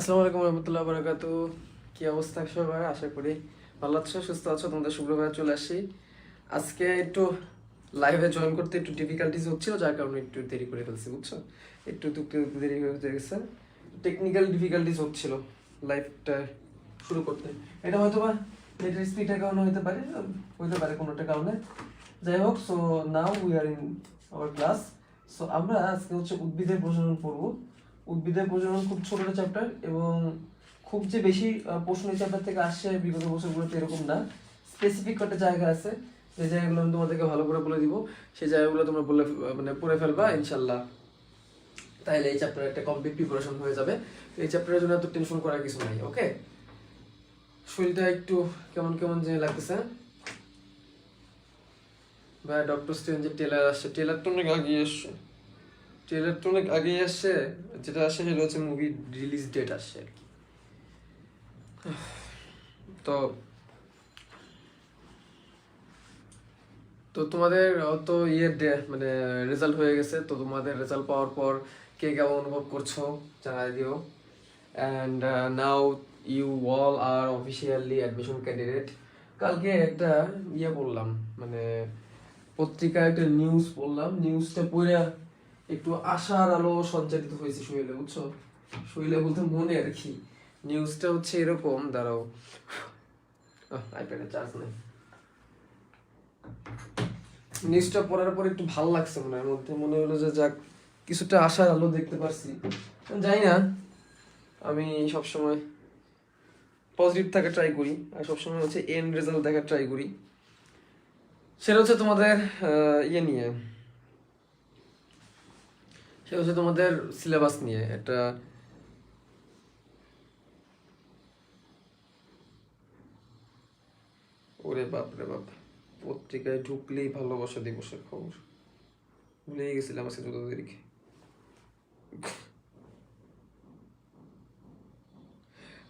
আসসালামু আলাইকুম রহমতুল্লাহ বারাকাতু। কি অবস্থা সবার? আশা করি ভালো আছো, সুস্থ আছো। তোমাদের শুক্রবার চলে আসি। আজকে একটু লাইভে জয়েন করতে একটু ডিফিকাল্টিস হচ্ছিল, যার কারণে একটু দেরি করে ফেলছি, বুঝছো? একটু দুঃখে দেরি হয়ে গেছে, টেকনিক্যাল ডিফিকাল্টিস হচ্ছিল লাইভটা শুরু করতে। এটা হয়তো বা নেটের স্পিডের কারণে হইতে পারে কোনো একটা কারণে। যাই হোক, so now we are in our class. So আমরা আজকে হচ্ছে উদ্ভিদের প্রজনন পড়বো। উদ্ভিদের প্রজনন খুব ছোট চ্যাপ্টার, এবং খুব যে বেশি প্রশ্ন এই চ্যাপ্টার থেকে আসছে বিগত বছরগুলোতে এরকম না। স্পেসিফিক কয়েকটা জায়গা আছে, যে জায়গাগুলো আমি তোমাদেরকে ভালো করে বলে দিব। সেই জায়গাগুলো তোমরা মানে পড়ে ফেলবা ইনশাল্লাহ। তাইলে এই চ্যাপ্টার একটা কমপ্লিট প্রিপারেশন হয়ে যাবে। এই চ্যাপ্টারের জন্য এত টেনশন করার কিছু নাই। ওকে, শরীরটা একটু কেমন কেমন যে লাগতেছে। ভাই ডক্টর স্ট্রেঞ্জের ট্রেলার আসছে। ট্রেলার তো অনেক আগেই আসছে। যেটা আসছে সেটা হচ্ছে মুভি রিলিজ ডেট আসছে আর কি। তো তো তোমাদের তো মানে রেজাল্ট হয়ে গেছে। তো তোমাদের রেজাল্ট পাওয়ার পর কে কেমন অনুভব করছো জানাই দিও। And now you all are officially admission candidate. কালকে একটা পড়লাম, মানে পত্রিকায় একটা নিউজ পড়লাম। নিউজটা পড়ে একটু আশার আলো সঞ্চারিত হয়েছে শরীরে, বুঝছো? শরীরে বলতে মনে আর কি। নিউজটা হচ্ছে এরকম, দাঁড়াও, আইপ্যাডে চার্জ নেই। নিউজটা পড়ার পর একটু ভালো লাগছে, মনের মধ্যে মনে হলো যে যাক, কিছুটা আশার আলো দেখতে পারছি। জানি না, আমি সবসময় পজিটিভ থাকার ট্রাই করি, আর সবসময় হচ্ছে এন্ড রেজাল্ট দেখার ট্রাই করি। সেটা হচ্ছে তোমাদের নিয়ে, সেটা হচ্ছে তোমাদের সিলেবাস নিয়ে। এটা ওরে বাপ রে বাপ, পত্রিকায় ঢুকলেই ভালোবাসা দিবসের খবর। ভুলেই গেছিলাম আজকে 14 তারিখ।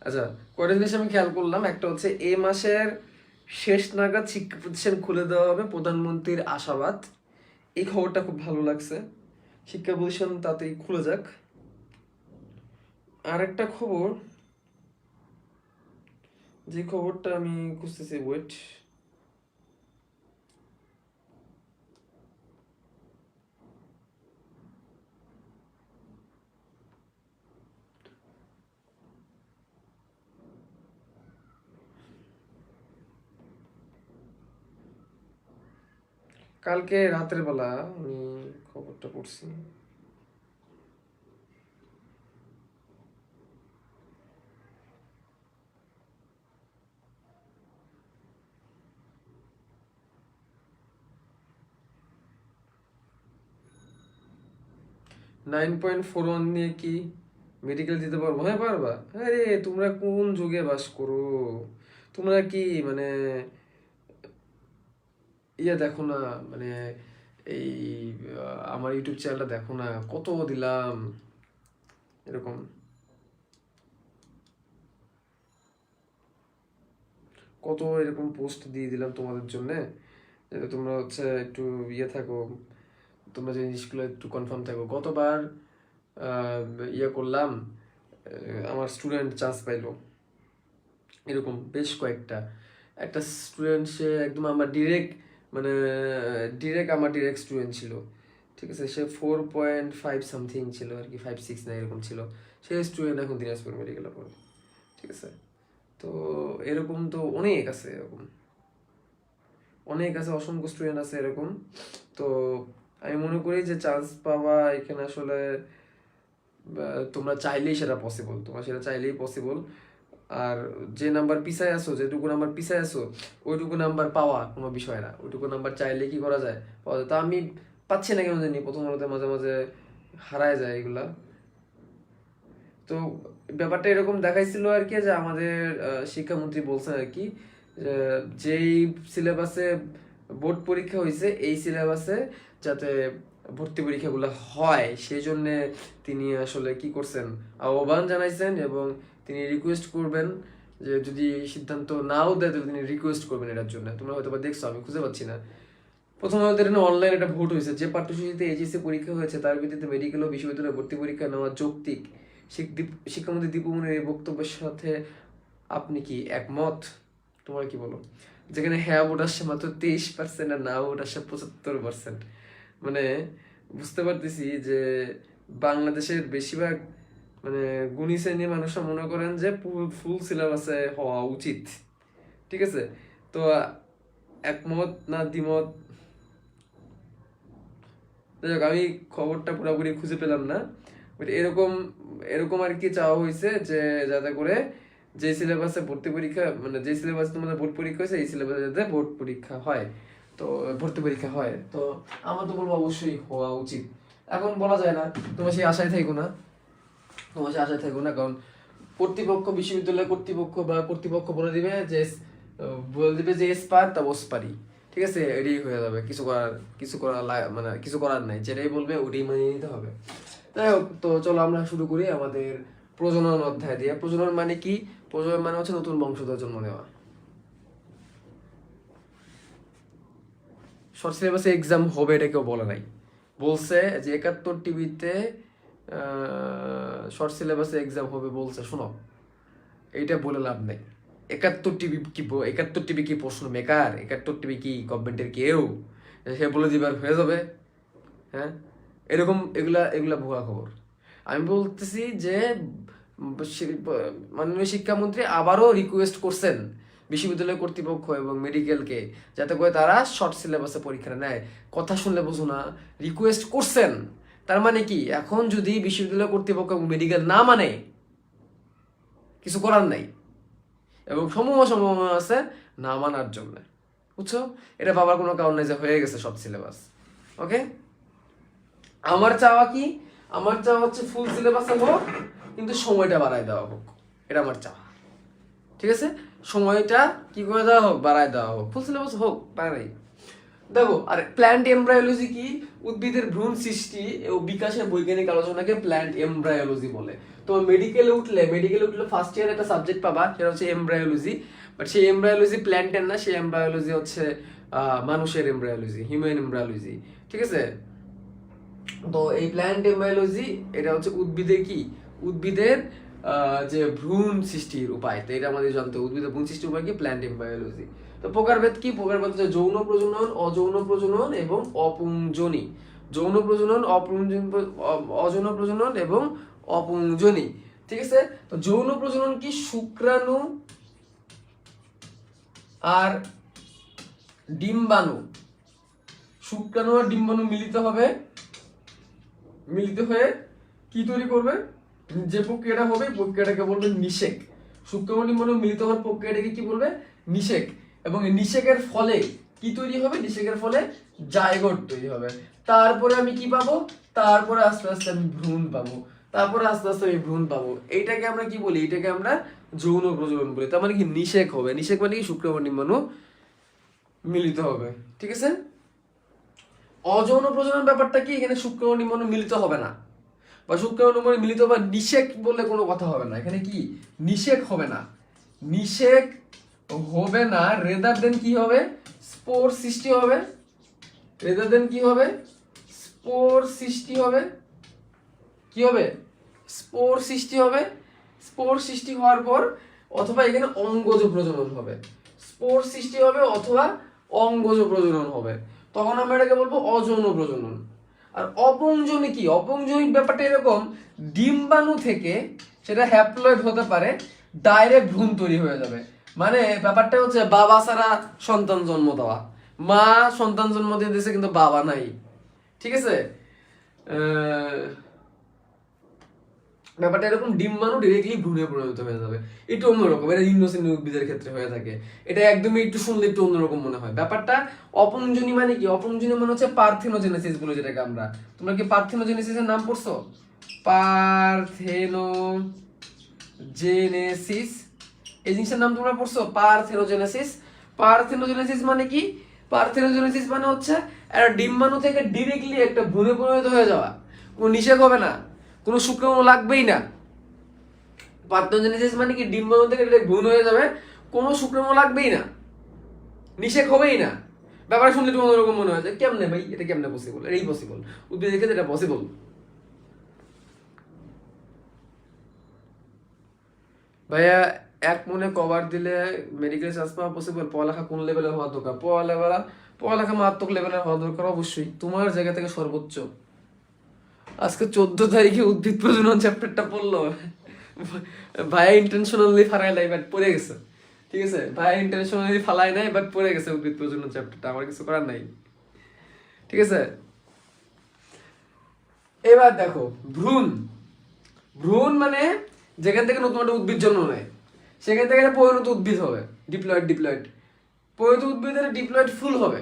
আচ্ছা, কয়টা জিনিস আমি খেয়াল করলাম। একটা হচ্ছে এই মাসের শেষ নাগাদ শিক্ষা প্রতিষ্ঠান খুলে দেওয়া হবে, প্রধানমন্ত্রীর আশাবাদ। এই খবরটা খুব ভালো লাগছে। শিক্ষা প্রতিষ্ঠান তাতেই খুলে যাক। আর একটা খবর, যে খবরটা আমি খুঁজতেছি, ওয়েট, কালকে রাতের বেলা আমি খবরটা পড়ছি। (9.41) নিয়ে কি মেডিকেল দিতে পারবো? হ্যাঁ পারবা। আরে তোমরা কোন যুগে বাস করো? তোমরা কি মানে দেখো না, মানে এই আমার ইউটিউব চ্যানেলটা দেখো না, কত দিলাম এরকম, কত এরকম পোস্ট দিয়ে দিলাম তোমাদের জন্য, যাতে তোমরা হচ্ছে একটু থাকো, তোমরা যে জিনিসগুলো একটু কনফার্ম থাকো। গতবার আহ, করলাম, আমার স্টুডেন্ট চান্স পাইলো, এরকম বেশ কয়েকটা। একটা স্টুডেন্ট, সে একদম আমার ডিরেক্ট, মানে আমার ডিরেক্ট স্টুডেন্ট ছিল, ঠিক আছে? সে 4.5 সামথিং ছিল আর কি, 5.6 না এরকম ছিল। সে স্টুডেন্ট এখন দিনাজপুর মেডিকেলে পড়ে, ঠিক আছে? তো এরকম তো অনেক আছে, এরকম অনেক আছে, অসংখ্য স্টুডেন্ট আছে এরকম। তো আমি মনে করি যে চান্স পাওয়া এখানে আসলে তোমরা চাইলেই সেটা পসিবল, তোমরা সেটা চাইলেই পসিবল। আর যে নাম্বার পিছায় আসো, যেটুকু নাম্বার পিছায় আসো, ওইটুকু নাম্বার পাওয়া কোনো বিষয় না। ওইটুকু নাম্বার চাইলে কি করা যায়, পাওয়া যায়। তা আমি পাচ্ছি না কেন জানি, প্রথম আলোতে মাঝে মাঝে হারায় যায় এগুলা। তো ব্যাপারটা এরকম দেখাইছিল আর কি, যে আমাদের শিক্ষামন্ত্রী বলছেন আর কি, যেই সিলেবাসে বোর্ড পরীক্ষা হয়েছে, এই সিলেবাসে যাতে ভর্তি পরীক্ষাগুলো হয়, সেই জন্য তিনি আসলে কি করছেন, আহ্বান জানাইছেন, এবং তিনি রিকোয়েস্ট করবেন যে যদি সিদ্ধান্ত নাও দেয় তাহলে তিনি রিকোয়েস্ট করবেন এটার জন্য। তোমরা হয়তো বা দেখছো, আমি খুঁজে পাচ্ছি না। প্রথম আমাদের অনলাইন একটা ভোট হয়েছে, যে পাঠ্যসূচিতে এইচএসসি পরীক্ষা হয়েছে তার ভিত্তিতে মেডিকেল ও বিশ্ববিদ্যালয়ে ভর্তি পরীক্ষা নেওয়া যৌক্তিক, শিক্ষামন্ত্রী দীপু মনির এই বক্তব্যের সাথে আপনি কি একমত? তোমরা কি বলো? যেখানে হ্যাঁ ভোট আসছে মাত্র 23% আর না ভোট আসছে 75%। মানে বুঝতে পারতেছি যে বাংলাদেশের বেশিরভাগ মানে গুণী শ্রেণীর মানুষরা মনে করেন যে ফুল সিলেবাসে হওয়া উচিত। ঠিক আছে, তো একমত না দ্বিমত, যাই হোক, আমি খবরটা পুরোপুরি খুঁজে পেলাম না, বাট এরকম এরকম আর কি চাওয়া হয়েছে যে যাতে করে যে সিলেবাসে ভর্তি পরীক্ষা মানে যে সিলেবাসে তোমাদের বোর্ড পরীক্ষা হয়েছে এই সিলেবাসে যাতে বোর্ড পরীক্ষা হয়, তো ভর্তি পরীক্ষা হয়, তো আমার তো বলবো অবশ্যই হওয়া উচিত। এখন বলা যায় না, তোমার সেই আশায় থাকো না, তোমার সেই আশায় থাকো না, কারণ কর্তৃপক্ষ, বিশ্ববিদ্যালয় কর্তৃপক্ষ বা কর্তৃপক্ষ বলে দিবে যে এস পার তা ওস পারি, ঠিক আছে, এটাই হয়ে যাবে, কিছু করার নাই, যেটাই বলবে ওটাই মানিয়ে নিতে হবে। যাই হোক, তো চলো আমরা শুরু করি আমাদের প্রজনন অধ্যায় দিয়ে। প্রজনন মানে কি? প্রজনন মানে হচ্ছে নতুন বংশধর জন্ম দেওয়া। শর্ট সিলেবাসে এক্সাম হবে এটা কেউ বলে নাই, বলছে যে 71 টিভিতে শর্ট সিলেবাসে এক্সাম হবে বলছে। শোনো, এইটা বলে লাভ নেই। 71 টিভি কি প্রশ্ন মেকার? 71 টিভি কি গভর্নমেন্টের কেউ? সে বলে দিবার হয়ে যাবে? হ্যাঁ, এরকম এগুলা এগুলা ভুয়া খবর। আমি বলতেছি যে মাননীয় শিক্ষামন্ত্রী আবারও রিকোয়েস্ট করছেন বিশ্ববিদ্যালয় কর্তৃপক্ষ এবং মেডিকেলকে যাতে করে তারা শর্ট সিলেবাসে পরীক্ষা নেয়। কথা শুনলে বুঝো না, রিকোয়েস্ট করছেন, তার মানে কি এখন যদি বিশ্ববিদ্যালয় কর্তৃপক্ষ এবং মেডিকেল না মানে কিছু করার নাই, এবং সম্ভাবনা আছে না মানার জন্য, বুঝছো? এটা ভাবার কোনো কারণ নেই যে হয়ে গেছে সব সিলেবাস। ওকে, আমার চাওয়া কি? আমার চাওয়া হচ্ছে ফুল সিলেবাসে হোক, কিন্তু সময়টা বাড়ায় দেওয়া হোক, এটা আমার চাওয়া। ঠিক আছে, সময়টা কি করে দেওয়া হোক, বাড়ায় দেওয়া হোক, ফুল সিলেবাস হোক, বাড়াই। দেখো, আর প্ল্যান্ট এমব্রায়োলজি কি? উদ্ভিদের ভ্রূণ সৃষ্টি ও বিকাশের বৈজ্ঞানিক আলোচনাকে প্ল্যান্ট এমব্রায়োলজি বলে। তো মেডিকেলে উঠলে ফার্স্ট ইয়ার একটা সাবজেক্ট পাবা, সেটা হচ্ছে এমব্রায়োলজি। বাট সেই এমব্রায়োলজি প্ল্যান্টের না, সেই এমব্রায়োলজি হচ্ছে মানুষের এমব্রায়োলজি, হিউম্যান এমব্রায়োলজি। ঠিক আছে, তো এই প্ল্যান্ট এমব্রায়োলজি এটা হচ্ছে উদ্ভিদের যে ভ্রূণ সৃষ্টির উপায়, তো এটা আমাদের জানতে হবে। উদ্ভিদের ভ্রূণ সৃষ্টির উপায় কি? Plant embryology. তো প্রকারভেদ কি? প্রকারভেদ হচ্ছে যৌন প্রজনন, অযৌন প্রজনন এবং অপুংজনী। যৌন প্রজনন, অযৌন প্রজনন এবং অপুংজনী। ঠিক আছে, তো যৌন প্রজনন কি? শুক্রাণু আর ডিম্বাণু, শুক্রাণু আর ডিম্বাণু মিলিত হয়ে কি তৈরি করবে? যে প্রক্রিয়াটা হবে প্রক্রিয়াটাকে বলবে নিষেক। শুক্রাণু ডিম্বাণু মিলিত হওয়ার প্রক্রিয়াটাকে কি বলবে? নিষেক। এবং এই নিষেকের ফলে কি তৈরি হবে? নিষেকের ফলে জাইগোট তৈরি হবে। তারপরে আমি কি পাবো? তারপরে আস্তে আস্তে আমি ভ্রূণ পাবো, এইটাকে আমরা কি বলি? এটাকে আমরা যৌন প্রজনন বলি। তার মানে কি? নিষেক হবে। নিষেক মানে কি? শুক্রাণু ডিম্বাণু মিলিত হবে। ঠিক আছে, অযৌন প্রজনন ব্যাপারটা কি? এখানে শুক্রাণু ডিম্বাণু মিলিত হবে না, বা শুক্রাণু ডিম্বাণু মিলিত বা নিষেক বললে কোনো কথা হবে না। এখানে কি? নিষেক হবে না, রেদার দেন কি হবে? স্পোর সৃষ্টি হবে। স্পোর সৃষ্টি হওয়ার পর অথবা এখানে অঙ্গজ প্রজনন হবে। স্পোর সৃষ্টি হবে অথবা অঙ্গজ প্রজনন হবে, তখন আমরা এটাকে বলবো অযৌন প্রজনন। আর অপুংজনী কি? অপুংজনী ব্যাপারটা এরকম, ডিম্বাণু থেকে সেটা হ্যাপ্লয়েড হতে পারে, ডাইরেক্ট ভ্রূণ তৈরি হয়ে যাবে। মানে ব্যাপারটা হচ্ছে বাবা ছাড়া সন্তান জন্ম দেওয়া, মা সন্তান জন্ম দিয়ে দিয়েছে কিন্তু বাবা নাই। ঠিক আছে, ব্যাপারটা এরকম, ডিম্বাণু ডিরেক্টলি ভ্রূণে পরিণত হয়ে যাবে। একটু অন্যরকম, এটা ইন্ডোসিন উদ্ভিদের ক্ষেত্রে হয়ে থাকে। এটা একদমই একটু শুনলে একটু অন্যরকম মনে হয় ব্যাপারটা। অপুংজনী মানে কি? অপুংজনী মানে হচ্ছে পার্থেনোজেনেসিস বলে যেটাকে আমরা। তোমরা কি পার্থেনোজেনেসিসের নাম পড়ছো? পার্থেনোজেনেসিস এই জিনিসের নাম তোমরা পড়ছো? পার্থেনোজেনেসিস মানে কি? পার্থেনোজেনেসিস মানে হচ্ছে একটা ডিম্বাণু থেকে ডিরেক্টলি একটা ভ্রূণে পরিণত হয়ে যাওয়া। কোনো নিষেক হবে না, কোনো শুক্রাণু লাগবেই না। পার্থেনোজেনেসিস মানে কি? ডিম্বাণু থেকে ডিরেক্ট ভ্রূণ হয়ে যাবে, কোনো শুক্রাণু লাগবেই না, নিষেক হবেই না। ব্যাপার শুনলে একটু অন্যরকম মনে হয় যে কেমনে ভাই, এটা কেমনে পসিবল? এটাই পসিবল, উদ্ভিদের ক্ষেত্রে এটা পসিবল। ভাইয়া এক মনে কভার দিলে মেডিকেল চান্স পাওয়া পসিবল? পড়ালেখা কোন লেভেলের হওয়া দরকার? পড়ালেখা মারাত্মক লেভেলের হওয়া দরকার অবশ্যই, তোমার জায়গা থেকে সর্বোচ্চ। আজকে 14 তারিখে উদ্ভিদ প্রজনন চ্যাপ্টারটা পড়লো, ভাইয়া ইন্টেনশনালি ফারাই নাই বাট পড়ে গেছে, ঠিক আছে? ভাইয়া ইন্টেনশনালি ফালাই নাই বাট পড়ে গেছে উদ্ভিদ প্রজনন চ্যাপ্টারটা, আমার কিছু করার নাই, ঠিক আছে? এবার দেখো ভ্রূণ। ভ্রূণ মানে যেখান থেকে নতুন একটা উদ্ভিদ জন্ম নেয়, সেখান থেকে একটা পরিণত উদ্ভিদ হবে, ডিপ্লয়েড। পরিণত উদ্ভিদের ডিপ্লয়েড ফুল হবে।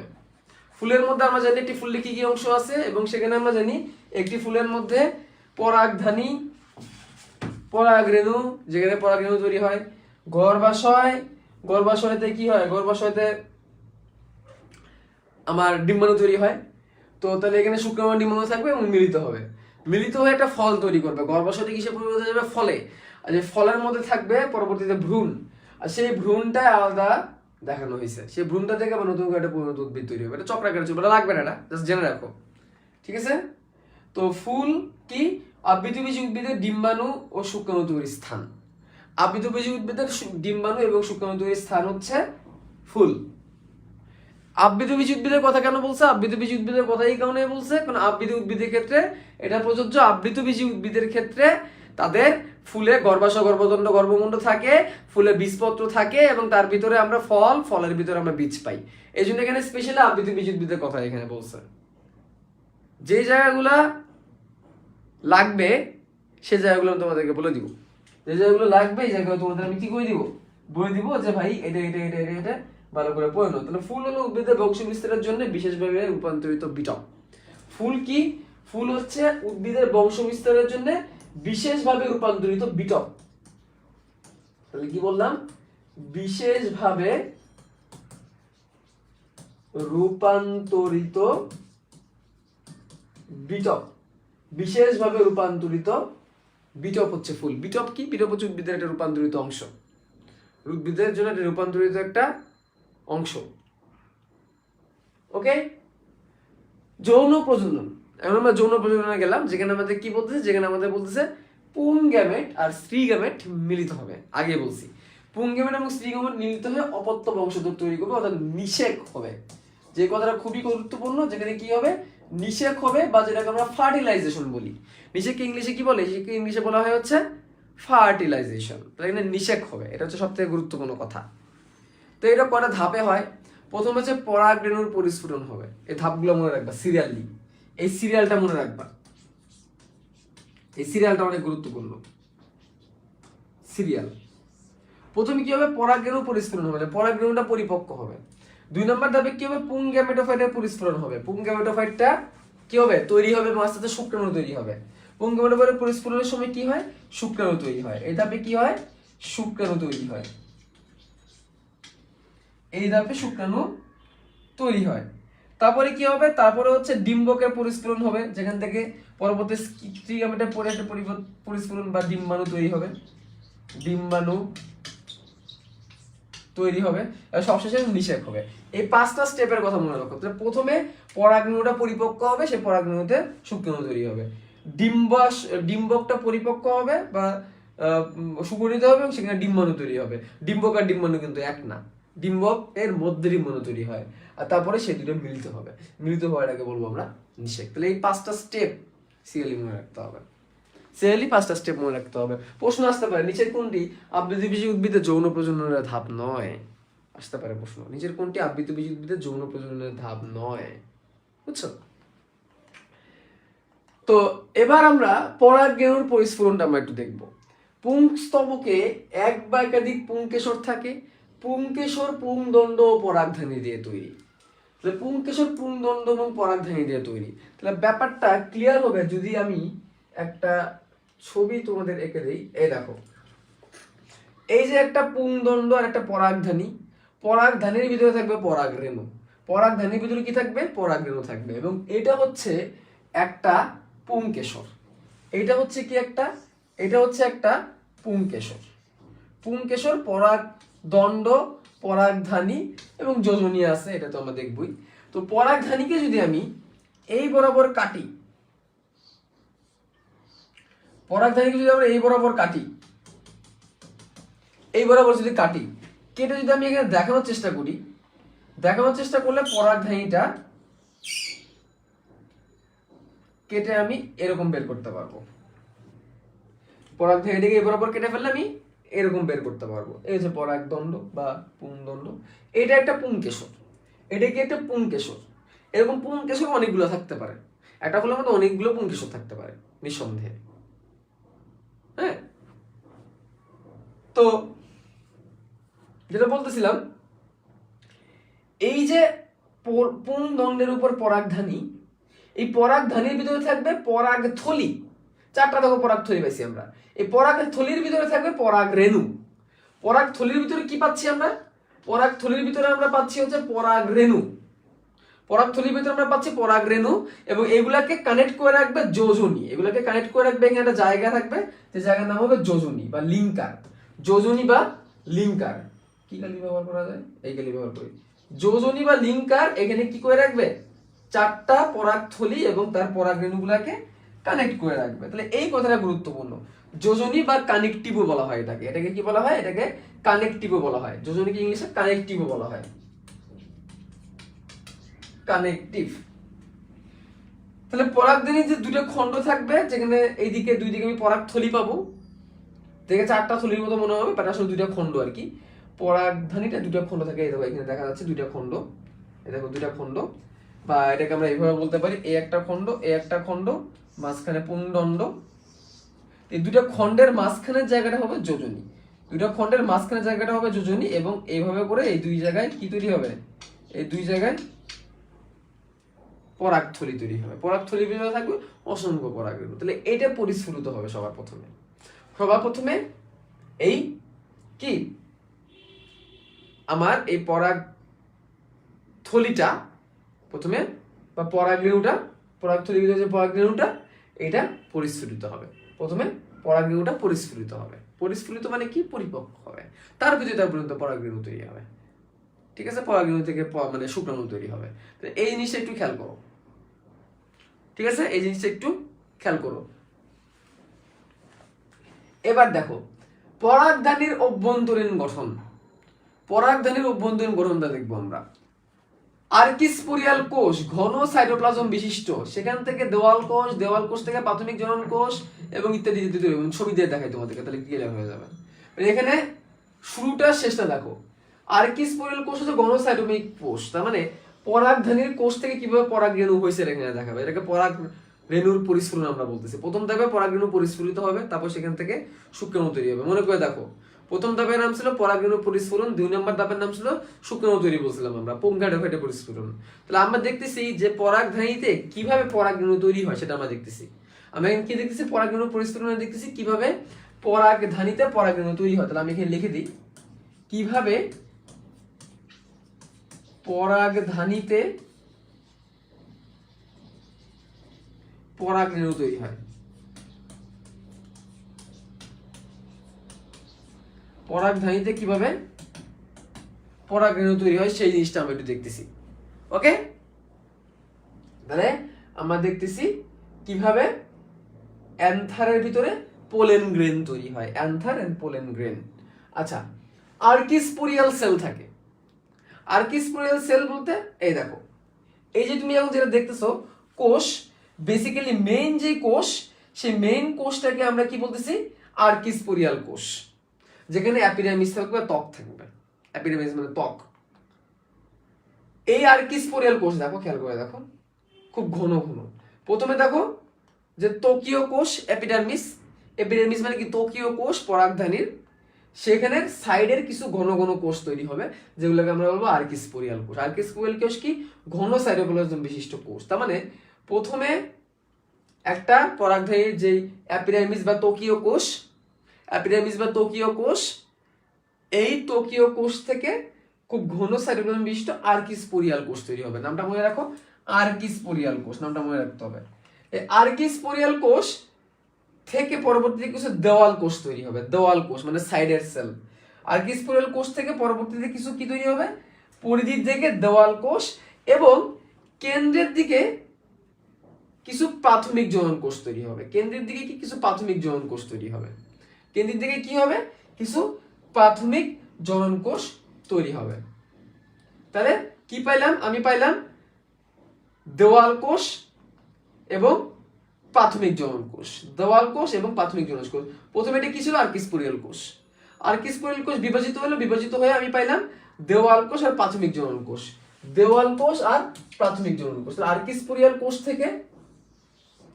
ফুলের মধ্যে আমরা জানি একটি ফুলে কি কি অংশ আছে, এবং সেখানে আমরা জানি একটি ফুলের মধ্যে পরাগধানী, পরাগরেণু, যেখানে পরাগরেণু তৈরি হয়, গর্ভাশয়, গর্ভাশয়তে কি হয়, গর্ভাশয়তে আমার ডিম্বাণু তৈরি হয়। তো তাহলে এখানে শুক্রাণু ডিম্বাণু থাকবে এবং মিলিত হয়ে একটা ফল তৈরি করবে। গর্ভাশয়তে কিসে পরিণত হয়ে যাবে? ফলে। আর যে ফলের মধ্যে থাকবে পরবর্তীতে ভ্রূণ, আর সেই ভ্রূণটা আলাদা দেখানো হয়েছে। সেই ভ্রূণটা থেকে আবার নতুন করে একটা পরিণত উদ্ভিদ তৈরি হবে। এটা চক্রাকারে চলবে, এটা লাগবে না, এটা জাস্ট জেনে রাখো, ঠিক আছে? তো ফুল কি? আবৃতবীজী উদ্ভিদের ডিম্বাণু ও শুক্রাণু তৈরির স্থান। আবৃতবীজী উদ্ভিদের ডিম্বাণু এবং শুক্রাণু তৈরির স্থান হচ্ছে ফুল। আবৃতবীজী উদ্ভিদের কথা কেন বলছে? আবৃতবীজী উদ্ভিদের কথা এই কারণে বলছে কারণ আবৃত উদ্ভিদের ক্ষেত্রে এটা প্রযোজ্য। আবৃতবীজী উদ্ভিদের ক্ষেত্রে তাদের ফুলে গর্ভাশয়, গর্ভদণ্ড, গর্ভমুণ্ড থাকে, ফুলে বীজপত্র থাকে এবং তার ভিতরে আমরা ফলের ভিতরে আমরা বীজ পাই। এই জন্য এখানে স্পেশালি আবৃতবীজী উদ্ভিদের কথা এখানে বলছে। যে জায়গাগুলা লাগবে সে জায়গাগুলো আমি তোমাদেরকে বলে দিব। যে জায়গাগুলো লাগবে এই জায়গাগুলো তোমাদের আমি কি করে দিব? বলে দিব যে ভাই এটা ভালো করে পড়ে নাও। তাহলে ফুল হলো উদ্ভিদের বংশ বিস্তারের জন্য বিশেষভাবে রূপান্তরিত বিটপ। ফুল কি? ফুল হচ্ছে উদ্ভিদের বংশ বিস্তারের জন্য বিশেষভাবে রূপান্তরিত বিটপ। তাহলে কি বললাম? বিশেষভাবে রূপান্তরিত বিটপ। বিশেষভাবে রূপান্তরিত বিটপ হচ্ছে ফুল। বিটপ কি? বিটপ হচ্ছে উদ্ভিদের একটা রূপান্তরিত অংশ, উদ্ভিদের জন্য একটা রূপান্তরিত একটা অংশ। ওকে, যৌন প্রজনন। এখন আমরা যৌন প্রজননে গেলাম, যেখানে আমাদের কি বলতেছে? যেখানে আমাদের বলতেছে পুংগ্যামেট আর স্ত্রীগ্যামেট মিলিত হবে। আগে বলছি পুংগ্যামেট এবং স্ত্রীগ্যামেট মিলিত হয়ে অপত্য বংশধর তৈরি করবে, অর্থাৎ নিষেক হবে। যে কথাটা খুবই গুরুত্বপূর্ণ, যেখানে কি হবে? নিষেক হবে, বা যেটাকে আমরা ফার্টিলাইজেশন বলি। নিষেককে ইংলিশে কি বলে? ইংলিশে বলা হয় হচ্ছে ফার্টিলাইজেশন। তাহলে এখানে নিষেক হবে, এটা হচ্ছে সব থেকে গুরুত্বপূর্ণ কথা। তো এটা কটা ধাপে হয়? প্রথম হচ্ছে পরাগরেণুর পরিস্ফুটন হবে। এই ধাপগুলো মনে রাখবা সিরিয়ালি, এই সিরিয়ালটা মনে রাখবা, এই সিরিয়ালটা অনেক গুরুত্বপূর্ণ। সিরিয়াল প্রথমে কি হবে? পরাগরেণু পরিস্ফুটন হবে, পরাগরেণুটা পরিপক্ক হবে। 2 নম্বর ধাপে কি হবে? পুংগ্যামেটোফাইটের পরিস্ফুটন হবে। পুংগ্যামেটোফাইটটা কি হবে? তৈরি হবে, মাঝে সাথে শুক্রাণু তৈরি হবে। পুংগ্যামেটোফাইটের পরিস্ফুটনের সময় কি হয়? শুক্রাণু তৈরি হয়। এই ধাপে কি হয়? শুক্রাণু তৈরি হয়। এই ধাপে শুক্রাণু তৈরি হয়। তারপরে কি হবে? তারপরে হচ্ছে ডিম্বকের পরিস্ফুরণ হবে, যেখান থেকে পরবর্তী স্ত্রীগ্যামেটের পরে একটা পরিস্ফুরণ বা ডিম্বাণু তৈরি হবে। ডিম্বাণু তৈরি হবে, সবশেষে নিষেক হবে। এই 5টা স্টেপের কথা মনে রাখো। প্রথমে পরাগরেণুটা পরিপক্ক হবে, সেই পরাগরেণুতে শুক্রাণু তৈরি হবে। ডিম্বকটা পরিপক্ক হবে বা সুগঠিত হবে এবং সেখানে ডিম্বাণু তৈরি হবে। ডিম্বক আর ডিম্বাণু কিন্তু এক না, ডিম্বক এর মধ্যে ডিম্বাণু তৈরি হয়, আর তারপরে সেই দুটো মিলিত হবে। মিলিত হওয়াটাকে বলবো আমরা নিষেক। তাহলে এই 5টা স্টেপ সিরিয়ালি মনে রাখতে হবে। সিরিয়ালি 5টা স্টেপ মনে রাখতে হবে। প্রশ্ন আসতে পারে নিচের কোনটি আবৃতবীজী উদ্ভিদের যৌন প্রজননের ধাপ নয়? আসতে পারে প্রশ্ন, নিচের কোনটি আবৃতবীজী উদ্ভিদের যৌন প্রজননের ধাপ নয়? বুঝছো? তো এবার আমরা পরাগরেণুর পরিস্ফুরণটা আমরা একটু দেখব। পুংস্তবকে এক বা একাধিক পুংকেশর থাকে। পুংকেশর পুংদণ্ড ও পরাগধানী দিয়ে তৈরি। তাহলে পুংকেশর পুংদণ্ড এবং পরাগধানী দিয়ে তৈরি। তাহলে ব্যাপারটা ক্লিয়ার হবে যদি আমি একটা ছবি তোমাদের এঁকে দেই। এই দেখো, এই যে একটা পুংদণ্ড আর একটা পরাগধানী, পরাগধানীর ভিতরে থাকবে পরাগরেণু, পরাগধানীর ভিতরে কি থাকবে? পরাগরেণু থাকবে। এবং এটা হচ্ছে একটা পুংকেশর। এটা হচ্ছে কি একটা? এটা হচ্ছে একটা পুংকেশর। পুংকেশর, পরাগদণ্ড, পরাগধানী এবং যোজনী আছে, এটা তো আমরা দেখবই। তো পরাগধানীকে যদি আমি এই বরাবর কাটি, পরাগধানীকে যদি আমরা এই বরাবর কাটি, এই বরাবর যদি কাটি, কেটে যদি আমি এখানে দেখানোর চেষ্টা করি, দেখানোর চেষ্টা করলে পরাগধানীটা কেটে আমি এরকম বের করতে পারবো। পরাগধানীটাকে এই বরাবর কেটে ফেললে আমি এরকম বের করতে পারবো। এই হচ্ছে পরাগদণ্ড বা পুংদণ্ড। এটা একটা পুংকেশর, এটা কি একটা পুংকেশর। এরকম পুংকেশর অনেকগুলো থাকতে পারে, একটা ফুলের মধ্যে অনেকগুলো পুংকেশর থাকতে পারে নিঃসন্দেহে। হ্যাঁ, তো যেটা বলতেছিলাম, এই যে পুংদণ্ডের উপর পরাগধানী, এই পরাগধানীর ভিতরে থাকবে পরাগথলি। চারটা দেখো পরাগথলি পাইছি আমরা। এই পরাগথলির ভিতরে থাকবে পরাগরেণু। পরাগথলির ভিতরে কি পাচ্ছি আমরা? পরাগথলির ভিতরে আমরা পাচ্ছি হচ্ছে পরাগরেণু। পরাগথলির ভিতরে আমরা পাচ্ছি পরাগরেণু, এবং এগুলাকে কানেক্ট করে রাখবে যোজনী। এগুলাকে কানেক্ট করে রাখবে, এখানে একটা জায়গা থাকবে, যে জায়গার নাম হবে যোজনী বা লিঙ্কার। যোজনী বা লিঙ্কার, কি কালি ব্যবহার করা যায়? এই কালি ব্যবহার করি। যোজনী বা লিঙ্কার এখানে কি করে রাখবে? চারটা পরাগথলি এবং তার পরাগরেণুগুলাকে কানেক্ট করে রাখবে। তাহলে এই কথাটা গুরুত্বপূর্ণ। যোজনী বা কানেকটিভও বলা হয় এটাকে। এটাকে কি বলা হয়? এটাকে কানেকটিভও বলা হয়। যোজনীকে ইংলিশে কানেকটিভও বলা হয়, কানেকটিভ। তাহলে পরাগধানীর যে দুটো খণ্ড থাকবে, যেখানে এইদিকে দুই দিকে আমি পরাগথলি পাবো, দেখে চারটা থলির মতো মনে হবে, বাট আসলে দুইটা খণ্ড আর কি। পরাগধানীটা দুটো খণ্ড থাকে, এই দেখো এখানে দেখা যাচ্ছে দুইটা খণ্ড, এই দেখো দুইটা খণ্ড, বা এটাকে আমরা এইভাবে বলতে পারি, এই একটা খণ্ড, এই একটা খণ্ড, মাঝখানে পুংদণ্ড। এই দুইটা খণ্ডের মাঝখানের জায়গাটা হবে যোজনী। দুইটা খণ্ডের মাঝখানের জায়গাটা হবে যোজনী, এবং এইভাবে করে এই দুই জায়গায় কি তৈরি হবে? এই দুই জায়গায় পরাগথলি তৈরি হবে। পরাগথলির ভিতরে থাকবে অসংখ্য পরাগরেণু। তাহলে এটা পরিস্ফুরিত হবে সবার প্রথমে। সবার প্রথমে এই কি আমার এই পরাগথলিটা প্রথমে, বা পরাগরেণুটা, পরাগথলির ভিতরে যে পরাগরেণুটা, এটা পরিস্ফুরিত হবে। প্রথমে পরাগরেণুটা পরিস্ফুরিত হবে। পরিস্ফুরিত মানে কি? পরিপক্ক হবে। তার ভিতরে তার পর্যন্ত পরাগরেণু তৈরি হবে। ঠিক আছে, পরাগরেণু থেকে মানে শুক্রাণু তৈরি হবে। এই জিনিসটা একটু খেয়াল করো। ঠিক আছে, এই জিনিসটা একটু খেয়াল করো। এবার দেখো পরাগধানীর অভ্যন্তরীণ গঠন। পরাগধানীর অভ্যন্তরীণ গঠনটা দেখবো আমরা। আর্কিস্পোরিয়াল কোষ ঘন সাইটোপ্লাজম বিশিষ্ট, সেখান থেকে দেওয়াল কোষ, দেওয়াল কোষ থেকে প্রাথমিক জনন কোষ, এবং ইত্যাদি ইত্যাদি। ছবি দিয়ে দেখাই তোমাদেরকে, তাহলে ক্লিয়ার হয়ে যাবে। এখানে শুরুটা শেষটা দেখো। আর্কিস্পোরিয়াল কোষ হচ্ছে ঘন সাইটোমিক কোষ, তার মানে পরাগধানীর কোষ থেকে কিভাবে পরাগরেণু হয়েছে এখানে দেখাবে। এটাকে পরাগরেণুর পরিস্ফুরণ আমরা বলতেছি। প্রথম ধাপে পরাগরেণু পরিস্ফুরিত হবে, তারপর সেখান থেকে শুক্রাণু তৈরি হবে। মনে করে দেখো, প্রথম ধাপের নাম ছিল পরাগরেণু পরিস্ফুরণ, 2 নম্বর ধাপের নাম ছিল শুক্রাণু তৈরি বলছিলাম আমরা, পুংখাটোফাইটে পরিস্ফুরণ। তাহলে আমরা দেখতেছি যে পরাগধানীতে কিভাবে পরাগরেণু তৈরি হয় সেটা আমরা দেখতেছি। আমরা এখানে কি দেখতেছি? পরাগরেণু পরিস্ফুরণে দেখতেছি কিভাবে পরাগধানীতে পরাগরেণু তৈরি হয়। তাহলে আমি এখানে লিখে দিই, কিভাবে পরাগধানীতে পরাগরেণু তৈরি হয়। পরাগধানীতে কিভাবে পরাগরেণু তৈরি হয় সেই জিনিসটা আমরা একটু দেখতেছি। ওকে, তাহলে আমরা দেখতেছি কিভাবে অ্যান্থারের ভিতরে পোলেন গ্রেন তৈরি হয়। Anther and pollen grain. আচ্ছা, আর্কিস্পোরিয়াল সেল থাকে। আর্কিস্পোরিয়াল সেল বলতে এই দেখো, এই যে তুমি এখন যেটা দেখতেছো কোষ, বেসিক্যালি মেইন যে কোষ, সেই মেইন কোষটাকে আমরা কি বলতেছি? আর্কিস্পোরিয়াল কোষ, যেখানে অ্যাপিডার্মিস থাকবে, ত্বক থাকবে। অ্যাপিডার্মিস মানে ত্বক। এই আর্কিস্পোরিয়াল কোষ দেখো, খেয়াল করে দেখো, খুব ঘন ঘন। প্রথমে দেখো যে ত্বকীয় কোষ, এপিডার্মিস। এপিডার্মিস মানে কি? ত্বকীয় কোষ পরাগধানীর, সেখানে সাইডের কিছু ঘন ঘন কোষ তৈরি হবে, যেগুলোকে আমরা বলবো আর্কিস্পোরিয়াল কোষ। আর্কিস্পোরিয়াল কোষ কি? ঘন সাইটোপ্লাজম বিশিষ্ট কোষ। তার মানে প্রথমে একটা পরাগধানীর যে অ্যাপিডার্মিস বা ত্বকীয় কোষ, অ্যাপিডার্মিস বা ত্বকীয় কোষ, এই ত্বকীয় কোষ থেকে খুব ঘন সাইটোপ্লাজম বিশিষ্ট আর্কিস্পোরিয়াল কোষ তৈরি হবে। নামটা মনে রাখো, আর্কিস্পোরিয়াল কোষ, নামটা মনে রাখতে হবে। এই আর্কিস্পোরিয়াল কোষ থেকে পরবর্তীতে কিছু দেওয়াল কোষ তৈরি হবে। দেওয়াল কোষ মানে সাইডের সেল। আর্কিস্পোরিয়াল কোষ থেকে পরবর্তীতে কিছু কি তৈরি হবে? পরিধির দিকে দেওয়াল কোষ, এবং কেন্দ্রের দিকে কিছু প্রাথমিক জনন কোষ তৈরি হবে। কেন্দ্রের দিকে কি? কিছু প্রাথমিক জনন কোষ তৈরি হবে। কেন্দ্রের দিকে কি হবে? কিছু প্রাথমিক জনন কোষ তৈরি হবে। তাহলে কি পাইলাম? আমি পাইলাম দেওয়াল কোষ এবং প্রাথমিক জনন কোষ, দেওয়াল কোষ এবং প্রাথমিক জনন কোষ। প্রথমে এটা কি ছিল? আর্কিস্পোরিয়াল কোষ। আর্কিস্পোরিয়াল কোষ বিভাজিত হলো, বিভাজিত হয়ে আমি পাইলাম দেওয়াল কোষ আর প্রাথমিক জনন কোষ। দেওয়াল কোষ আর প্রাথমিক জনন কোষ। আর্কিস্পোরিয়াল কোষ থেকে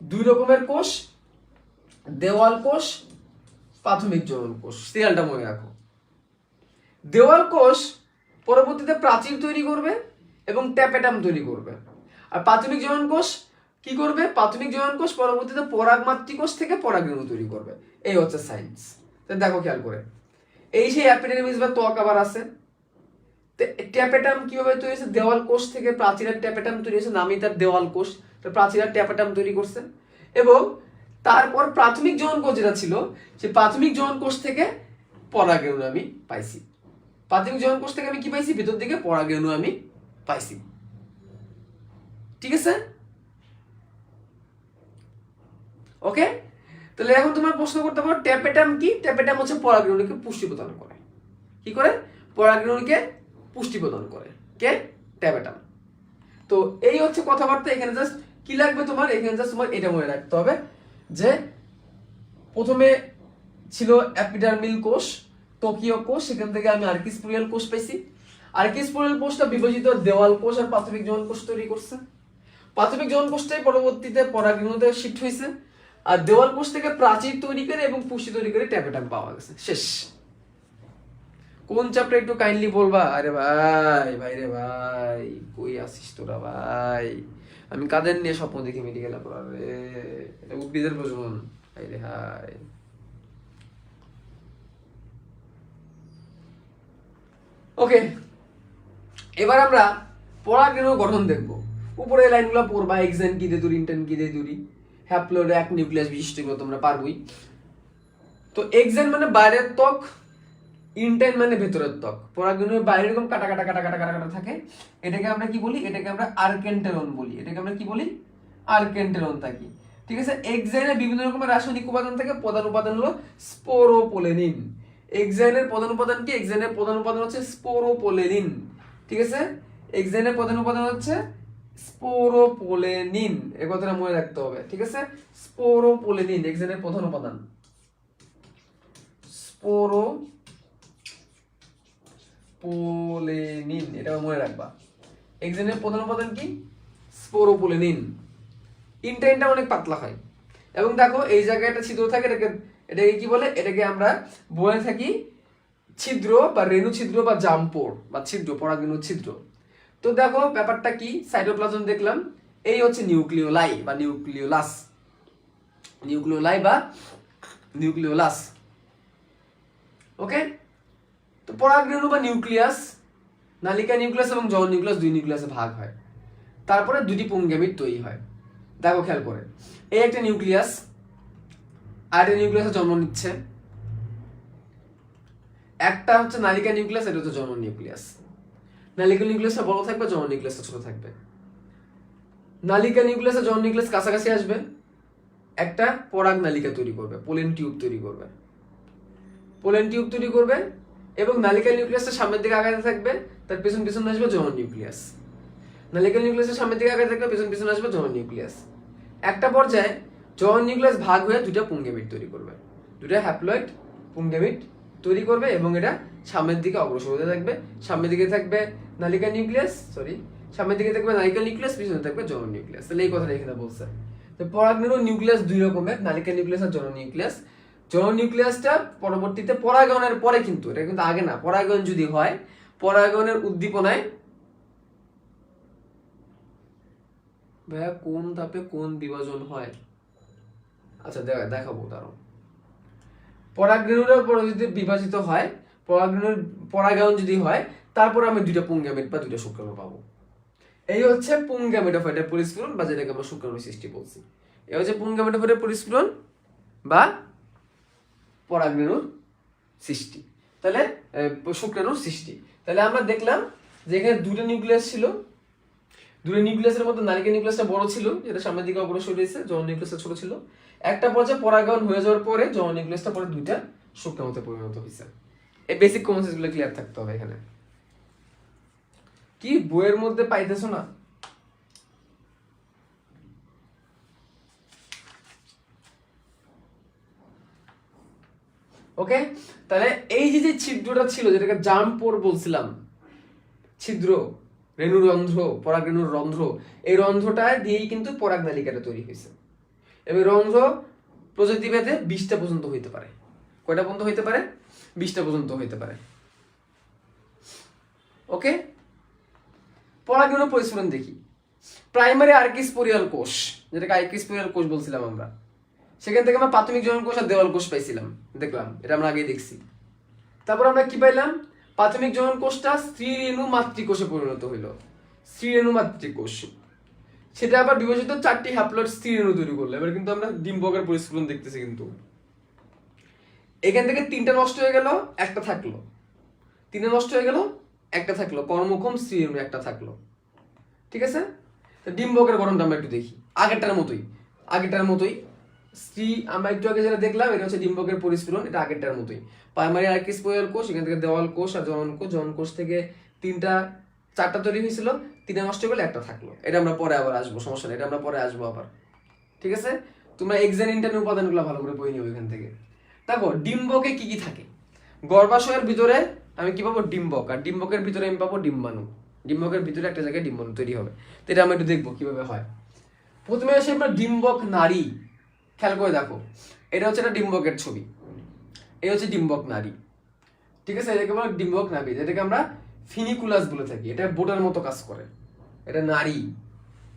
দুই রকমের কোষ, দেওয়াল কোষ, প্রাথমিক জনন কোষ। সিরিয়ালটা মনে রাখো। দেওয়াল কোষ পরবর্তীতে প্রাচীর তৈরি করবে এবং ট্যাপেটাম তৈরি করবে। আর প্রাথমিক জনন কোষ কি করবে? প্রাথমিক জনন কোষ পরবর্তীতে পরাগ মাতৃকোষ থেকে পরাগরেণু তৈরি করবে। এই হচ্ছে সায়েন্স। দেখো খেয়াল করে, এই সেই এপিডার্মিস বা ত্বক আবার আছে। ট্যাপেটাম কিভাবে তৈরি হয়েছে? দেওয়াল কোষ থেকে প্রাচীরের ট্যাপেটাম তৈরি হয়েছে, নামই তার দেওয়াল কোষ। প্রাচীরের ট্যাপেটাম তৈরি করছে এবং তারপর প্রাথমিক জনন কোষ যেটা ছিল, সেই প্রাথমিক জনন কোষ থেকে পরাগরেণু আমি পাইছি। প্রাথমিক জনন কোষ থেকে আমি কি পাইছি? ভিতর দিকে পরাগরেণু আমি পাইছি। ঠিক আছে? ওকে, তাহলে এখন তোমার প্রশ্ন করতে পারো ট্যাপেটাম কি? ট্যাপেটাম হচ্ছে পরাগরেণুকে পুষ্টি প্রদান করে। কি করে? পরাগরেণুকে পুষ্টি প্রদান করে কে? ট্যাপেটাম। তো এই হচ্ছে কথাবার্তা। এখানে জাস্ট কি লাগবে তোমার? এখানে জাস্ট তোমার এটা মনে রাখতে হবে যে প্রথমে ছিল এপিডার্মিল কোষ, ত্বকীয় কোষ, সেখান থেকে আমি আর্কিস্পোরিয়াল কোষ পাইছি। আর্কিস্পোরিয়াল কোষটা বিভাজিত দেওয়াল কোষ আর প্রাথমিক জনন কোষ তৈরি করছে। প্রাথমিক জনন কোষটাই পরবর্তীতে পরাগরেণুতে শিফট হয়েছে। আর দেওয়াল কোষ থেকে প্রাচীর তৈরি করে এবং পুষ্টি তৈরি করে ট্যাপেটাম পাওয়া গেছে। শেষ। কোন চ্যাপ্টার একটু কাইন্ডলি বলবা? আরে ভাই, ভাই রে ভাই, কই আসিস তোরা ভাই? আমি কাদের নিয়ে স্বপ্ন দেখি মেডিকেলে পড়ার রে? এটা উদ্ভিদের প্রজনন। হাই রে হাই। ওকে, এবার আমরা পরাগরেণুর গঠন দেখব। উপরে লাইনগুলো পড়বা, এক্সেন কি দিয়ে তৈরি, ইন্টেন কি দিয়ে তৈরি, হ্যাপ্লয়েড এক নিউক্লিয়াস বিশিষ্ট, এগুলো তোমরা পারবোই। তো এক্সেন মানে বাইরের ত্বক, ইন্টেন মানে ভেতরের ত্বক। পরাগরেণুর বাইরে এরকম কাটা কাটা কাটা কাটা কাটা কাটা থাকে, এটাকে আমরা কি বলি? এটাকে আমরা আর্কেন্টেরন বলি। এটাকে আমরা কি বলি? আর্কেন্টেরন থাকি। ঠিক আছে? এক্সেনে বিভিন্ন রকমের রাসায়নিক উপাদান থাকে। প্রধান উপাদান হলো স্পোরোপোলেনিন। এক্সেনের প্রধান উপাদান কি? এক্সেনের প্রধান উপাদান হচ্ছে স্পোরোপোলেনিন। ঠিক আছে? এক্সেনের প্রধান উপাদান হচ্ছে স্পোরোপোলেনিন। এই কথাটা মনে রাখতে হবে। ঠিক আছে? স্পোরোপোলেনিন এক্সেনের প্রধান উপাদান। স্পোরোপোলেনিন, এটা মনে রাখবা। এক্সেনের প্রধান উপাদান কি? স্পোরোপোলেনিন। ইন্টেনটা অনেক পাতলা হয় এবং দেখো এই জায়গায় একটা ছিদ্র থাকে, এটাকে কি বলে? এটাকে আমরা বলে থাকি ছিদ্র বা রেণু ছিদ্র বা জাম্পোর বা ছিদ্র, পরাগরেণু ছিদ্র। তো দেখো ব্যাপারটা কি? সাইটোপ্লাজম দেখলাম, এই হচ্ছে নিউক্লিওলাই বা নিউক্লিওলাস। নিউক্লিওলাই বা নিউক্লিওলাস। ওকে, তো পরাগরেণু বা নিউক্লিয়াস, নালিকা নিউক্লিয়াস এবং জনন নিউক্লিয়াস, দুই নিউক্লিয়াসে ভাগ হয়। তারপরে দুটি পুংগেমিট তৈরি হয়। দেখো খেয়াল করে, এই একটা নিউক্লিয়াস, আর একটা নিউক্লিয়াসে জন্ম নিচ্ছে। একটা হচ্ছে নালিকা নিউক্লিয়াস, এটা হচ্ছে জনন নিউক্লিয়াস। নালিকা নিউক্লিয়াসটা বড় থাকবে, জনন নিউক্লিয়াসটা ছোট থাকবে। নালিকা নিউক্লিয়াস আর জনন নিউক্লিয়াস কাছাকাছি আসবে, একটা পরাগ নালিকা তৈরি করবে, পোলেন টিউব তৈরি করবে। পোলেন টিউব তৈরি করবে এবং নালিকা নিউক্লিয়াসটা সামনের দিকে আগাতে থাকবে, তার পেছন পেছন আসবে জনন নিউক্লিয়াস। নালিকা নিউক্লিয়াসের সামনের দিকে আগাতে থাকবে, পেছন পেছন আসবে জনন নিউক্লিয়াস। একটা পর্যায়ে জনন নিউক্লিয়াস ভাগ হয়ে দুটা পুংগেমিট তৈরি করবে, দুটা হ্যাপ্লয়েড পুংগেমিট তৈরি করবে এবং এটা সামনের দিকে অগ্রসর হতে থাকবে। সামনের দিকে থাকবে নালিকা নিউক্লিয়াস, সামনের দিকে থাকবে নালিকা নিউক্লিয়াস, পিছনে থাকবে জনন নিউক্লিয়াস। তাহলে এই কথাটা এখানে বলছে। তো পরাগরেণুর নিউক্লিয়াস দুই রকমের, নালিকা নিউক্লিয়াস আর জনন নিউক্লিয়াস। জনন নিউক্লিয়াসটা পরবর্তীতে পরাগায়নের পরে, কিন্তু এটা কিন্তু আগে না, পরাগায়ন যদি হয়, পরাগায়নের উদ্দীপনায় ভাইয়া কোন ধাপে কোন বিভাজন হয়? আচ্ছা দেখাবো। তারও পরাগরেণুর পরে যদি বিভাজিত হয়, পরাগায়ন যদি হয়, তারপর আমি দুইটা পুংগেমিট বা দুইটা শুক্রাণু পাবো। এই হচ্ছে পুংগেমেটোফাইটের পরিস্ফুরণ বা যেটাকে আমরা শুক্রাণু সৃষ্টি বলছি। এই হচ্ছে পুংগেমেটোফাইটের পরিস্ফুরণ বা পরাগরেণুর সৃষ্টি, তাহলে শুক্রাণুর সৃষ্টি। তাহলে আমরা দেখলাম যে এখানে দুটো নিউক্লিয়াস ছিল, দুটো নিউক্লিয়াসের মধ্যে নালিকা নিউক্লিয়াসটা বড় ছিল, যেটা সামনের দিকে অগ্রসর হয়েছে, জনন নিউক্লিয়াসটা ছোট ছিল। একটা পর্যায়ে পরাগায়ন হয়ে যাওয়ার পরে জনন নিউক্লিয়াসটা পরে দুইটা শুক্রাণুতে পরিণত হয়েছে। এই বেসিক কমন সেন্স গুলো ক্লিয়ার থাকতে হবে এখানে। কি বইয়ের মধ্যে পাইতেছো না? ওকে, তাহলে এই যে ছিদ্রটা ছিল যেটাকে জার্ম পোর বলছিলাম, ছিদ্র, রেণুরন্ধ্র, পরাগরেণুর রন্ধ্র, এই রন্ধ্রটা দিয়েই কিন্তু পরাগ নালিকাটা তৈরি হয়েছে। এবং রন্ধ্র প্রজাতিভেদে 20টা পর্যন্ত হইতে পারে। কয়টা পর্যন্ত হইতে পারে? 20টা পর্যন্ত হইতে পারে। ওকে, পরাগরেণু পরিস্ফুরণ দেখি। প্রাইমারি আর্কিস্পোরিয়াল কোষ, যেটাকে আর্কিস্পোরিয়াল কোষ বলছিলাম আমরা, সেখান থেকে আমরা প্রাথমিক জনন কোষ আর দেওয়াল কোষ পাইছিলাম, দেখলাম, এটা আমরা আগেই দেখছি। তারপর আমরা কি পাইলাম? প্রাথমিক জনন কোষটা স্ত্রী রেণু মাতৃকোষে পরিণত হইল, স্ত্রী রেণু মাতৃকোষ। সেটা আবার বিভাজিত 4টি হ্যাপ্লয়েড স্ত্রী রেণু তৈরি করলো। এবার কিন্তু আমরা ডিম্বকের পরিস্ফুরণ দেখতেছি। কিন্তু এখান থেকে 3টা নষ্ট হয়ে গেল, একটা থাকলো, 3টা নষ্ট হয়ে গেল, একটা থাকলো, কর্মক্ষম স্ত্রী রেণু একটা থাকলো। ঠিক আছে, ডিম্বকের গঠনটা আমরা একটু দেখি, আগেরটার মতোই স্ত্রী, আমরা একটু আগে যেটা দেখলাম এটা হচ্ছে ডিম্বকের পরিস্ফুরণ, এটা আগেরটার মতোই। প্রাইমারি আর্কিস্পোরিয়াল কোষ, এখান থেকে দেওয়াল কোষ আর জনন কোষ, জনন কোষ থেকে 4টা তৈরি হয়েছিল, 3টা নষ্ট হয়ে গেলে একটা থাকলো। এটা আমরা পরে আবার আসবো, সমস্যা নেই, এটা আমরা পরে আসবো আবার। ঠিক আছে, তোমরা এক্সান ইন্টারনি উপাদানগুলো ভালো করে বই নিও এখান থেকে। দেখো ডিম্বকে কি কি থাকে। গর্ভাশয়ের ভিতরে আমি কি পাবো? ডিম্বক। আর ডিম্বকের ভিতরে আমি পাবো ডিম্বাণু। ডিম্বকের ভিতরে একটা জায়গায় ডিম্বাণু তৈরি হবে। তো এটা আমরা একটু দেখবো কিভাবে হয়। প্রথমে আসে আমরা ডিম্বক নারী। খেয়াল করে দেখো, এটা হচ্ছে একটা ডিম্বকের ছবি, এই হচ্ছে ডিম্বক নারী। ঠিক আছে, এটাকে আমরা ডিম্বক নারী, যেটাকে আমরা ফিনিকুলাস বলে থাকি। এটা বোটার মতো কাজ করে, এটা নারী।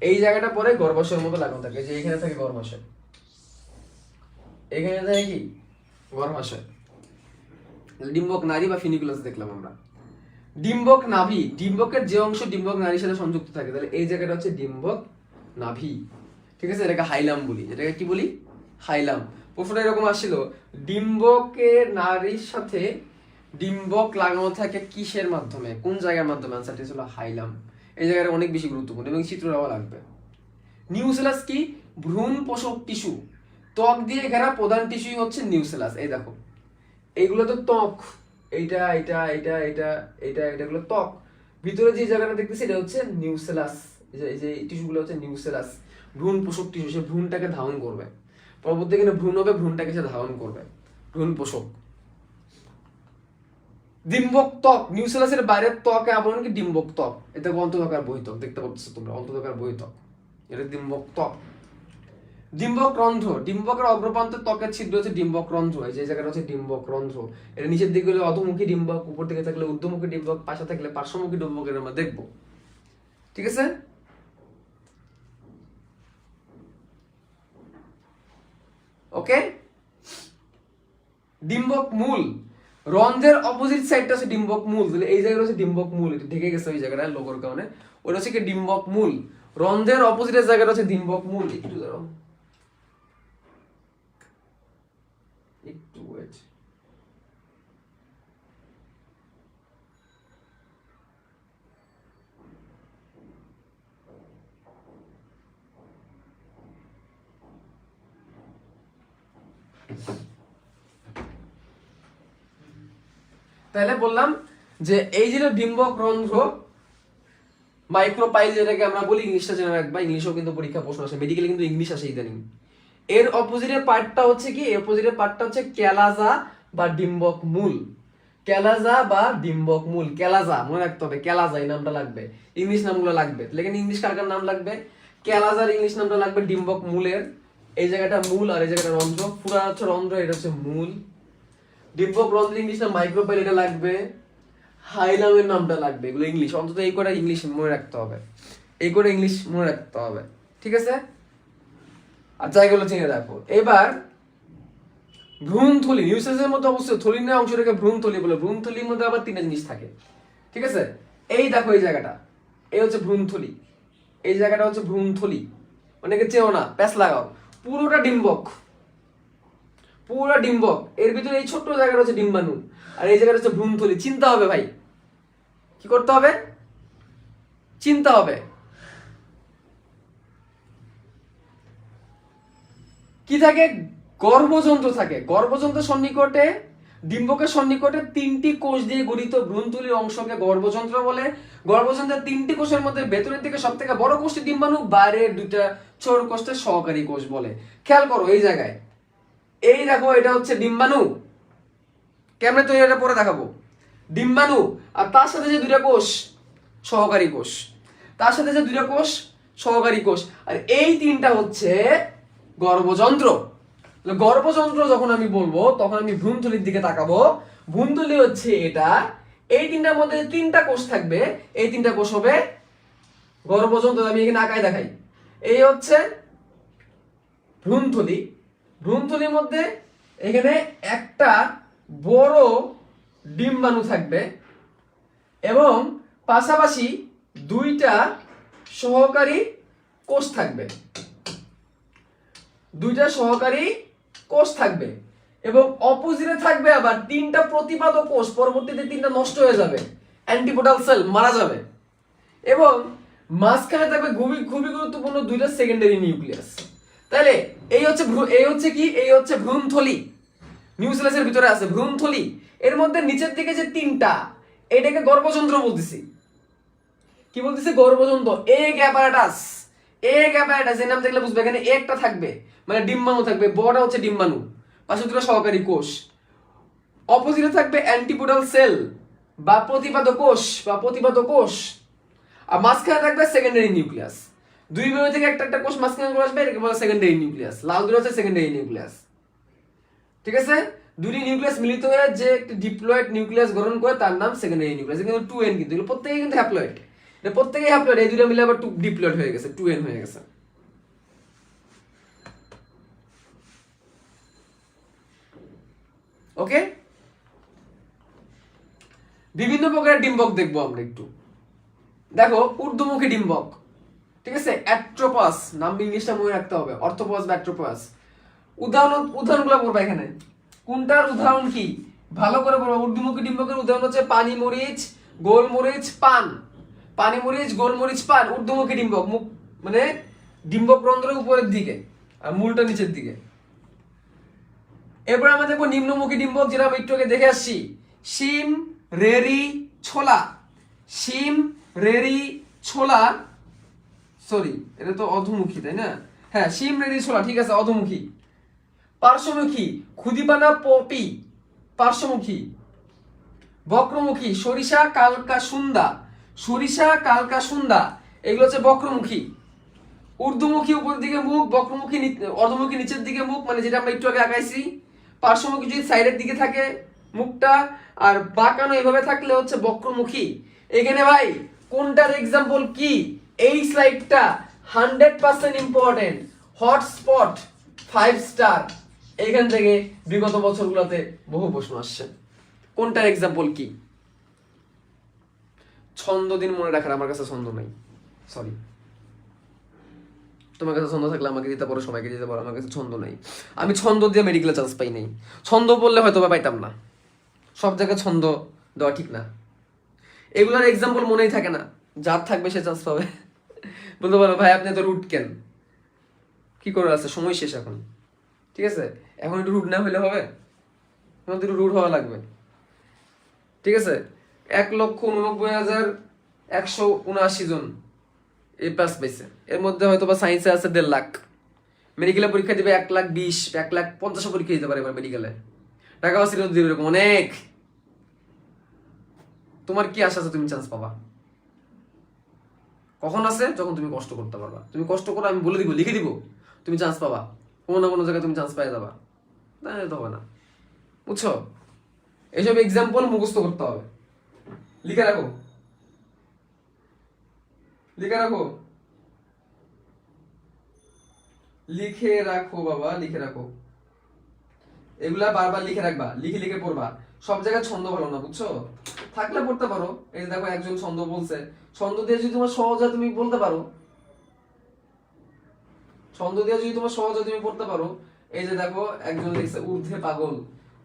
এই জায়গাটা পরে গর্ভাশয়ের মতো লাগানো থাকে, যে এখানে থাকে গর্ভাশয়, এখানে থাকে কি গর্ভাশয়। ডিম্বক নারী বা ফিনিকুলাস দেখলাম আমরা। ডিম্বক নাভি, ডিম্বকের যে অংশ ডিম্বক নারীর সাথে সংযুক্ত থাকে, তাহলে এই জায়গাটা হচ্ছে ডিম্বক নাভি। ঠিক আছে, এটাকে হাইলাম বলি। যেটাকে কি বলি? হাইলাম। প্রশ্নটা এরকম আসছিল, ডিম্বকের নারীর সাথে ডিম্বক লাগানো থাকে কিসের মাধ্যমে, কোন জায়গার মাধ্যমে? আনসারটি ছিল হাইলাম। এই জায়গাটা অনেক বেশি গুরুত্বপূর্ণ এবং চিত্রটাও লাগবে। নিউসেলাস কি? ভ্রূণ পোষক টিস্যু, ত্বক দিয়ে ঘেরা প্রধান টিস্যুই হচ্ছে নিউসেলাস। এই দেখো, এইগুলো তো ত্বক, এইটা এটা এটা এটা এটা এটাগুলো ত্বক। ভিতরে যে জায়গাটা দেখতেছি এটা হচ্ছে নিউসেলাস। এই যে টিস্যুগুলো হচ্ছে নিউসেলাস, ভ্রূণ পোষক টিস্যু। সে ভ্রূণটাকে ধারণ করবে, পরবর্তী এখানে ভ্রূণ হবে, ভ্রূণটাকে সে ধারণ করবে, ভ্রূণ পোষক। ডিম্বক ত্বক, নিউসেলাসের বাইরের ত্বকে আবরণ কি? ডিম্বক ত্বক। এটা অন্তঃধকার বহিত্বক, দেখতে পাচ্ছ তোমরা, অন্তঃধকার বহিত্বক, এটা ডিম্বক ত্বক। ডিম্বক রন্ধ্র, ডিম্বকের অগ্রপ্রান্তের ত্বকের ছিদ্র হচ্ছে ডিম্বক রন্ধ্র। এই যে জায়গাটা হচ্ছে ডিম্বক রন্ধ্র। এটা নিচের দিকে হলে অধোমুখী ডিম্বক, উপর দিকে থাকলে ঊর্ধ্বমুখী ডিম্বক, পাশে থাকলে পার্শ্বমুখী ডিম্বকের আমরা দেখবো। ঠিক আছে, ওকে। ডিম্বক মূল, রন্ধ্রের অপোজিট সাইডটা হচ্ছে ডিম্বক মূল। তাহলে এই জায়গাটা হচ্ছে ডিম্বক মূল, এটা ঢেকে গেছে ওই জায়গাটা লোগোর কারণে। ওটা হচ্ছে কি? ডিম্বক মূল। রন্ধ্রের অপোজিটের জায়গাটা হচ্ছে ডিম্বক মূল। একটু দাঁড়াও, একটু ওয়েট। তাহলে বললাম যে এই যে ডিম্বক রন্ধ্র, মাইক্রোপাইল যেটাকে আমরা বলি, ইংলিশটা জেনে রাখবা, ইংলিশেও কিন্তু পরীক্ষা প্রশ্ন আসে, মেডিকেলে কিন্তু ইংলিশ আসে ইদানিং। এর অপোজিটের পার্টটা হচ্ছে কি? এর অপোজিটের পার্টটা হচ্ছে ক্যালাজা বা ডিম্বক মূল। ক্যালাজা বা ডিম্বক মূল, ক্যালাজা মনে রাখতে হবে, ক্যালাজা এই নামটা লাগবে, ইংলিশ নামগুলো লাগবে। তাহলে এখানে ইংলিশ কার কার নাম লাগবে? ক্যালাজার ইংলিশ নামটা লাগবে ডিম্বক মূলের। এই জায়গাটা মূল আর এই জায়গাটা রন্ধ্র, পুরা হচ্ছে রন্ধ্র, এটা হচ্ছে মূল। ডিম্বক রন্ধ্র ইংলিশ নাম মাইক্রোপাইল, এটা লাগবে। হাইলামের নামটা লাগবে। এগুলো ইংলিশ, অন্তত এই কটা ইংলিশ মনে রাখতে হবে, এই কটা ইংলিশ মনে রাখতে হবে। ঠিক আছে, আচ্ছা এগুলো চিনে রাখো। এবার ভ্রূণথলি, নিউসেলাসের মধ্যে অবশ্যই থলির অংশটাকে ভ্রূণথলি বলে। ভ্রূণথলির মধ্যে আবার 3টা জিনিস থাকে। ঠিক আছে, এই দেখো এই জায়গাটা, এই হচ্ছে ভ্রূণথলি, এই জায়গাটা হচ্ছে ভ্রূণথলি। অনেকে চেও না, প্যাচ লাগাও। পুরোটা ডিম্বক, পুরোটা ডিম্বক। এর ভিতরে এই ছোট্ট জায়গাটা হচ্ছে ডিম্বাণু, আর এই জায়গাটা হচ্ছে ভ্রূণথলি। চিন্তা হবে ভাই, কি করতে হবে? চিন্তা হবে। কি থাকে? গর্ভযন্ত্র থাকে। গর্ভযন্ত্রের সন্নিকটে ডিম্বকের সন্নিকটে 3টি কোষ দিয়ে গঠিত ভ্রূণথলির অংশকে গর্ভযন্ত্র বলে। গর্ভযন্ত্রের 3টি কোষের মধ্যে ভেতরের দিকে সবথেকে বড় কোষটি ডিম্বাণু, বাইরের 2টা ছোট কোষকে সহকারী কোষ বলে। খেয়াল করো এই জায়গায়, এই দেখো এটা হচ্ছে ডিম্বাণু, কেমনে তৈরি এটা পরে দেখাবো। ডিম্বাণু আর তার সাথে যে 2টা কোষ সহকারী কোষ, তার সাথে যে 2টা কোষ সহকারী কোষ, আর এই 3টা হচ্ছে গর্ভযন্ত্র। গর্ভযন্ত্র যখন আমি বলবো তখন আমি ভ্রূণথলির দিকে তাকাবো। ভ্রূণথলি হচ্ছে এটা, এই 3টার মধ্যে 3টা কোষ থাকবে, এই 3টা কোষ হবে গর্ভযন্ত্র। আমি এখানে আঁকায় দেখাই, এই হচ্ছে ভ্রূণথলি। ভ্রূণথলির মধ্যে এখানে একটা বড় ডিম্বাণু থাকবে এবং পাশাপাশি 2টা সহকারী কোষ থাকবে, 2টা সহকারী কোষ থাকবে এবং অপোজিটে থাকবে আবার 3টা প্রতিপাদক কোষ। পরবর্তীতে 3টা নষ্ট হয়ে যাবে, অ্যান্টিপোডাল সেল মারা যাবে এবং মাঝখানে থাকবে খুবই খুবই গুরুত্বপূর্ণ 2টা সেকেন্ডারি নিউক্লিয়াস। তাহলে এই হচ্ছে কি, এই হচ্ছে ভ্রূণথলি। নিউক্লিয়াসের ভিতরে আছে ভ্রূণথলি, এর মধ্যে নিচের দিকে যে 3টা, এটাকে গর্ভযন্ত্র বলতেছি। কি বলতেছি? গর্ভযন্ত্র। এগ অ্যাপারাটাস, এগ অ্যাপারাটাস এর নাম দেখলে বুঝবে, এখানে একটা থাকবে মানে ডিম্বাণু থাকবে, বড়টা হচ্ছে ডিম্বাণু, পাশে 2টা সহকারী কোষ, অপোজিটে থাকবে অ্যান্টিপোডাল সেল বা প্রতিপাদক কোষ, আর মাঝখানে থাকবে সেকেন্ডারি নিউক্লিয়াস। 2 বিন্দু থেকে একটা একটা কোষ মাঝখানে চলে আসবে, এটাকে বলে সেকেন্ডারি নিউক্লিয়াস। লাল দুটো হচ্ছে সেকেন্ডারি নিউক্লিয়াস, ঠিক আছে? 2টি নিউক্লিয়াস মিলিত হয়ে যে একটি ডিপ্লয়েড নিউক্লিয়াস গঠন করে তার নাম সেকেন্ডারি নিউক্লিয়াস। কিন্তু 2n, কিন্তু এগুলো প্রত্যেকই কিন্তু হ্যাপ্লয়েড, এটা প্রত্যেকই হ্যাপ্লয়েড। এই 2টা মিলে আবার 2 ডিপ্লয়েড হয়ে গেছে, 2n হয়ে গেছে। ওকে, বিভিন্ন প্রকারের ডিম্বক দেখবো আমরা একটু। দেখো ঊর্ধ্বমুখী ডিম্বক, ঠিক আছে? অ্যাট্রোপাস, নাম ইংলিশটা মনে রাখতে হবে, অর্থোপাস বা অ্যাট্রোপাস। উদাহরণগুলো পড়বা এখানে, কোনটার উদাহরণ কি ভালো করে পড়বা। ঊর্ধ্বমুখী ডিম্বকের উদাহরণ হচ্ছে পানি মরিচ, গোলমরিচ, পান। পানি মরিচ, গোলমরিচ, পান ঊর্ধ্বমুখী ডিম্বক, মুখ মানে ডিম্বক রন্ধ্রের উপরের দিকে আর মূলটা নিচের দিকে। এরপর আমরা দেখবো নিম্নমুখী ডিম্বক, যেটা আমি একটু আগে দেখে আসছি। শিম, রেরি, ছোলা। শিম, রেরি, ছোলা, সরি এটা তো অধোমুখী, তাই না? হ্যাঁ, শিম, রেরি, ছোলা, ঠিক আছে, অধোমুখী। পার্শ্বমুখী ক্ষুদিপানা, পপি, পার্শ্বমুখী। বক্রমুখী সরিষা, কালকা, সুন্দা। সরিষা, কালকা, সুন্দা এগুলো হচ্ছে বক্রমুখী। ঊর্ধ্বমুখী উপরের দিকে মুখ, বক্রমুখী অর্ধমুখী নিচের দিকে মুখ, মানে যেটা আমরা একটু আগে আঁকাইছি। পার্শ্বমুখী যদি সাইডের দিকে থাকে মুখটা, আর বাঁকানো এভাবে থাকলে হচ্ছে বক্রমুখী। এখানে ভাই কোনটার এক্সাম্পল কি? এই স্লাইডটা 100% ইম্পর্টেন্ট, হটস্পট 5 স্টার। এখান থেকে বিগত বছরগুলোতে বহু প্রশ্ন আসছে। কোনটার এক্সাম্পল কি? ছন্দ দিন মনে রাখার, আমার কাছে ছন্দ নাই, সরি। তোমার কাছে ছন্দ থাকলে আমাকে দিতে পারো, সবাইকে দিতে পারো, আমার কাছে ছন্দ নাই। আমি ছন্দ দিয়ে মেডিকেলে চান্স পাই নাই। ছন্দ বললে হয়তো বা পাইতাম না, সব জায়গায় ছন্দ দেওয়া ঠিক না। এগুলোর এক্সাম্পল মনেই থাকে না, যার থাকবে সে চান্স পাবে। বলতে পারো ভাই আপনি তো রুট কেন, কি করে আছে, সময় শেষ এখন, ঠিক আছে? এখন একটু রুট না হলে হবে, এখন একটু রুট হওয়া লাগবে, ঠিক আছে? 1,89,179 জন এ প্লাস পাইছে, এর মধ্যে হয়তো বা সায়েন্সে আছে 1.5 লাখ। মেডিকেলে পরীক্ষা দিবে 1,20,000, 1,50,000 পরীক্ষা দিতে পারে এবার মেডিকেলে। ঢাকা ইউনিভার্সিটি দিবে এরকম অনেক। তোমার কি আশা আছে তুমি চান্স পাবা? কখন আছে? যখন তুমি কষ্ট করতে পারবা। তুমি কষ্ট করো, আমি বলে দিব, লিখে দিব, তুমি চান্স পাবা। কোনো না কোনো জায়গায় তুমি চান্স পাই যাবা, না তো হবে না, বুঝছো? এইসব এক্সাম্পল মুখস্থ করতে হবে, লিখে রাখো, লিখে রাখো, লিখে রাখো বাবা, লিখে রাখো। এগুলা বারবার লিখে রাখবা, লিখে লিখে পড়বা। সব জায়গায় ছন্দ ভালো না, বুঝছো? থাকলে পড়তে পারো। এই যে দেখো একজন ছন্দ বলছে, ছন্দ দিয়ে যদি তোমার সহজ হয় তুমি বলতে পারো, ছন্দ দিয়ে যদি তোমার সহজ হয় তুমি পড়তে পারো। এই যে দেখো একজন লিখছে ঊর্ধ্বে পাগল,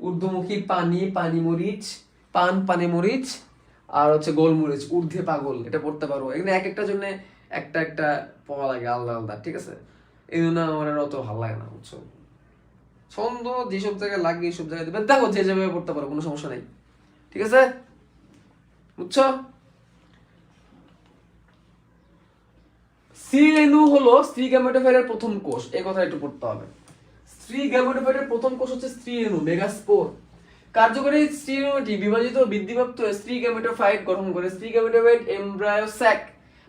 ঊর্ধ্বমুখী পানি, পানি মরিচ, পান, পানি মরিচ, আর হচ্ছে গোলমরিচ, ঊর্ধ্বে পাগল, এটা পড়তে পারো। এখানে এক একটা জন্য একটা একটা পড়া লাগে আলাদা আলাদা, ঠিক আছে? এই জন্য আমার অত ভালো লাগে না, বুঝছো? ছন্দ যেসব জায়গায় লাগে এইসব জায়গায় দেবে, দেখো যে যেভাবে পড়তে পারো, কোনো সমস্যা নেই, ঠিক আছে, বুঝছো? স্ত্রী রেণু হলো স্ত্রী গ্যামেটোফাইটের প্রথম কোষ, এই কথা একটু পড়তে হবে। স্ত্রী গ্যামেটোফাইটের প্রথম কোষ হচ্ছে স্ত্রী রেণু, মেগাস্পোর। কার্যকরী স্ত্রী রেণুটি বিভাজিত বৃদ্ধিপ্রাপ্ত স্ত্রী গ্যামেটোফাইট গঠন করে। স্ত্রী গ্যামেটোফাইট এমব্রায়ো স্যাক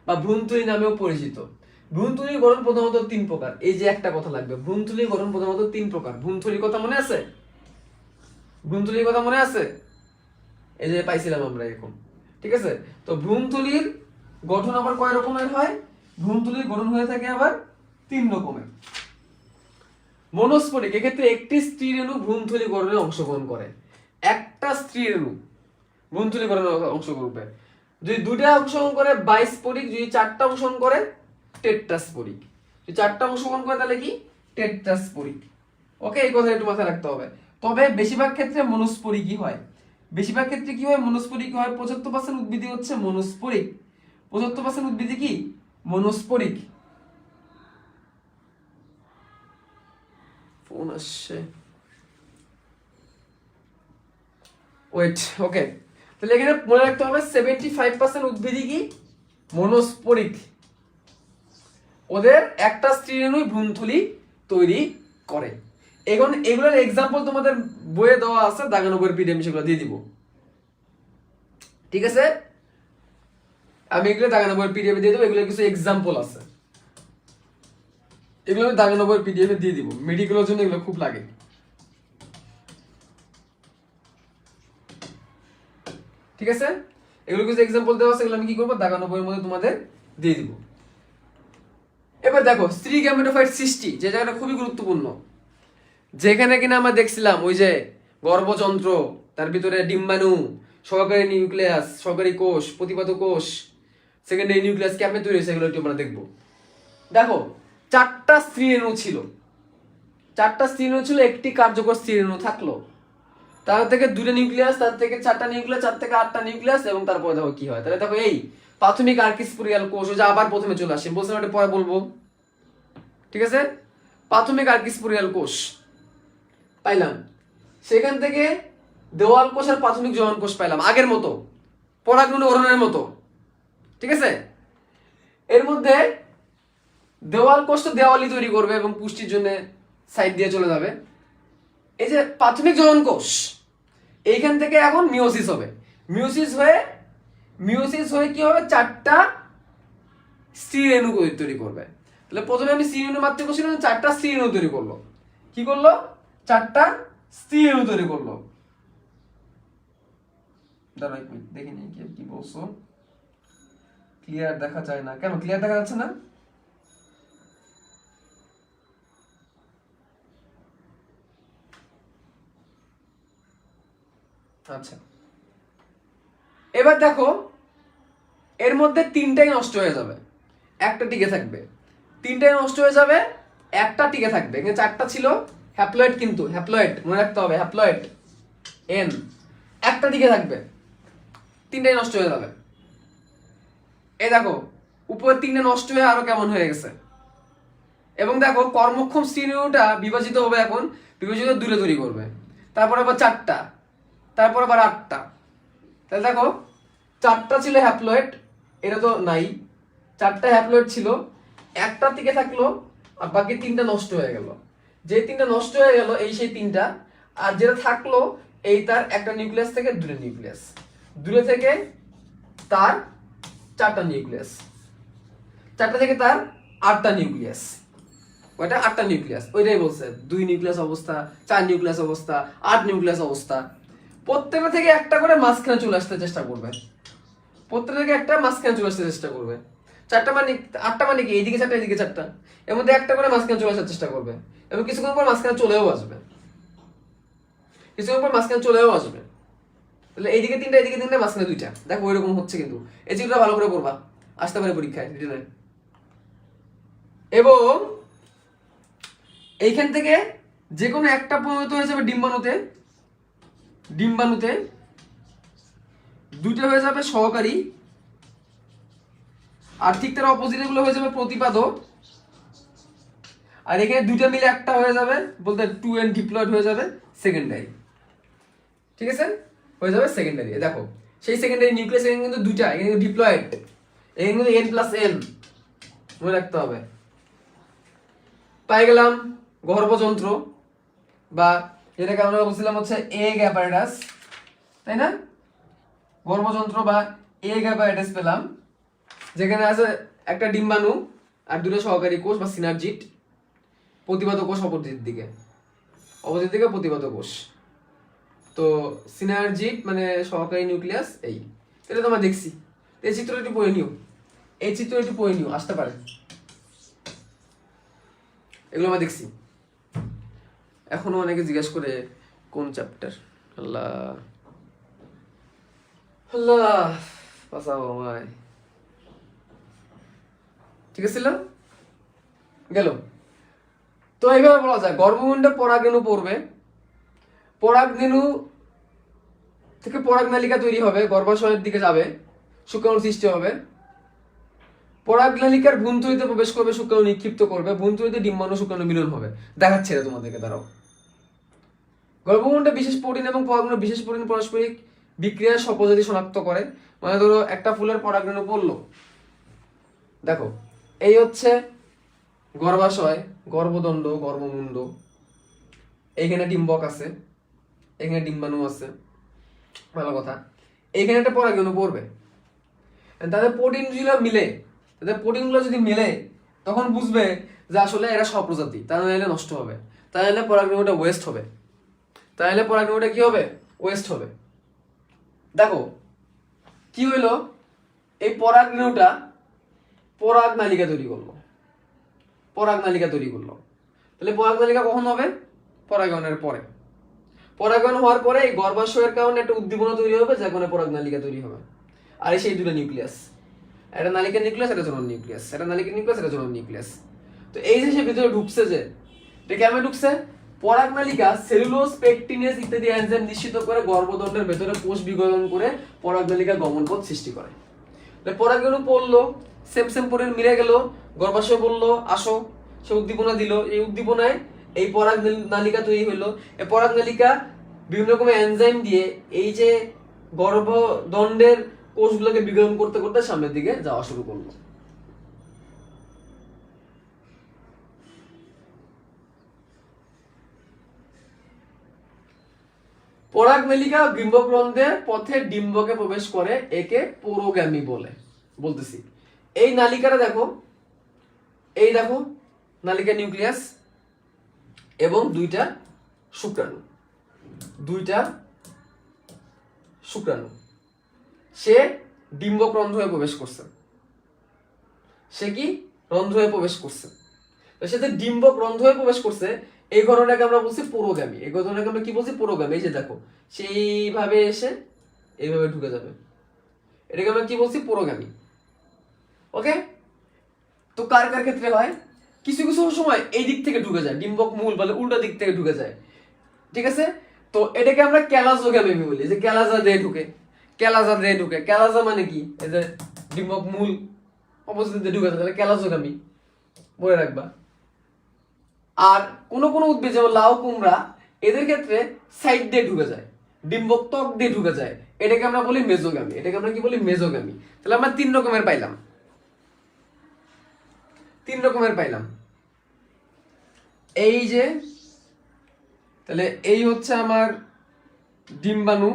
বা ভ্রূণথলি নামেও পরিচিত। ভ্রূণথলির গঠন প্রধানত 3 প্রকার। এই যে একটা কথা লাগবে, ভ্রূণথলির গঠন প্রধানত 3 প্রকার। ভ্রূণথলির কথা মনে আছে? ভ্রূণথলির কথা মনে আছে? এই যে পাইছিলাম আমরা এখন, ঠিক আছে। তো ভ্রূণথলির গঠন আবার কয় রকমের হয়? ভ্রূণথলির গঠন হয়ে থাকে আবার 3 রকমের। মনস্ফটিক, এক্ষেত্রে একটি স্ত্রী রেণু ভ্রূণথলি গঠনে অংশগ্রহণ করে। একটা স্ত্রী রেণু ভ্রূণথলি গঠনে অংশগ্রহণ করে। যদি দুটা অংশগ্রহণ করে বাইস্ফটিক, যদি 4টা অংশগ্রহণ করে টেট্রাস্ফটিক। যদি 4টা অংশগ্রহণ করে তাহলে কি? টেট্রাস্ফটিক। ওকে, এই কথা একটু মাথায় রাখতে হবে। তবে বেশিরভাগ ক্ষেত্রে মনস্ফটিকই হয়। বেশিরভাগ ক্ষেত্রে কি হয়? মনস্ফটিক হয়। 75% উদ্ভিদই হচ্ছে মনস্ফটিক। 75% উদ্ভিদই কি? মনস্ফটিক। ফোন আসছে, ওয়েট, ওকে। তাহলে এখানে মনে রাখতে হবে 75% উদ্ভিদই কি? মনস্পরিক। ওদের একটা স্ত্রী রেণুই ভ্রূণথলি তৈরি করে। এখন এগুলোর এক্সাম্পল তোমাদের বইয়ে দেওয়া আছে, দাগানো বইয়ের পিডিএফ সেগুলো দিয়ে দিব, ঠিক আছে। আমি এগুলো দাগানো বইয়ের পিডিএফ দিয়ে দেবো, এগুলো কিছু এক্সাম্পল আছে, এগুলো আমি দাগানো বইয়ের পিডিএফ দিয়ে দিব। মেডিকেলের জন্য এগুলো খুব লাগে, ঠিক আছে। এগুলো কিছু এক্সাম্পল দেওয়া আছে, এগুলো আমি কি করবো? দাগানো বইয়ের মধ্যে তোমাদের দিয়ে দিব। এবার দেখো স্ত্রী গ্যামেটোফাইট সৃষ্টি, যে জায়গাটা খুবই গুরুত্বপূর্ণ, যেখানে কিনা আমরা দেখছিলাম ওই যে গর্ভযন্ত্র, তার ভিতরে ডিম্বাণু, সহকারী নিউক্লিয়াস, সহকারী কোষ, প্রতিপাদ কোষ, সেকেন্ডারি নিউক্লিয়াস কেমনে তৈরি হয়েছে, এগুলো একটু আমরা দেখবো। দেখো 4টা স্ত্রী রেণু ছিল, 4টা স্ত্রী রেণু ছিল, একটি কার্যকর স্ত্রী রেণু থাকলো, তার থেকে 2টা নিউক্লিয়াস, তার থেকে 4টা নিউক্লিয়াস, 4 থেকে 8টা নিউক্লিয়াস, এবং তারপরে দেখো কি হয়। তাহলে দেখো এই প্রাথমিক আর্কিস্পোরিয়াল কোষ, যে আবার প্রথমে চলে আসে, বলছিলাম এটা পরে বলবো, ঠিক আছে। প্রাথমিক আর্কিস্পোরিয়াল কোষ পাইলাম, সেখান থেকে দেওয়াল কোষ আর প্রাথমিক জনন কোষ পাইলাম, আগের মতো পরাগরেণু গঠনের মতো, ঠিক আছে। এর মধ্যে দেওয়াল কোষ তো দেওয়ালই তৈরি করবে এবং পুষ্টির জন্য সাইড দিয়ে চলে যাবে। এই যে প্রাথমিক জনন কোষ, এইখান থেকে এখন মিওসিস হবে। মিওসিস হয়ে কি হবে? 4টা স্ত্রী রেণু তৈরি করবে। তাহলে প্রথমে আমি স্ত্রী রেণু মাতৃকোষ ছিল, 4টা স্ত্রী রেণু তৈরি করলো। কি করলো? 4টা স্ত্রী রেণু তৈরি করলো। দাঁড়াও এক মিনিট দেখি নি কি বলছো। ক্লিয়ার দেখা যায় না কেন? ক্লিয়ার দেখা যাচ্ছে না? আচ্ছা, এবার দেখো এর মধ্যে 3টাই নষ্ট হয়ে যাবে, একটা টিকে থাকবে। 3টাই নষ্ট হয়ে যাবে, একটা টিকে থাকবে। এখানে 4টা ছিল হ্যাপ্লয়েড, কিন্তু হ্যাপ্লয়েড মনে রাখতে হবে, হ্যাপ্লয়েড এন, একটা টিকে থাকবে, 3টাই নষ্ট হয়ে যাবে। এই দেখো উপরের 3টে নষ্ট হয়ে আরো কেমন হয়ে গেছে। এবং দেখো কর্মক্ষম স্ত্রী রেণুটা বিভাজিত হবে, এখন বিভাজিত দূরে তৈরি করবে, তারপর আবার 4টা, তারপর আবার 8টা। তাহলে দেখো 4টা ছিল হ্যাপ্লয়েড, এটা তো নাই, 4টা হ্যাপ্লয়েড ছিল, একটা টিকে থাকলো, আর বাকি 3টা নষ্ট হয়ে গেল। যে 3টা নষ্ট হয়ে গেল এই সেই 3টা, আর যেটা থাকলো এই তার একটা নিউক্লিয়াস থেকে 2টা নিউক্লিয়াস, দূরে থেকে তার 4টা নিউক্লিয়াস, 4টা থেকে তার 8টা নিউক্লিয়াস, ওইটা 8টা নিউক্লিয়াস, ওইটাই বলছে 2 নিউক্লিয়াস অবস্থা, 4 নিউক্লিয়াস অবস্থা, 8 নিউক্লিয়াস অবস্থা। প্রত্যেকটা থেকে একটা করে মাঝখানে চলে আসতে চেষ্টা করবে, প্রত্যেকটা থেকে একটা মাঝখানে চলে আসতে চেষ্টা করবে। 4টা মানে 8টা মানে কি? এইদিকে 4টা, এইদিকে 4টা, এর মধ্যে একটা করে মাঝখানে চলে আসার চেষ্টা করবে, এবং কিছুক্ষণ পর মাঝখানে চলেও আসবে, কিছুক্ষণ পর মাঝখানে চলেও আসবে। তাহলে এইদিকে 3টা, এইদিকে 3টা, মাঝখানে 2টা। দেখো ওইরকম হচ্ছে, কিন্তু এই চিত্রটা ভালো করে করবা, আসতে পারে পরীক্ষায় রিটেনে। এবং এইখান থেকে যে কোনো একটা পরিণত হয়ে যাবে ডিম্বাণুতে, ডিম্বাণুতে 2টা হয়ে যাবে সহকারী, আর ঠিক তার অপোজিট গুলো হয়ে যাবে প্রতিপাদক, আর এখানে দুইটা মিলে একটা হয়ে যাবে, বলতে 2n ডিপ্লয়েড হয়ে যাবে সেকেন্ডারি। ঠিক আছে, হয়ে যাবে সেকেন্ডারি। দেখো সেই সেকেন্ডারি নিউক্লিয়াস এখানে কিন্তু দুইটা, এখানে কিন্তু ডিপ্লয়েড, এখানে কিন্তু n+n মনে রাখতে হবে। পাই গেলাম গর্ভযন্ত্র, বা এটাকে আমরা বলছিলাম হচ্ছে এগ অ্যাপারেটাস, তাই না? গর্ভযন্ত্র বা এগ অ্যাপারেটাস পেলাম, যেখানে আছে একটা ডিম্বাণু আর দুটো সহকারী কোষ বা সিনার্জিট, প্রতিবাদ কোষ অপোজিট দিকে প্রতিবাদ কোষ। তো সিনার্জিট মানে সহকারী নিউক্লিয়াস, এই এটা তো আমরা দেখছি। এই চিত্রটা একটু পড়ে নিও, আসতে পারে, এগুলো আমরা দেখছি। এখনো অনেকে জিজ্ঞেস করে কোন চ্যাপ্টার, আল্লাহ আল্লাহ বাঁচাও আমায়। ঠিক আছে গেল। তো এইভাবে বলা যায় গর্ভমুণ্ডে পরাগরেণু পড়বে, পরাগরেণু থেকে পরাগনালিকা তৈরি হবে, গর্ভাশয়ের দিকে যাবে, শুক্রাণু সৃষ্টি হবে, পরাগনালিকার ভ্রূণথলিতে প্রবেশ করবে, শুক্রাণু নিক্ষিপ্ত করবে, ভ্রূণথলিতে ডিম্বাণু শুক্রাণু মিলন হবে। দেখাচ্ছে এটা তোমাদেরকে, দাঁড়াও। গর্ভমুণ্ডে বিশেষ প্রোটিন এবং পরাগরেণু বিশেষ প্রোটিন পারস্পরিক বিক্রিয়ার স্বপ্রজাতি শনাক্ত করে। মানে ধরো একটা ফুলের পরাগরেণু পড়লো, দেখো এই হচ্ছে গর্ভাশয়, গর্ভদণ্ড, গর্ভমুণ্ড, এইখানে ডিম্বক আছে, এখানে ডিম্বাণু আছে, ভালো কথা। এইখানে একটা পরাগরেণু পড়বে, তাদের প্রোটিনগুলো যদি মিলে তখন বুঝবে যে আসলে এরা স্বপ্রজাতি, তা নাহলে নষ্ট হবে, তাহলে পরাগরেণুটা ওয়েস্ট হবে, কি হবে? ওয়েস্ট হবে। দেখো কি হইলো, এই পরাগরেণুটা পরাগনালিকা তৈরি করলো, তাহলে পরাগনালিকা কখন হবে? পরাগায়নের পরে। পরাগায়ন হওয়ার পরে এই গর্ভাশয়ের কারণে একটা উদ্দীপনা তৈরি হবে, যার কারণে পরাগনালিকা তৈরি হবে। আর সেই দুটো নিউক্লিয়াস, একটা নালিকা নিউক্লিয়াস, একটা জনন নিউক্লিয়াস, তো এই যে সে ভিতরে ঢুকছে, যে এটা কেমন ঢুকছে? পরাগনালিকা সেলুলোজ, পেকটিনেজ ইত্যাদি এনজাইম নিশ্চিত করে গর্ভদণ্ডের ভেতরে কোষ বিগলন করে পরাগনালিকা গমন পথ সৃষ্টি করে। পরাগরেণু পড়লো, সেম পরে মিলে গেল, গর্ভাশয় বললো আসো, সে উদ্দীপনা দিল, এই উদ্দীপনায় এই পরাগনালিকা তৈরি হইলো। এই পরাগনালিকা বিভিন্ন রকমের এনজাইম দিয়ে এই যে গর্ভদণ্ডের কোষগুলোকে বিগলন করতে করতে সামনের দিকে যাওয়া শুরু করলো। পরাগনালিকা ডিম্বক্রন্থের পথে ডিম্বকে প্রবেশ করে, একে পুরোগামী বলে। বলতেছি এই নালিকাটা দেখো, এই দেখো নালিকা নিউক্লিয়াস এবং দুইটা শুক্রাণু, সে ডিম্বক রন্ধ্র হয়ে প্রবেশ করছে, সে যে ডিম্বক রন্ধ্র হয়ে প্রবেশ করছে, এই ঘটনাটাকে আমরা বলছি পুরোগামী। এই ঘটনাটাকে আমরা কি বলছি? পুরোগামী। এই যে দেখো সেইভাবে এসে এইভাবে ঢুকে যাবে, এটাকে আমরা কি বলছি? পুরোগামী। ওকে, তো কার কার ক্ষেত্রে হয়? কিছু কিছু সময় এই দিক থেকে ঢুকে যায়, ডিম্বক মূল বলে উল্টা দিক থেকে ঢুকে যায়। ঠিক আছে, তো এটাকে আমরা ক্যালাজোগামী বলি, যে ক্যালাজা দিয়ে ঢুকে। ক্যালাজা মানে কি? এই যে ডিম্বক মূল অপোজিট দিয়ে ঢুকে যায়, তাহলে ক্যালাজোগামী বলে রাখবা। আর কোন কোন উদ্ভিদ যেমন লাউ, কুমড়া, এদের ক্ষেত্রে সাইড দিয়ে ঢুকে যায়, ডিম্বক ত্বক দিয়ে ঢুকে যায়, এটাকে আমরা বলি মেজোগামী। তাহলে আমরা তিন রকমের পাইলাম। এই যে তাহলে এই হচ্ছে আমার ডিম্বাণু,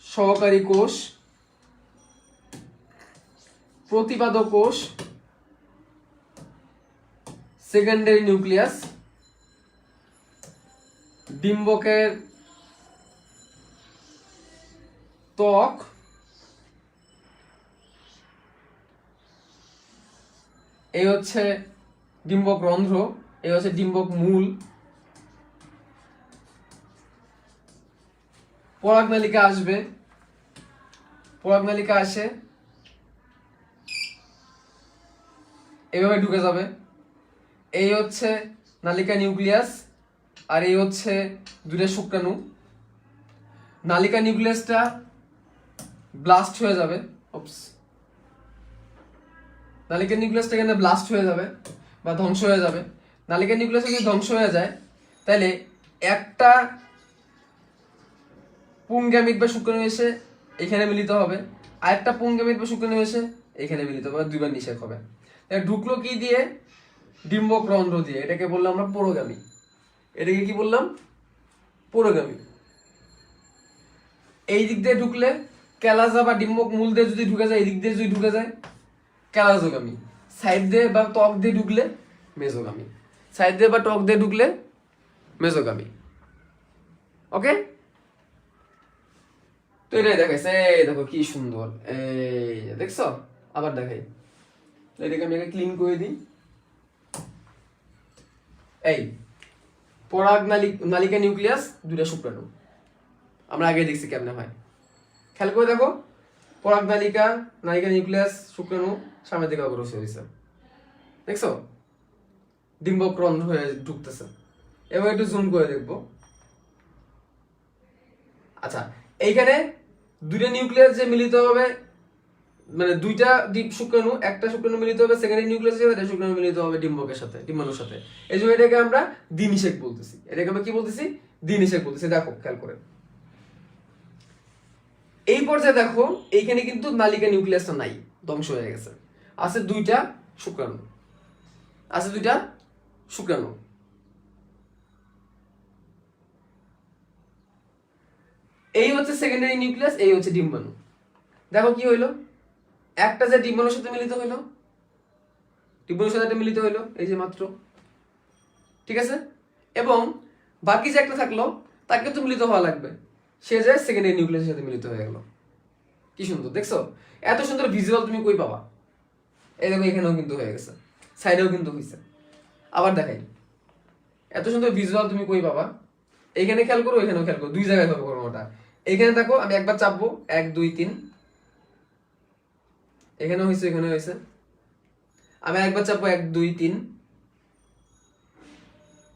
সহকারী কোষ, প্রতিপাদক কোষ, সেকেন্ডারি নিউক্লিয়াস, ডিম্বকের ত্বক, এই হচ্ছে ডিম্বক রন্ধ্র, এই হচ্ছে ডিম্বক মূল, পরাগনালিকা আসবে, আসে এইভাবে ঢুকে যাবে। এই হচ্ছে নালিকা নিউক্লিয়াস, আর এই হচ্ছে দুটো শুক্রাণু। নালিকা নিউক্লিয়াসটা ব্লাস্ট হয়ে যাবে, নালিকা নিউক্লিয়াসটা এখানে ব্লাস্ট হয়ে যাবে বা ধ্বংস হয়ে যাবে। নালিকা নিউক্লিয়াস যদি ধ্বংস হয়ে যায় তাহলে একটা পুংগ্যামিট বা শুক্রাণু এসে এখানে মিলিত হবে, আর একটা পুংগ্যামিট বা শুক্রাণু এসে এখানে মিলিত হবে, দুইবার নিষেক হবে। ঢুকলো কি দিয়ে? ডিম্বক রন্ধ্র দিয়ে। এটাকে বললাম আমরা পুরোগামী। এটাকে কি বললাম? পুরোগামী। এই দিক দিয়ে ঢুকলে ক্যালাজা বা ডিম্বক মূল দিয়ে যদি ঢুকে যায়, এই দিক দিয়ে যদি ঢুকে যায় ক্যালাজোগামী। সাইড দিয়ে বা ত্বক দিয়ে ঢুকলে মেজোগামী। সাইড দিয়ে বা ত্বক দিয়ে ঢুকলে মেজোগামী। ওকে, তো এটাই দেখাইছে। এই দেখো কি সুন্দর, এই দেখছো? আবার দেখাই, এটাকে আমি আগে ক্লিন করে দিই। এই পরাগ নালিকা নিউক্লিয়াস, দুইটা শুক্রাণু। আমরা আগে দেখছি কেমনে হয়, খেয়াল করে দেখো। পরাগ নালিকা নিউক্লিয়াস শুক্রাণু সামনের দিকে অগ্রসর হয়েছে, দেখছো? ডিম্বক রন্ধ্র হয়ে ঢুকতেছে। এবার একটু জুম করে দেখবো। আচ্ছা, এইখানে দুইটা নিউক্লিয়াস যে মিলিত হবে, মানে দুইটা শুক্রাণু, একটা শুক্রাণু মিলিত হবে সেকেন্ডারি নিউক্লিয়াসের সাথে, একটা শুক্রাণু মিলিত হবে ডিম্বকের সাথে, ডিম্বাণুর সাথে। এই জন্য এটাকে আমরা দ্বিনিষেক বলতেছি। এটাকে আমরা কি বলতেছি? দ্বিনিষেক বলতেছি। দেখো খেয়াল করে, এই পর্যায়ে দেখো এইখানে কিন্তু নালিকা নিউক্লিয়াসটা নাই, ধ্বংস হয়ে গেছে। আছে দুইটা শুক্রাণু, আছে দুইটা শুক্রাণু। এই হচ্ছে সেকেন্ডারি নিউক্লিয়াস, এই হচ্ছে ডিম্বাণু। দেখো কি হইলো, একটা যে ডিম্বাণুর সাথে মিলিত হইলো, ডিম্বাণুর সাথে একটা মিলিত হইলো, এই যে মাত্র, ঠিক আছে? এবং বাকি যে একটা থাকলো তাকে তো মিলিত হওয়া লাগবে, সে যায় সেকেন্ডারি নিউক্লিয়াসের সাথে মিলিত হয়ে গেল। কি সুন্দর, দেখছো? এত সুন্দর ভিজুয়াল তুমি কই পাবা? এই দেখো এখানেও কিন্তু হয়ে গেছে, সাইডেও কিন্তু হয়েছে। আবার দেখাই, এত সুন্দর ভিজুয়াল তুমি কই পাবা? এইখানে খেয়াল করো, এখানেও খেয়াল করো, দুই জায়গায় হবে ওটা। এখানে দেখো আমি একবার চাপবো, 1 2 3, এখানেও হয়েছে, এখানে হয়েছে। আমি একবার চাপবো 1 2 3,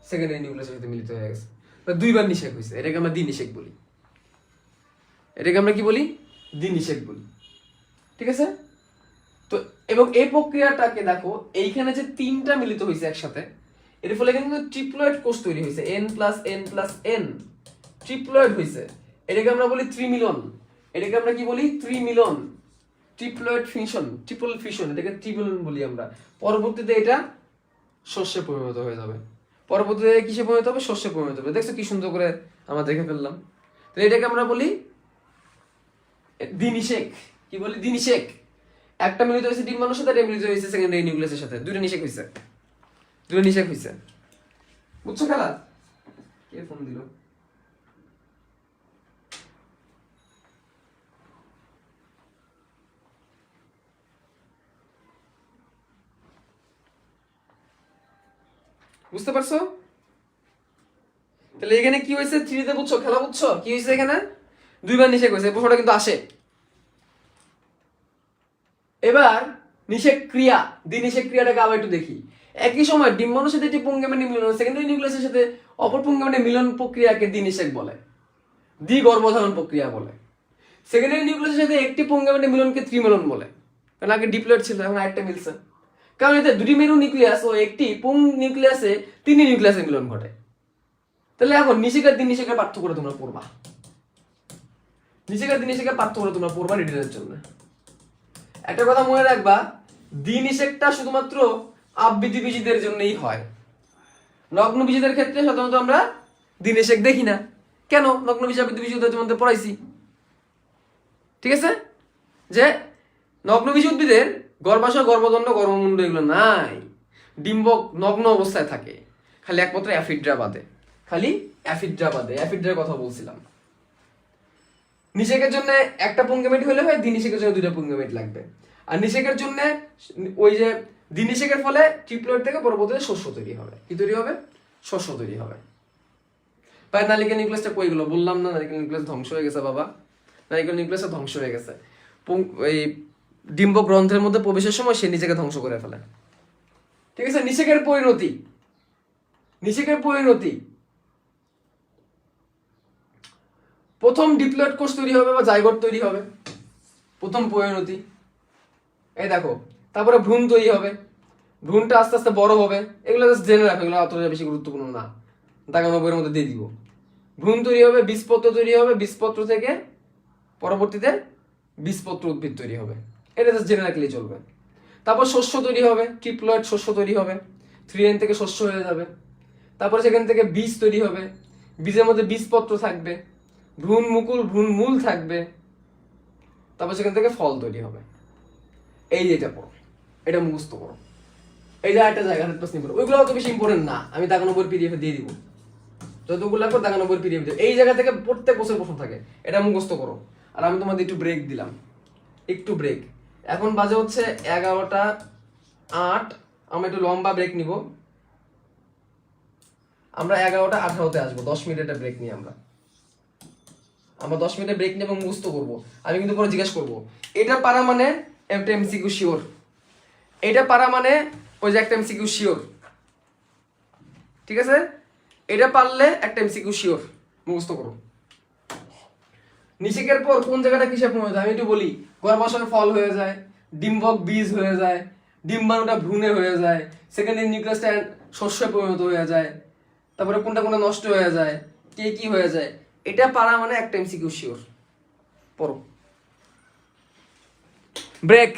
সেকেন্ডারি নিউক্লিয়াসের সাথে মিলিত হয়ে গেছে। দুইবার নিষেক হয়েছে। এটাকে আমরা দ্বিনিষেক বলি। এটাকে আমরা কি বলি? দ্বিনিষেক বলি, ঠিক আছে? তো এবং এই প্রক্রিয়াটাকে দেখো, এইখানে যে তিনটা মিলিত হয়েছে একসাথে, এর ফলে কিন্তু ট্রিপ্লয়েড কোষ তৈরি হয়েছে, n+n+n ট্রিপ্লয়েড হয়েছে। এটাকে আমরা বলি ত্রিমিলন। এটাকে আমরা কি বলি? ত্রিমিলন, ট্রিপ্লয়েড ফিউশন, ট্রিপল ফিউশন, এটাকে ত্রিমিলন বলি আমরা। পরবর্তীতে এটা শস্যে পরিণত হয়ে যাবে। পরবর্তীতে কিসে পরিণত হবে? শস্যে পরিণত হবে। দেখছো কি সুন্দর করে আমরা দেখে ফেললাম। তো এটাকে আমরা বলি দ্বিনিষেক। কি বলি? দ্বিনিষেক। একটা মিলিত হয়েছে ডিম্বাণুর সাথে, একটা মিলিত হয়েছে সেকেন্ডারি নিউক্লিয়াসের সাথে, দুইটা নিষেক হয়েছে, দুইটা নিষেক হয়েছে। বুঝছো খেলা? কে ফোন দিল? বুঝতে পারছো? তাহলে এখানে কি হয়েছে? থ্রিতে বুঝছো খেলা? বুঝছো কি হয়েছে? এখানে দুইবার নিষেক হয়েছে, প্রশ্নটা কিন্তু আসে। এবার নিষেক ক্রিয়া, দ্বিনিষেক ক্রিয়াটাকে আবার একটু দেখি। একই সময় ডিম্বাণুর সাথে একটি পুংগ্যামেটের মিলন, সেকেন্ডারি নিউক্লিয়াসের সাথে অপর পুংগ্যামেটের মিলন প্রক্রিয়াকে দ্বিনিষেক বলে, দ্বিগর্ভধারণ প্রক্রিয়া বলে। সেকেন্ডারি নিউক্লিয়াসের সাথে একটি পুংগ্যামেটের মিলনকে ত্রিমিলন বলে, কারণ আগে ডিপ্লয়েড ছিল, এখন আরেকটা মিলছে। কারণ এতে দুটি মেরু নিউক্লিয়াস ও একটি পুং নিউক্লিয়াসে তিনটি নিউক্লিয়াসের মিলন ঘটে। তাহলে এখন নিষেক আর দ্বিনিষেকের পার্থক্য তোমরা পড়বা, নিষেক আর দ্বিনিষেকের পার্থক্য তোমরা পড়বা রিটেনের জন্য। একটা কথা মনে রাখবা, দ্বিনিষেকটা শুধুমাত্র আবৃতিবীজীদের জন্যই হয়। নগ্নবীজীদের ক্ষেত্রে সাধারণত আমরা দ্বিনিষেক দেখি না। কেন? নগ্নবীজ আবৃতিবীজ তোমাদের পড়াইছি, ঠিক আছে? যে নগ্নবীজ উদ্ভিদের গর্ভাশয়, গর্ভদণ্ড, গর্ভমুণ্ড এগুলো নাই, ডিম্বক নগ্ন অবস্থায় থাকে, খালি একমাত্র অ্যাফিড্রা বাদে, খালি অ্যাফিড্রা বাদে। অ্যাফিড্রার কথা বলছিলাম। নিষেকের জন্য একটা পুংগ্যামেট হলে হয়, দ্বিনিষেকের জন্য দুইটা পুংগ্যামেট লাগবে। আর নিষেকের জন্য ওই যে দ্বিনিষেকের ফলে ট্রিপ্লয়েড থেকে পরবর্তীতে শস্য তৈরি হবে। কি তৈরি হবে? শস্য তৈরি হবে। প্রায় নালিকা নিউক্লিয়াসটা কই গেল? বললাম না নালিকা নিউক্লিয়াস ধ্বংস হয়ে গেছে বাবা, নালিকা নিউক্লিয়াসটা ধ্বংস হয়ে গেছে। এই ডিম্ব গ্রন্থের মধ্যে প্রবেশের সময় সে নিজেকে ধ্বংস করে ফেলে, ঠিক আছে? নিষেকের পরিণতি, নিষেকের পরিণতি, প্রথম ডিপ্লয়েড কোষ তৈরি হবে বা জাইগোট তৈরি হবে, প্রথম পরিণতি। এই দেখো, তারপরে ভ্রূণ তৈরি হবে, ভ্রূণটা আস্তে আস্তে বড় হবে, এগুলো জাস্ট জেনে রাখো, এগুলো অতটা বেশি গুরুত্বপূর্ণ না, দাগানো বইয়ের মধ্যে দিয়ে দিব। ভ্রূণ তৈরি হবে, বীজপত্র তৈরি হবে, বীজপত্র থেকে পরবর্তীতে বীজপত্র উদ্ভিদ তৈরি হবে, এটা জাস্ট জেনে রাখলেই চলবে। তারপর শস্য তৈরি হবে, ট্রিপ্লয়েড শস্য তৈরি হবে, 3N থেকে শস্য হয়ে যাবে। তারপর সেখান থেকে বীজ তৈরি হবে, বীজের মধ্যে বীজপত্র থাকবে, ভ্রূণ মুকুল ভ্রূণ মূল থাকবে, তারপর সেখান থেকে ফল তৈরি হবে। এই যে এটা পড়ো, এটা মুখস্থ করো। এই যে একটা জায়গা 100% পড়ো, ওইগুলো অত বেশি ইম্পর্টেন্ট না, আমি দাগানো বইয়ের পিডিএফ দিয়ে দিব, যতগুলো লাগবে দাগানো বইয়ের পিডিএফ দিও। এই জায়গা থেকে প্রত্যেক বছর প্রশ্ন থাকে, এটা মুখস্থ করো। আর আমি তোমাদের একটু ব্রেক দিলাম, একটু ব্রেক। এখন বাজে হচ্ছে 11টা 8, আমরা একটু লম্বা ব্রেক নিব। আমরা 11টা 18-তে আসবো, 10 মিনিটের ব্রেক নিয়ে আমরা 10 মিনিটের ব্রেক নিয়ে এবং মুখস্থ করবো। আমি কিন্তু পরে জিজ্ঞেস করবো এটা পারা মানে একটা এমসিকিউ শিওর, এটা পারা মানে ওই যে একটা এমসিকিউ শিওর, ঠিক আছে? এটা পারলে একটা এমসিকিউ শিওর, মুখস্থ করো। নিষেকের পর কোন জায়গাটা কিসে পরিণত হয় আমি একটু বলি। গর্ভাশয় ফল হয়ে যায়, ডিম্বক বীজ হয়ে যায়, ডিম্বাণুটা ভ্রূণে হয়ে যায়, সেকেন্ডারি নিউক্লিয়াসটা শস্যে পরিণত হয়ে যায়, তারপরে কোনটা কোনটা নষ্ট হয়ে যায়, কে কি হয়ে যায়, এটা পারা মানে একটা এমসিকিউ শিওর। পড়ো। ব্রেক।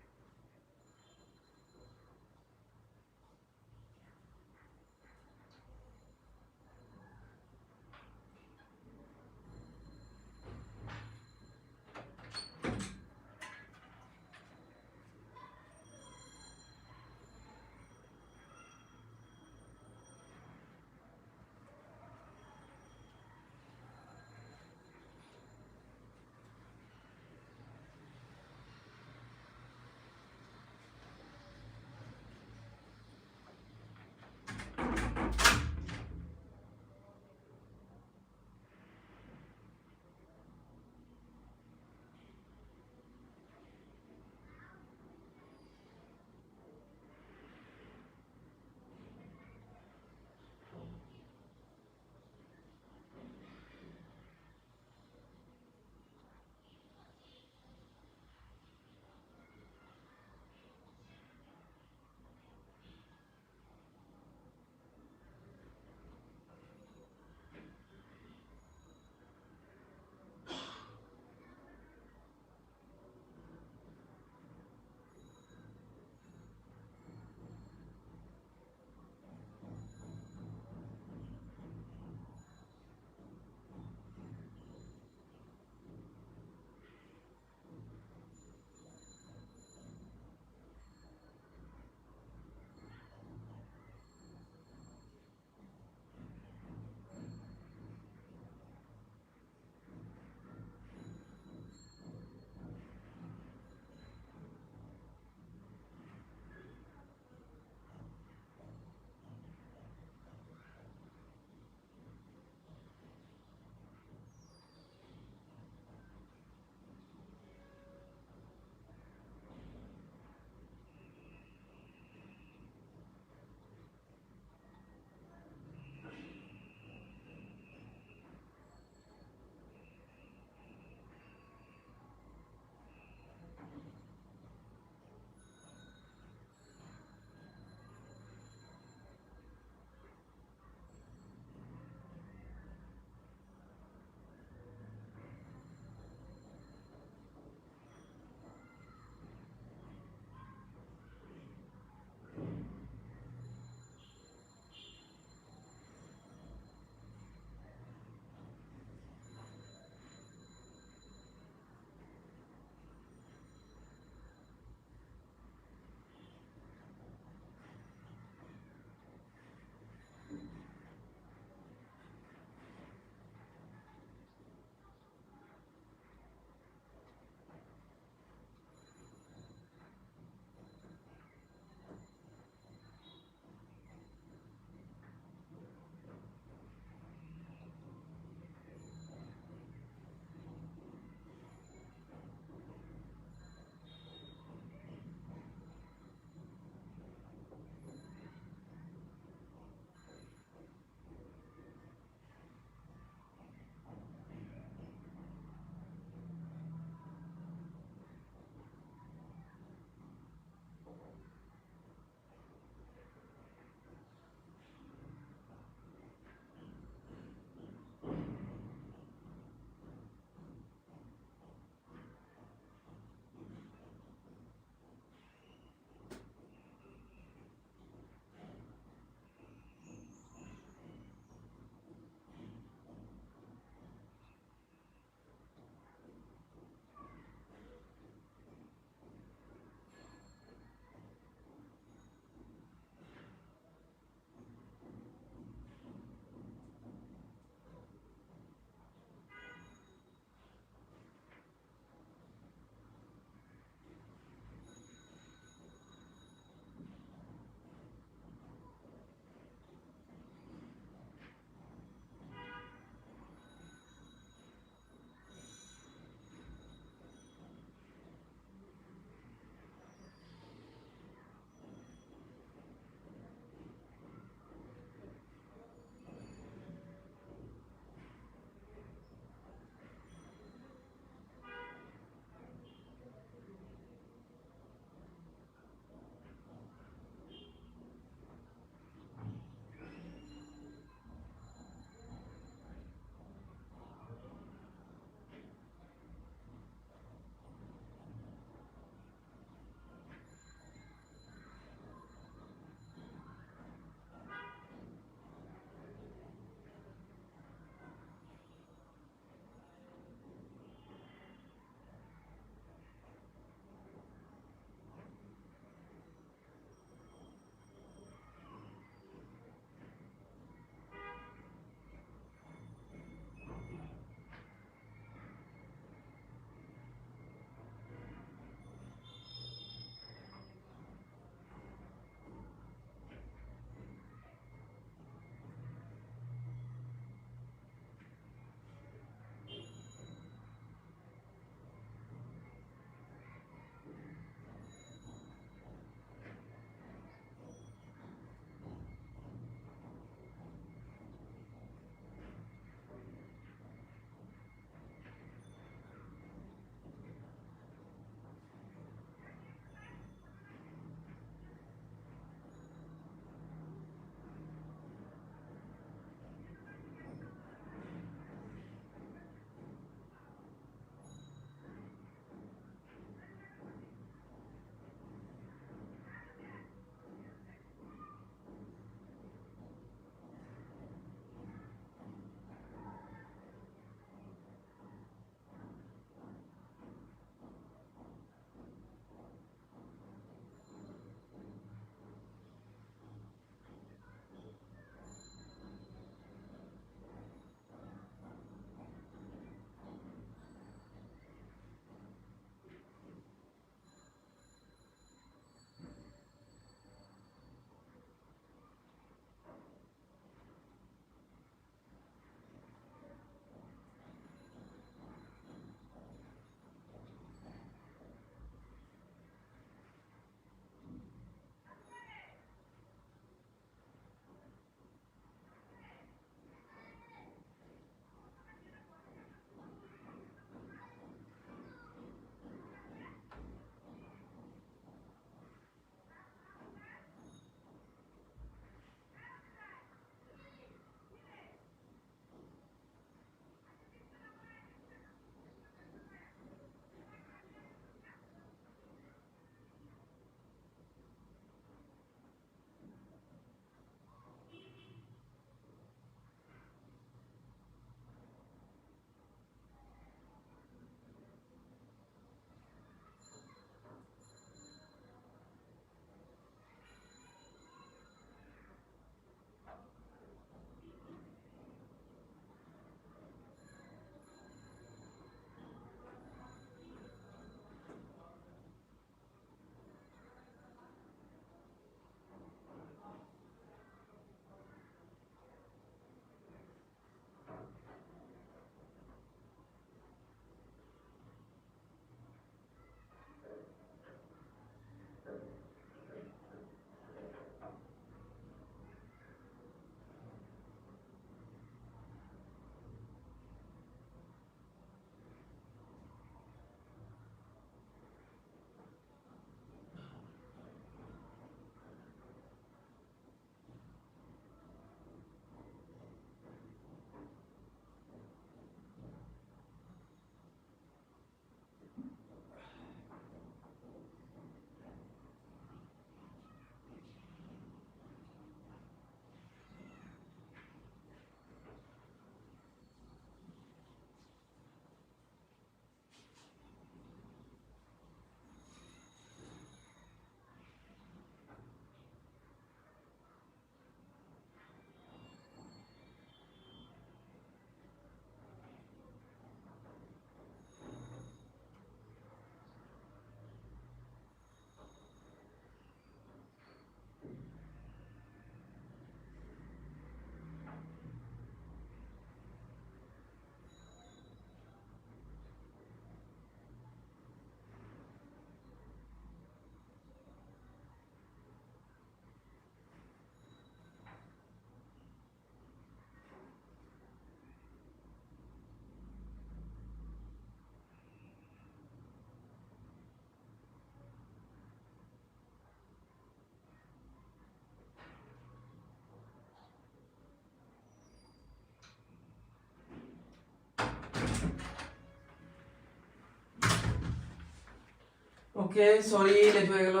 ওকে সরি লেট হয়ে গেল।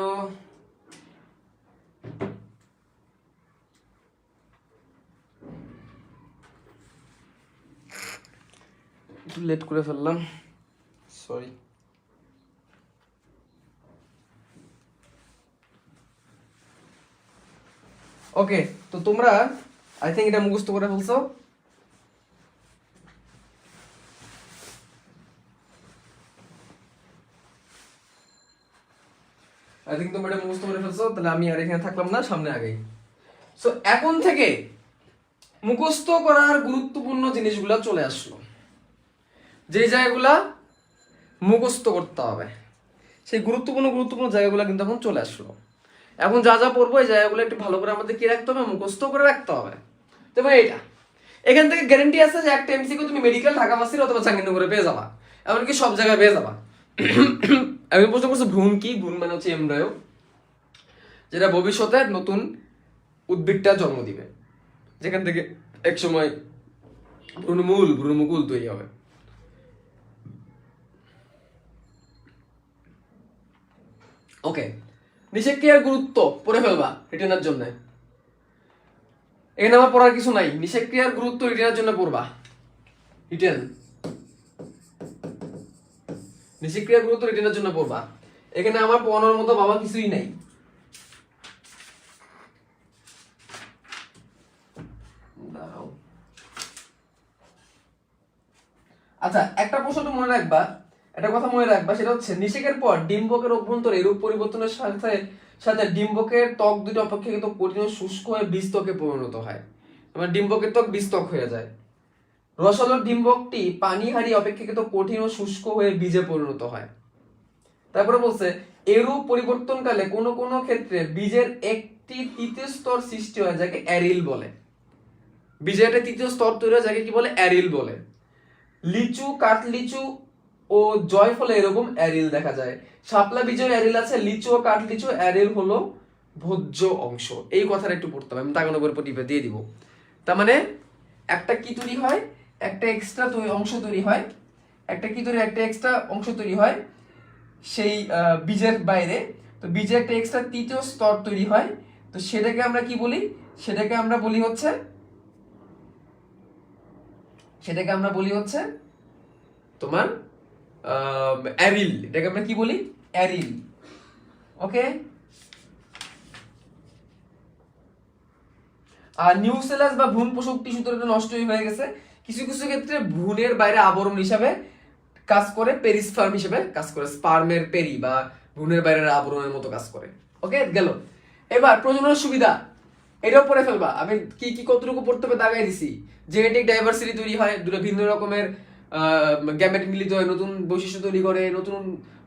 একটু লেট করে ফেললাম, সরি। ওকে, তো তোমরা আই থিঙ্ক এটা মুখস্থ করে ফেলছো। আই থিঙ্ক তোমরা এটা মুখস্থ করে ফেলছো, তাহলে আমি আর এখানে থাকলাম না, সামনে আগেই। সো এখন থেকে মুখস্থ করার গুরুত্বপূর্ণ জিনিসগুলো চলে আসলো, যে জায়গাগুলা মুখস্থ করতে হবে সেই গুরুত্বপূর্ণ জায়গাগুলো কিন্তু এখন চলে আসলো। এখন যা যা পড়বো এই জায়গাগুলো একটু ভালো করে আমাদের কি রাখতে হবে, মুখস্থ করে রাখতে হবে। তবে এইটা এখান থেকে গ্যারান্টি আছে যে একটা এমসিকিউ তুমি মেডিকেল, ঢাকা ভার্সিটি অথবা জাহাঙ্গীরনগরে পেয়ে যাবা, এমনকি সব জায়গায় পেয়ে যাবা। আমি প্রশ্ন করছি ভ্রূণ কি? ভ্রূণ মানে হচ্ছে এমব্রায়ো, যেটা ভবিষ্যতে নতুন উদ্ভিদটা জন্ম দিবে, যেখান থেকে এক সময় ভ্রূণমুকুল তৈরি হবে। ওকে, নিষেক্রিয়ার গুরুত্ব পড়ে ফেলবা রিটেনার জন্য। এখানে আমার পড়ার কিছু নাই, নিষেক্রিয়ার গুরুত্ব রিটেনার জন্য পড়বা। রিটেন নিষেক্রিয়ার গুরুত্ব রিটেনার জন্য পড়বা। এখানে আমার পড়ানোর মতো বাবা কিছুই নাই। আচ্ছা, একটা প্রশ্ন মনে রাখবা, একটা কথা মনে রাখবা, সেটা হচ্ছে নিষেকের পর ডিম্বকের অভ্যন্তরে রূপ পরিবর্তনের সাথে সাথে ডিম্বকের ত্বক দুটো অপেক্ষাকৃত কঠিন ও শুষ্ক হয়ে বীজত্বকে পরিণত হয়। মানে ডিম্বকের ত্বক বীজত্বক হয়ে যায়। রসালো ডিম্বকটি পানি হারিয়ে অপেক্ষাকৃত কঠিন ও শুষ্ক হয়ে বীজে পরিণত হয়। তারপরে বলছে এরূপ পরিবর্তনকালে কোনো কোনো ক্ষেত্রে বীজের একটি তৃতীয় স্তর সৃষ্টি হয়, যাকে অ্যারিল বলে। বীজের একটা তৃতীয় স্তর তৈরি হয়, যাকে কি বলে? অ্যারিল বলে। লিচু, কাঠলিচু ও জয়ফলে এরকম অ্যারিল দেখা যায়। শাপলা বীজের অ্যারিল আছে, লিচু ও কাঠলিচু অ্যারিল হলো ভোজ্য অংশ। এই কথাটা একটু পড়তে হবে, আমি দাগানোর উপর টিপে দিয়ে দিব। তার মানে একটা কি তৈরি হয়, একটা এক্সট্রা অংশ তৈরি হয়, একটা কি তৈরি, একটা এক্সট্রা অংশ তৈরি হয় সেই বীজের বাইরে। তো বীজের একটা এক্সট্রা তৃতীয় স্তর তৈরি হয়, তো সেটাকে আমরা কি বলি? সেটাকে আমরা বলি হচ্ছে তোমার অ্যারিল। এটাকে আমরা কি বলি? অ্যারিল। ওকে, আর নিউসেলাস বা ভ্রূণ পোষক টিস্যু তো নষ্ট হয়ে গেছে। কিছু কিছু ক্ষেত্রে ভ্রূণের বাইরে আবরণ হিসাবে কাজ করে, পেরিস্পার্ম হিসেবে কাজ করে, স্পার্মের পেরি বা ভ্রূণের বাইরের আবরণের মতো কাজ করে। ওকে, গেল। এবার প্রজননের সুবিধা, এটাও পড়ে ফেলবা। আমি কি কি কতটুকু পড়তে হবে দাগাই দিছি। জেনেটিক ডাইভার্সিটি তৈরি হয়, দুটো ভিন্ন রকমের গ্যামেট মিলিত হয়, নতুন বৈশিষ্ট্য তৈরি করে, নতুন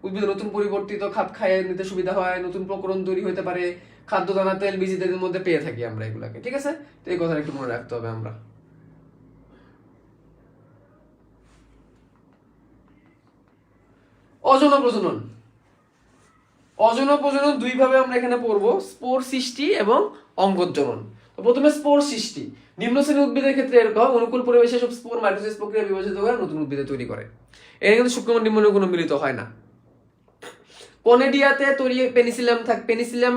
উদ্ভিদ নতুন পরিবর্তিত খাপ খাইয়ে নিতে সুবিধা হয়, নতুন প্রকরণ তৈরি হতে পারে, খাদ্য দানা, তেল, বীজ ইত্যাদির মধ্যে পেয়ে থাকি আমরা এগুলাকে। ঠিক আছে, তো এই কথাটা একটু মনে রাখতে হবে আমরা। অযৌন প্রজনন, অযৌন প্রজনন দুই ভাবে আমরা এখানে পড়বো, স্পোর সৃষ্টি এবং অঙ্গজনন। তো প্রথমে স্পোর সৃষ্টি। নিম্ন শ্রেণীর উদ্ভিদের ক্ষেত্রে এরকম অনুকূল পরিবেশে সব স্পোর মাইটোসিস প্রক্রিয়া বিভাজিত করে নতুন উদ্ভিদ তৈরি করে। এর কিন্তু সূক্ষ্ম নিম্ন কোনো মিলিত হয় না। কনেডিয়াতে তৈরি পেনিসিলিয়াম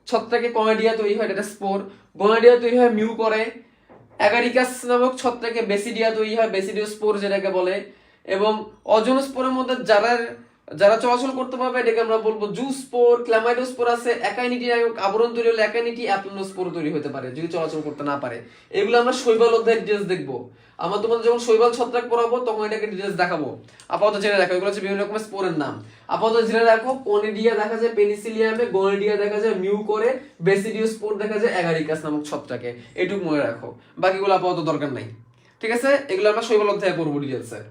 ছত্রাকে কনেডিয়া তৈরি হয়, এটা স্পোর। গনেডিয়া তৈরি হয় মিউ করে। অ্যাগারিকাস নামক ছত্রাকে বেসিডিয়া তৈরি হয়, বেসিডিও স্পোর যেটাকে বলে। এবং অযৌন স্পোরের মধ্যে যারা চলাচল করতে পারবে এটাকে আমরা বলবো জুস্পোর। ক্ল্যামাইডোস্পোর আছে, একাইনিটি আবরণ তৈরি হলে একাইনিটি অ্যাপ্লোনোস্পোর তৈরি হতে পারে যদি চলাচল করতে না পারে। এগুলো আমরা শৈবাল অধ্যায়ের ডিটেইলস দেখবো। আমরা তোমাদের যখন শৈবাল ছত্রাক পড়াবো তখন এটাকে ডিটেইলস দেখাবো। আপাতত জেনে রাখো, এগুলো হচ্ছে বিভিন্ন রকমের স্পোরের নাম। আপাতত জেনে রাখো, কনেডিয়া দেখা যায় পেনিসিলিয়ামে, গনেডিয়া দেখা যায় মিউ করে, বেসিডিও স্পোর দেখা যায় অ্যাগারিকাস নামক ছত্রাকে। এটুকু মনে রাখো, বাকিগুলো আপাতত দরকার নাই। ঠিক আছে, এগুলো আমরা শৈবাল অধ্যায়ে পড়বো ডিটেইলসে।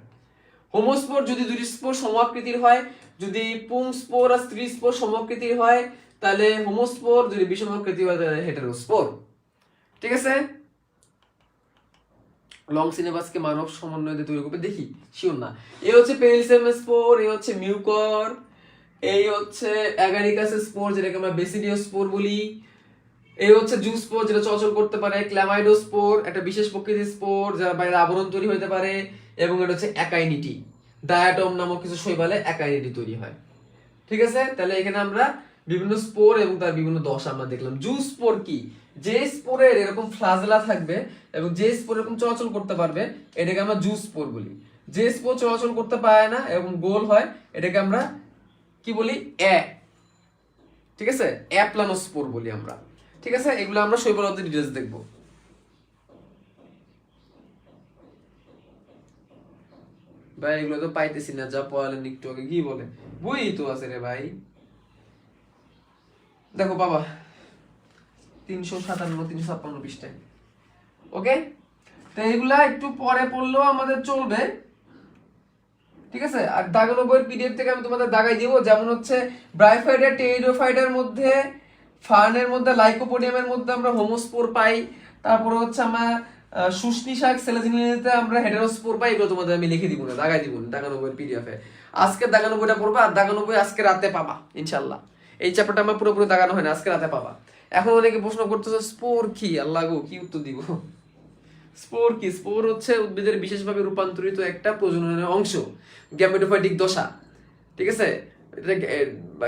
হোমোস্পোর যদি দুটি স্পোর সমাকৃতির হয়, যদি পুং স্পোর আর স্ত্রী স্পোর সমাকৃতির হয় তাহলে হোমোস্পোর, যদি বিষমাকৃতি হয় তাহলে হেটেরোস্পোর। ঠিক আছে, লং সিনেবাসকে মানব সমন্বয় দিয়ে তৈরি করবে, দেখি শিওর না। এই হচ্ছে পেনিসিলিয়াম স্পোর, এই হচ্ছে মিউকর, এই হচ্ছে অ্যাগারিকাস স্পোর যেটাকে আমরা বেসিডিও স্পোর বলি, এই হচ্ছে জু স্পোর যেটা চলাচল করতে পারে, ক্ল্যামাইডোস্পোর একটা বিশেষ প্রকৃতির স্পোর যার বাইরে আবরণ তৈরি হতে পারে, এবং এটা হচ্ছে একাইনিটি। ডায়াটম নামক কিছু শৈবালে একাইনিটি তৈরি হয়। ঠিক ঠিক আছে, তাহলে এখানে আমরা বিভিন্ন স্পোর এবং তার বিভিন্ন দশা আমরা দেখলাম। জু স্পোর কি? যে স্পোরের এরকম ফ্লাজেলা থাকবে এবং যে স্পোর এরকম চলাচল করতে পারবে এটাকে আমরা জু স্পোর বলি। যে স্পোর চলাচল করতে পারে না এবং গোল হয় এটাকে আমরা কি বলি? ঠিক আছে, অ্যাপ্লানোস্পোর বলি আমরা। ঠিক আছে, এগুলো আমরা শৈবাল ডিটেলস দেখবো। ভাই এগুলো তো পাইতেছি না, যা পড়ালেন একটু আগে, কি বলে বই তো আছে রে ভাই। দেখো বাবা 357 পৃষ্ঠায়। ওকে, তো এগুলা একটু পরে পড়লেও আমাদের চলবে। ঠিক আছে, আর দাগানো বইয়ের পিডিএফ থেকে আমি তোমাদের দাগাই দিব, যেমন হচ্ছে ব্রাইফাইডার টেরিডোফাইডার মধ্যে, ফার্নের মধ্যে, লাইকোপোডিয়ামের মধ্যে আমরা হোমোস্পোর পাই। তারপরে হচ্ছে আমরা শুষ্নি শাক সেলেজিনিতে আমরা হেটেরোস্পোর পাই। এগুলো তোমাদের আমি লিখে দিব না, দাগাই দিব না দাগানো বইয়ের পিডিএফে। আজকে দাগানো বইটা পড়বা, আর দাগানো বই আজকে রাতে পাবা ইনশাল্লাহ। এই চ্যাপ্টারটা আমার পুরোপুরি দাগানো হয় না, আজকে রাতে পাবা। এখন অনেকে প্রশ্ন করতেছে স্পোর কি? আল্লাহ গো, কি উত্তর দিব? স্পোর কি? স্পোর হচ্ছে উদ্ভিদের বিশেষভাবে রূপান্তরিত একটা প্রজননের অংশ, গ্যামেটোফাইটিক দশা। ঠিক আছে,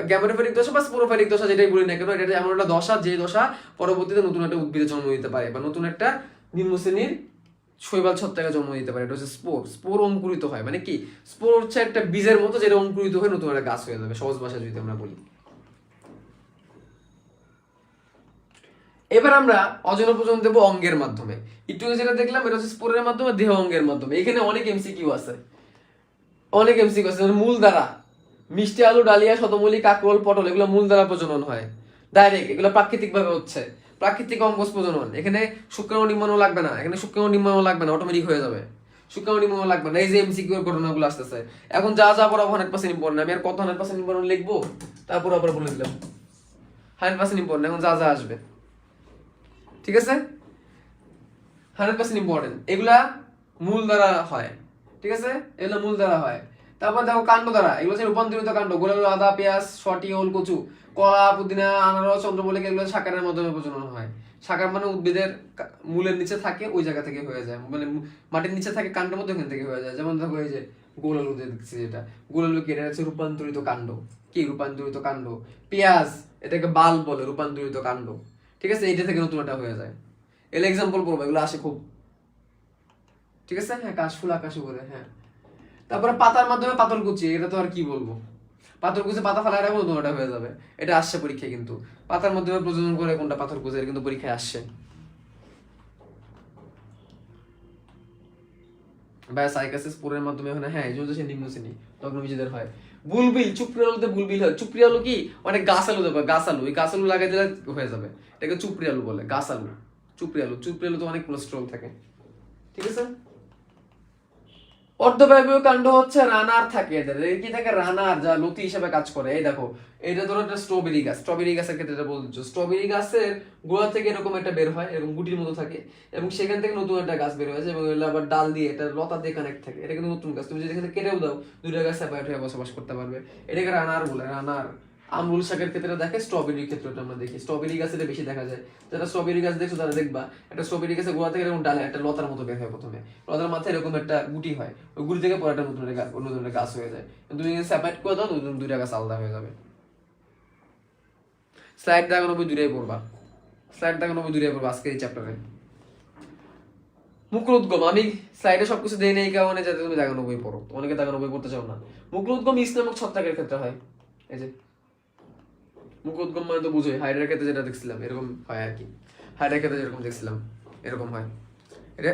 গ্যামেটোফাইটিক দশা বা স্পোরোফাইটিক দশা যেটাই বলি না কেন, এটা এমন একটা দশা যে দশা পরবর্তীতে নতুন একটা উদ্ভিদের জন্ম দিতে পারে বা নতুন একটা নিম্ন শ্রেণীর শৈবাল ছত্রাকে জন্ম দিতে পারে। এটা হচ্ছে স্পোর। স্পোর অঙ্কুরিত হয় মানে কি? স্পোর হচ্ছে একটা বীজের মতো যেটা অঙ্কুরিত হয়ে নতুন একটা গাছ হয়ে যাবে, সহজ ভাষায় যদি আমরা বলি। এবার আমরা অজন প্রজনন দেবো অঙ্গের মাধ্যমে। একটু যেটা দেখলাম এটা হচ্ছে স্পোরের মাধ্যমে, দেহ অঙ্গের মাধ্যমে। এখানে অনেক এমসিকিউ আছে, অনেক এমসিকিউ আছে। মূল দ্বারা মিষ্টি আলু, ডালিয়া, শতমূলী, কাকরোল, পটল এগুলো মূল দ্বারা প্রজনন হয় ডাইরেক্ট, এগুলো প্রাকৃতিক ভাবে হচ্ছে, প্রাকৃতিক অঙ্গজ প্রজনন। এখানে শুক্রাণু নির্মাণও লাগবে না, এখানে শুক্রাণু নির্মাণও লাগবে না, অটোমেটিক হয়ে যাবে। শুক্রাণু নির্মাণও লাগবে না। এই যে এমসিকিউ এর ঘটনাগুলো আসতেছে এখন, যা যা পড়াবো 100% ইম্পর্টেন্ট। আমি আর কত 100% ইম্পর্টেন্ট লিখবো, তারপর আবার বলে দিলাম 100% ইম্পর্টেন্ট। এখন যা যা আসবে, ঠিক আছে, 100% ইম্পর্টেন্ট। এগুলা মূল দ্বারা হয়, ঠিক আছে, এগুলো মূল দ্বারা হয়। তারপর দেখো কাণ্ড দ্বারা, এগুলো হচ্ছে রূপান্তরিত কাণ্ড। গোলালু, আদা, পেঁয়াজ, শটি, ওল, কচু, কলা, পুদিনা, আনারস, চন্দ্রমল্লিকা এগুলো শাকারের মাধ্যমে প্রজনন হয়। শাকার মানে উদ্ভিদের মূলের নিচে থাকে, ওই জায়গা থেকে হয়ে যায়, মানে মাটির নিচে থাকে, কাণ্ডের মধ্যে ওখান থেকে হয়ে যায়। যেমন দেখো এই যে গোলালু দেখছি, যেটা গোলালু কি, এটা হচ্ছে রূপান্তরিত কাণ্ড। কি রূপান্তরিত কাণ্ড? পেঁয়াজ, এটাকে বাল বলে, রূপান্তরিত কাণ্ড। ঠিক আছে, এইটা থেকে নতুন একটা হয়ে যায়। এগুলো এক্সাম্পল পড়বো, এগুলো আসে খুব। ঠিক আছে, হ্যাঁ, কাশফুল আকাশে বলে, হ্যাঁ। তারপরে পাতার মাধ্যমে পাতলকুচি, এটা তো আর কি বলবো, পাথরকুচি পাতা ফেলায় রাখবো নতুন একটা হয়ে যাবে। এটা আসছে পরীক্ষায় কিন্তু, পাতার মাধ্যমে প্রজনন করে কোনটা পাথরকুচি, এটা কিন্তু পরীক্ষায় আসছে। সাইকাসিস স্পোরের মাধ্যমে হয় না, হ্যাঁ, এই জন্য সে নিম্ন শ্রেণী লগ্নবীজীদের হয়। বুলবিল, চুপড়ি আলুতে বুলবিল হয়। চুপড়ি আলু কি? অনেক গাছ আলু দেবে, গাছ আলু, এই গাছ আলু লাগাই দিলে হয়ে যাবে, এটাকে চুপড়ি আলু বলে। গাছ আলু, চুপড়ি আলু, চুপড়ি আলু তো অনেক কোলেস্ট্রল থাকে। ঠিক আছে, অর্ধবায়বীয় কাণ্ড হচ্ছে রানার থাকে, এদের কি থাকে? রানার, যা লতি হিসেবে কাজ করে। এই দেখো, এটা ধরো একটা স্ট্রবেরি গাছ, স্ট্রবেরি গাছের ক্ষেত্রে এটা বলছো, স্ট্রবেরি গাছের গোড়া থেকে এরকম একটা বের হয়, এরকম গুটির মতো থাকে, এবং সেখান থেকে নতুন একটা গাছ বের হয়েছে, এবং এগুলো আবার ডাল দিয়ে, এটা লতা দিয়ে কানেক্ট থাকে। এটা কিন্তু নতুন গাছ, তুমি যদি এখানে কেটেও দাও, দুইটা গাছ সেপারেট হয়ে বসবাস করতে পারবে। এটাকে রানার বলে, রানার। আমরুল শাকের ক্ষেত্রে দেখে, স্ট্রবেরির ক্ষেত্রে আমরা দেখি, স্ট্রবেরি গাছে বেশি দেখা যায়। যারা স্ট্রবেরি গাছ দেখছো তারা দেখবা, একটা স্ট্রবেরি গাছের গোড়া থেকে এরকম ডালে একটা লতার মতো বের হয়, প্রথমে লতার মাথায় এরকম একটা গুটি হয়, ওই গুটি থেকে পরে একটা নতুন একটা গাছ হয়ে যায়। তুমি সেপারেট করে দাও, নতুন দুইটা গাছ আলাদা হয়ে যাবে। স্লাইড দাগানো বই দূরে পড়বা, স্লাইড দাগানো বই দূরে পড়বা আজকে এই চ্যাপ্টারে। মুকুলোদ্গম, আমি স্লাইডে সবকিছু দেই নেই কারণে যাতে তুমি দাগানো বই পড়ো, অনেকে দাগানো বই পড়তে চাও না। মুকুলোদ্গম ইস নামক ছত্রাকের ক্ষেত্রে হয়। এই যে মুখোদ্গম মানে তো বুঝোই, হাইড্রার ক্ষেত্রে যেটা দেখছিলাম এরকম হয় আর কি, হাইড্রার ক্ষেত্রে যেরকম দেখছিলাম এরকম হয়। এটা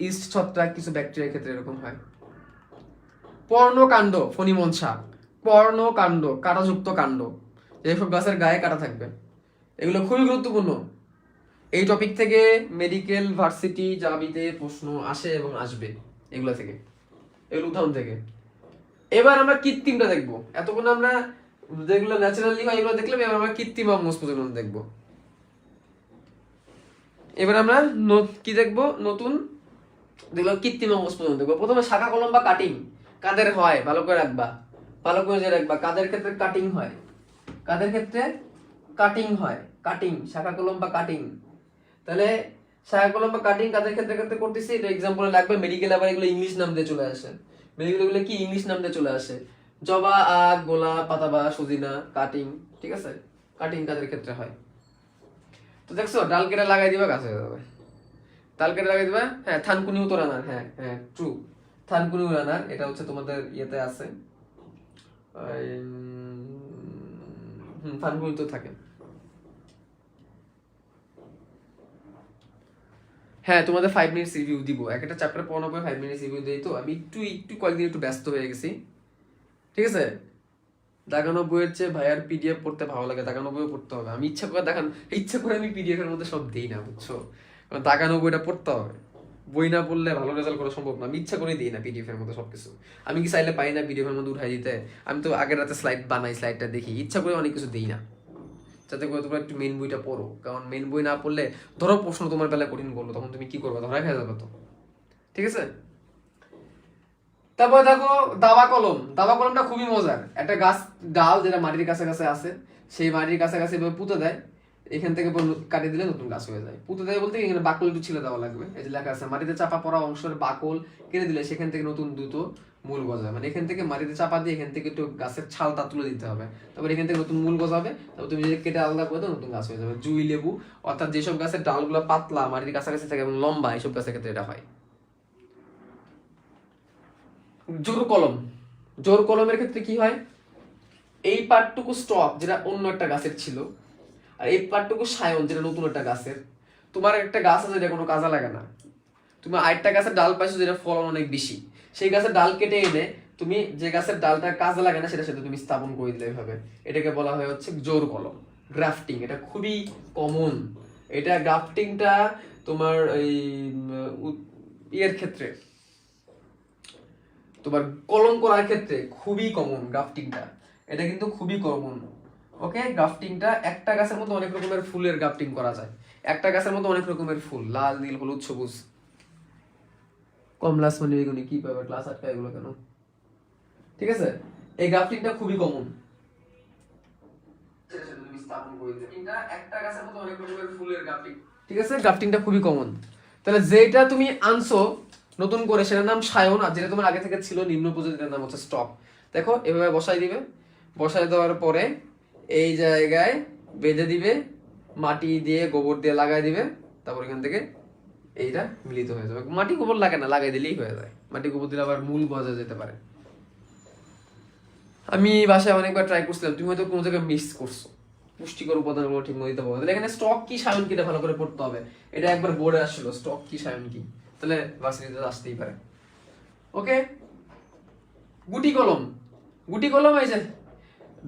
ইস্ট ছত্রাক, কিছু ব্যাকটেরিয়ার ক্ষেত্রে এরকম হয়। পর্ণকাণ্ড, ফণিমনসা, পর্ণকাণ্ড, কাঁটাযুক্ত কাণ্ড, যেসব গাছের গায়ে কাটা থাকবে, এগুলো খুবই গুরুত্বপূর্ণ। এই টপিক থেকে মেডিকেল ভার্সিটি জাবিতে প্রশ্ন আসে এবং আসবে এগুলো থেকে, এগুলো উদাহরণ থেকে। এবার আমরা কৃত্রিমটা দেখবো। এতক্ষণ আমরা যেগুলো ন্যাচারালি হয় এগুলো দেখলাম, এবার আমরা কৃত্রিম অঙ্গজ প্রজনন দেখবো। এবার আমরা কি দেখবো? নতুন যেগুলো কৃত্রিম অঙ্গজ প্রজনন দেখবো। প্রথমে শাখা কলম বা কাটিং কাদের হয়, ভালো করে রাখবা, ভালো করে যে রাখবা। কাদের ক্ষেত্রে কাটিং হয়? কাদের ক্ষেত্রে কাটিং হয়? কাটিং, শাখা কলম বা কাটিং। তাহলে শাখা কলম বা কাটিং কাদের ক্ষেত্রে ক্ষেত্রে করতেছি, এটা এক্সাম্পলে লাগবে। মেডিকেল আবার এগুলো ইংলিশ নাম দিয়ে চলে আসে, মেডিকেল এগুলো কি ইংলিশ নাম দিয়ে চলে আসে। জবা, আখ, গোলাপ, পাতাবাহার, সজিনা, কাটিং, ঠিক আছে, কাটিং কাজের ক্ষেত্রে হয়। তো দেখছো ডাল কেটে লাগাই দিবা, গাছ হয়ে যাবে। ডাল কেটে লাগাই দিবা। হ্যাঁ, থানকুনিও তো রানার, হ্যাঁ হ্যাঁ ট্রু, থানকুনিও রানার, এটা হচ্ছে তোমাদের ইয়েতে আছে, থানকুনি তো থাকে। হ্যাঁ, তোমাদের 5 মিনিটস রিভিউ দিব, একটা চ্যাপ্টার পড়ানোর পর 5 মিনিটস রিভিউ দিই। তো আমি একটু একটু কয়েকদিন একটু ব্যস্ত হয়ে গেছি, ঠিক আছে। দাগানো বইয়ের চেয়ে ভাইয়ার পিডিএফ পড়তে ভালো লাগে, দাগানো বইও পড়তে হবে। আমি ইচ্ছা করে আমি পিডিএফ এর মধ্যে সব দিই না, বুঝছো, কারণ দাগানো বইটা পড়তে হবে, বই না পড়লে ভালো রেজাল্ট করা সম্ভব না। আমি ইচ্ছা করে দিই না পিডিএফ এর মধ্যে সবকিছু। আমি কি চাইলে পাই না পিডিএফ এর মধ্যে উঠাই দিতে? আমি তো আগের রাতে স্লাইড বানাই, স্লাইডটা দেখি, ইচ্ছা করে অনেক কিছু দিই না, যাতে করে তোমরা একটু মেন বইটা পড়ো। কারণ মেন বই না পড়লে ধরো প্রশ্ন তোমার বেলায় কঠিন করলো, তখন তুমি কি করবে? ধরা খেয়ে যাবে তো, ঠিক আছে। তারপরে দেখো দাবা কলম। দাবা কলমটা খুবই মজার, একটা গাছ ডাল যেটা মাটির কাছাকাছি আছে, সেই মাটির কাছাকাছি এভাবে পুঁতে দেয়, এখান থেকে কাটিয়ে দিলে নতুন গাছ হয়ে যায়। পুঁতে দেয় বলতে এখানে বাকল একটু ছিলে দেওয়া লাগবে, এই যে লেখা আছে মাটিতে চাপা পড়া অংশের বাকল কেটে দিলে সেখান থেকে নতুন দ্রুত মূল গজায়। মানে এখান থেকে মাটিতে চাপা দিয়ে এখান থেকে একটু গাছের ছালটা তুলে দিতে হবে, তারপর এখান থেকে নতুন মূল গজাবে, তারপর তুমি যদি কেটে আলাদা করে দাও নতুন গাছ হয়ে যাবে। জুই লেবু, অর্থাৎ যেসব গাছের ডালগুলো পাতলা মাটির কাছাকাছি থাকে এবং লম্বা, এইসব গাছের ক্ষেত্রে এটা হয়। জোর কলম, জোর কলমের ক্ষেত্রে কি হয়, এই পার্টটুকু স্টক যেটা অন্য একটা গাছের ছিল, আর এই পার্টটুকু সায়ন যেটা নতুন একটা গাছের। তোমার একটা গাছ আছে যেটা কোনো কাজে লাগে না, তুমি আরেকটা গাছের ডাল পাইছো যেটা ফলন অনেক বেশি, সেই গাছের ডাল কেটে এনে তুমি যে গাছের ডালটা কাজে লাগে না সেটার সাথে তুমি স্থাপন করে দিলে এভাবে, এটাকে বলা হয় হচ্ছে জোর কলম, গ্রাফটিং। এটা খুবই কমন, এটা গ্রাফটিংটা তোমার এই ইয়ের ক্ষেত্রে, তোমার কলম করার ক্ষেত্রে খুবই কমন গ্রাফটিংটা, এটা কিন্তু খুবই কমন। ওকে, গ্রাফটিংটা একটা গাছের মধ্যে অনেক রকমের ফুলের গ্রাফটিং করা যায়, একটা গাছের মধ্যে অনেক রকমের ফুল, লাল, নীল, হলুদ, সবুজ, কমলা, সোনি, বেগুনি, কি পাবে ক্লাস 8 এগুলো কেন, ঠিক আছে। এই গ্রাফটিংটা খুবই কমন, একটা গাছের মধ্যে অনেক রকমের ফুলের গ্রাফটিং, ঠিক আছে, গ্রাফটিংটা খুবই কমন। তাহলে যেটা তুমি আনছো নতুন করে সেটার নাম সায়ন, আর যেটা তোমার আগে থেকে ছিল নিম্ন প্রজাতির নাম হচ্ছে স্টক। দেখো এভাবে বসাই দিবে, বসাই দেওয়ার পরে এই জায়গায় বেঁধে দিবে, মাটি দিয়ে গোবর দিয়ে লাগাই দিবে, তারপর এখান থেকে এইটা মিলিত হয়ে যাবে। মাটি গোবর লাগে না, লাগাই দিলেই হয়ে যায়। মাটি গোবর দিলে আবার মূল গজা যেতে পারে। আমি বাসায় অনেকবার ট্রাই করছিলাম, তুমি হয়তো কোনো জায়গায় মিস করছো, পুষ্টিকর উপাদানগুলো ঠিক মতো দিতে পারবে। তাহলে এখানে স্টক কি সায়ন কি এটা ভালো করে পড়তে হবে, এটা একবার বোর্ডে আসছিল স্টক কি সায়ন কি, তাহলে ভার্সিটিতে আসতেই পারে। ওকে, গুটি কলম। গুটি কলম এই যে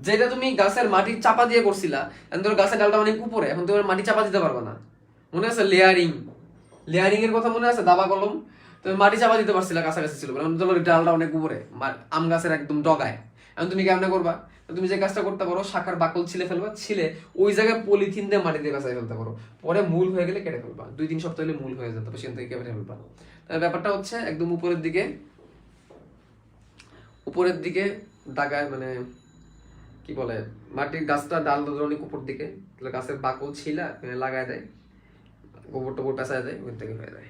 যেটা তুমি গাছের মাটি চাপা দিয়ে করছিলা, এখন ধরো গাছের ডালটা অনেক উপরে, এখন তুমি মাটি চাপা দিতে পারবে না, মনে আছে লেয়ারিং, লেয়ারিং এর কথা মনে আছে, দাবা কলম, তুমি মাটি চাপা দিতে পারছিলা কাছাকাছি ছিল, ধরো ডালটা অনেক উপরে আম গাছের একদম ডগায়, এখন তুমি কেমনে করবা? তুমি যে কাজটা করতে পারো, শাখার বাকল ছিলে ফেলবা, ছিলে ওই জায়গায় পলিথিন দিয়ে মাটি দিয়ে কাঁচাই ফেলতে পারো, পরে মূল হয়ে গেলে কেটে ফেলবা, 2-3 সপ্তাহ হলে মূল হয়ে যেত, সেখান থেকে কেটে ফেলবা। তাহলে ব্যাপারটা হচ্ছে একদম উপরের দিকে, উপরের দিকে দাগায়, মানে কি বলে, মাটির গাছটা ডাল অনেক উপর দিকে, তাহলে গাছের বাকল ছিলা লাগায় দেয়, গোবর টোবর পেঁচায় দেয়, ওখান থেকে হয়ে যায়।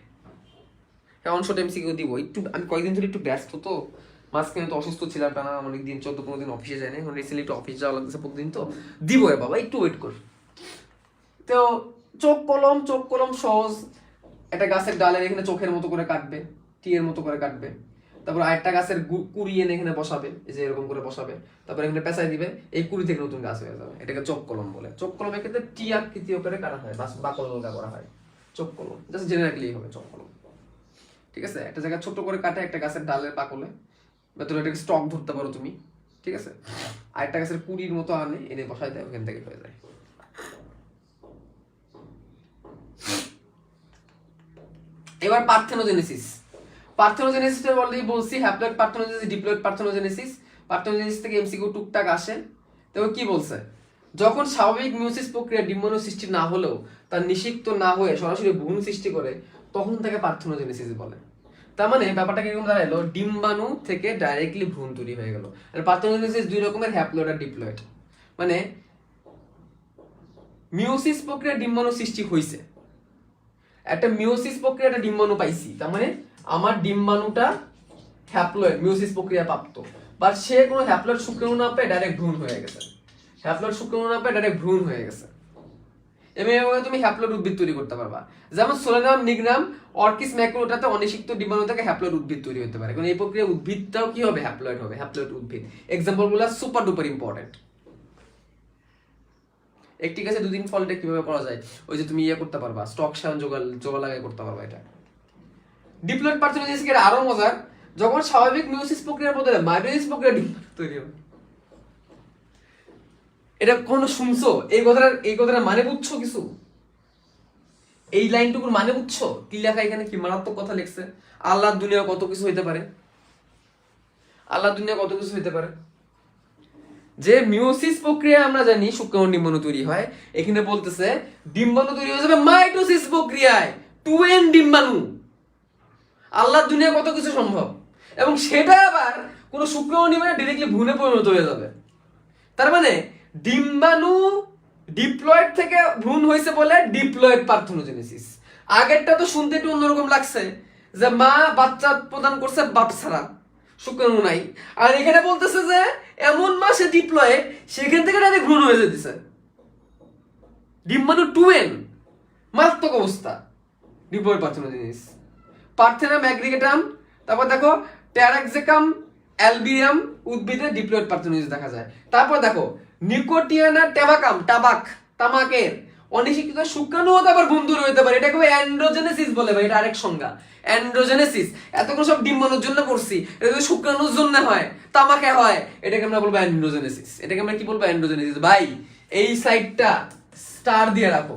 হ্যাঁ, অনশো এমসিকিউ দিব একটু, আমি কয়েকদিন ধরে একটু ব্যস্ত, তো মাঝখানে তো অসুস্থ ছিলাম, টানা অনেকদিন 14-15 দিন অফিসে যায়নি, এখন রিসেন্টলি একটু অফিস যাওয়া লাগতেছে প্রতিদিন, তো দিব রে বাবা, একটু ওয়েট কর। তো চোখ কলম, চোখ কলম সহজ, একটা গাছের ডালের এখানে চোখের মতো করে কাটবে, টি এর মতো করে কাটবে, তারপর আরেকটা গাছের কুড়ি এনে এখানে বসাবে, এই যে এরকম করে বসাবে, তারপর এখানে পেঁচাই দিবে, এই কুড়ি থেকে নতুন গাছ হয়ে যাবে, এটাকে চোখ কলম বলে। চোখ কলমের ক্ষেত্রে টি আকৃতিও করে কাটা হয়, বাকল আলগা করা হয়, চোখ কলম জাস্ট জেনে রাখলেই হবে চোখ কলম, ঠিক আছে। একটা জায়গায় ছোট করে কাটে একটা গাছের ডালের বাকলে, বা তুমি এটাকে স্টক ধরতে পারো তুমি, ঠিক আছে, আরেকটা গাছের কুড়ির মতো আনে এনে বসাই দেয়, ওখান থেকে হয়ে যায়। এবার পার্থেনোজেনেসিস। পার্থেনোজেনেসিসটা অলরেডি বলছি, haploid parthenogenesis, diploid parthenogenesis. Parthenogenesis থেকে এমসিকিউ টুকটাক আসে। তবে কি বলছে, যখন স্বাভাবিক মিয়োসিস প্রক্রিয়া ডিম্বাণু সৃষ্টি না হলেও তার নিষিক্ত না হয়ে সরাসরি ভ্রূণ সৃষ্টি করে, তখন তাকে পার্থেনোজেনেসিস বলে। তার মানে ব্যাপারটা কিরকম দাঁড়ালো, ডিম্বাণু থেকে ডাইরেক্টলি ভ্রূণ তৈরি হয়ে গেল। আর পার্থেনোজেনেসিস দুই রকমের, হ্যাপ্লয়েড আর ডিপ্লয়েড। মানে মিয়োসিস প্রক্রিয়া ডিম্বাণু সৃষ্টি হয়েছে, একটা মিয়োসিস প্রক্রিয়া একটা ডিম্বাণু পাইছি, তার মানে আমার ডিম্বাণুটা হ্যাপ্লয়েড, মিয়োসিস প্রক্রিয়া প্রাপ্ত। বাট সে কোনো হ্যাপ্লয়েড শুক্রাণু না পেয়ে ডাইরেক্ট ভ্রূণ হয়ে গেছে, হ্যাপ্লয়েড শুক্রাণু না পেয়ে ডাইরেক্ট ভ্রূণ হয়ে গেছে। এভাবে তুমি হ্যাপ্লয়েড উদ্ভিদ তৈরি করতে পারবা। যেমন সোলেনাম নিগ্রাম অর্কিস ম্যাকুলোটাতে অনিষিক্ত ডিম্বাণু থেকে হ্যাপ্লয়েড উদ্ভিদ তৈরি হতে পারে, কারণ এই প্রক্রিয়া উদ্ভিদটাও কি হবে, হ্যাপ্লয়েড হবে, হ্যাপ্লয়েড উদ্ভিদ। এক্সাম্পলগুলো সুপার ডুপার ইম্পর্টেন্ট। একটি গাছে দুদিন ফলটা কিভাবে করা যায়, ওই যে তুমি করতে পারবা, স্টক সায়ন জোগা লাগাই করতে পারবা। এটা ডিপ্লয়েড পার্থেনোজেনেসিস এর আরো মজার, যখন স্বাভাবিক মিওসিস প্রক্রিয়ার বদলে মাইটোসিস প্রক্রিয়া ডিম্বাণু তৈরি হবে। এটা কোনো শুনছো? এই কথাটার মানে বুঝছো কিছু? এই লাইনটুকুর মানে বুঝছো? কি লেখা এখানে, কি মারাত্মক কথা লিখছে। আল্লাহর দুনিয়া কত কিছু হইতে পারে, আল্লাহর দুনিয়া কত কিছু হইতে পারে। যে মিওসিস প্রক্রিয়া আমরা জানি শুক্রাণু ডিম্বাণু তৈরি হয়, এখানে বলতেছে ডিম্বাণু তৈরি হয়ে যাবে মাইটোসিস প্রক্রিয়ায়, 2n ডিম্বাণু। আল্লাহর দুনিয়া কত কিছু সম্ভব, এবং সেটা আবার কোন শুক্রাণু ডিম্বাণু ডাইরেক্টলি ভ্রূণে পরিণত হয়ে যাবে। তার মানে ডিম্বাণু ডিপ্লয়েড থেকে ভ্রূণ হয়েছে বলে ডিপ্লয়েড পার্থেনোজেনেসিস। আগেরটা তো শুনতে একটু অন্যরকম লাগছে, যে মা বাচ্চা প্রদান করছে বাপ ছাড়া, শুক্রাণু নাই। আর এখানে বলতেছে যে এমন মা সে ডিপ্লয়েড, সেখান থেকে ডাইরেক্ট ভ্রূণ হয়ে যেতেছে। ডিম্বাণু 2n, মারাত্মক অবস্থা। Diploid parthenogenesis. পার্থেনাম অ্যাগ্রিগেটাম, তারপর দেখো ট্যারাক্সিকাম অ্যালবিয়াম উদ্ভিদে ডিপ্লয়েড পার্থেনোজেনেসিস দেখা যায়। তারপর দেখো নিকোটিয়ানা ট্যাবাকাম, তামাকের অনিষিক্ত শুক্রাণু হতে আবার বন্ধু হতে পারে। এটাকে অ্যান্ড্রোজেনেসিস বলে ভাই, এটা আরেক সংজ্ঞা, অ্যান্ড্রোজেনেসিস। এতগুলো সব ডিম্বাণুর জন্য করছি, এটা যদি শুক্রাণুর জন্য হয়, তামাকে হয়, এটাকে আমরা বলবো অ্যান্ড্রোজেনেসিস। এটাকে আমরা কি বলবো, অ্যান্ড্রোজেনেসিস। ভাই এই স্লাইডটা স্টার দিয়ে রাখো,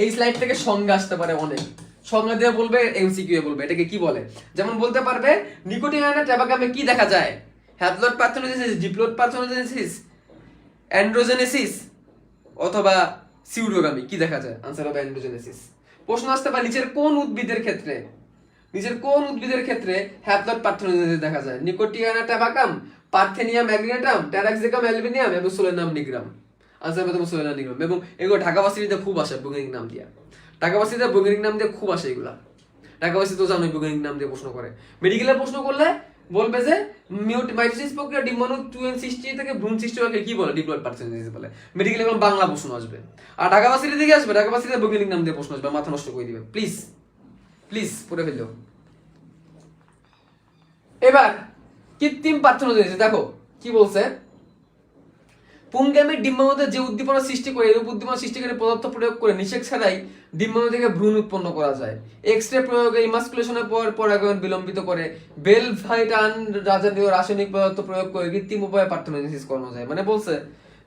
এই স্লাইড থেকে সংজ্ঞা আসতে পারে অনেক। সংজ্ঞা দিয়ে বলবে, এমসিকিউ বলবে এটাকে কি বলে। যেমন বলতে পারবে নিকোটিয়ানা ট্যাবাকামে কি দেখা যায়, হ্যাপ্লয়েড পার্থেনোজেনেসিস, ডিপ্লয়েড পার্থেনোজেনেসিস, অ্যান্ড্রোজেনেসিস অথবা সিউডোগামি, কি দেখা যায়, আনসার হবে অ্যান্ড্রোজেনেসিস। প্রশ্ন আসতে পারে নিচের কোন উদ্ভিদের ক্ষেত্রে হ্যাপ্লয়েড পার্থেনোজেনেসিস দেখা যায়, নিকোটিয়ানা ট্যাবাকাম, পার্থেনিয়াম অ্যাগ্রিগেটাম, ট্যারাক্সিকাম অ্যালবিনিয়াম এবং সোলেনাম নিগ্রাম। আনসার হবে তোমার সোলেনাম নিগ্রাম। এবং এগুলো ঢাকা ভার্সিটিতে খুব আসে বৈজ্ঞানিক নাম দিয়া, ঢাকা ভার্সিটিতে বৈজ্ঞানিক নাম দিয়ে খুব আসে এগুলা। ঢাকা ভার্সিটি তো জানোই বৈজ্ঞানিক নাম দিয়ে প্রশ্ন করে। মেডিকেলে প্রশ্ন করলে বলবে যে মাইটোসিস প্রক্রিয়া ডিম্বাণু 2n সৃষ্টি থেকে ভ্রূণ সৃষ্টি হলে কি বলে, ডিপ্লয়েড পার্থেনোজেনেসিস বলে। মেডিকেলে কোনো বাংলা প্রশ্ন আসবে। আর ঢাকা ভার্সিটি থেকে আসবে, ঢাকা ভার্সিটিতে বৈজ্ঞানিক নাম দিয়ে প্রশ্ন আসবে, মাথা নষ্ট করে দিবে। প্লিজ প্লিজ পড়ে ফেললো। এবার কৃত্রিম পার্থেনোজেনেসিস দেখো কি বলছে। পুংগামীর ডিম্বাণুতে যে উদ্দীপনা সৃষ্টি করে, এরূপ উদ্দীপনা সৃষ্টিকারী পদার্থ প্রয়োগ করে নিষেক ছাড়াই ডিম্বাণু থেকে ভ্রূণ উৎপন্ন করা যায়। এক্স-রে প্রয়োগে ইমাস্কুলেশনের পর পরাগায়ন বিলম্বিত করে বেলভাইটান রাজনীয় রাসায়নিক পদার্থ প্রয়োগ করে কৃত্রিম উপায়ে পার্থেনোজেনেসিস করানো যায়। মানে বলছে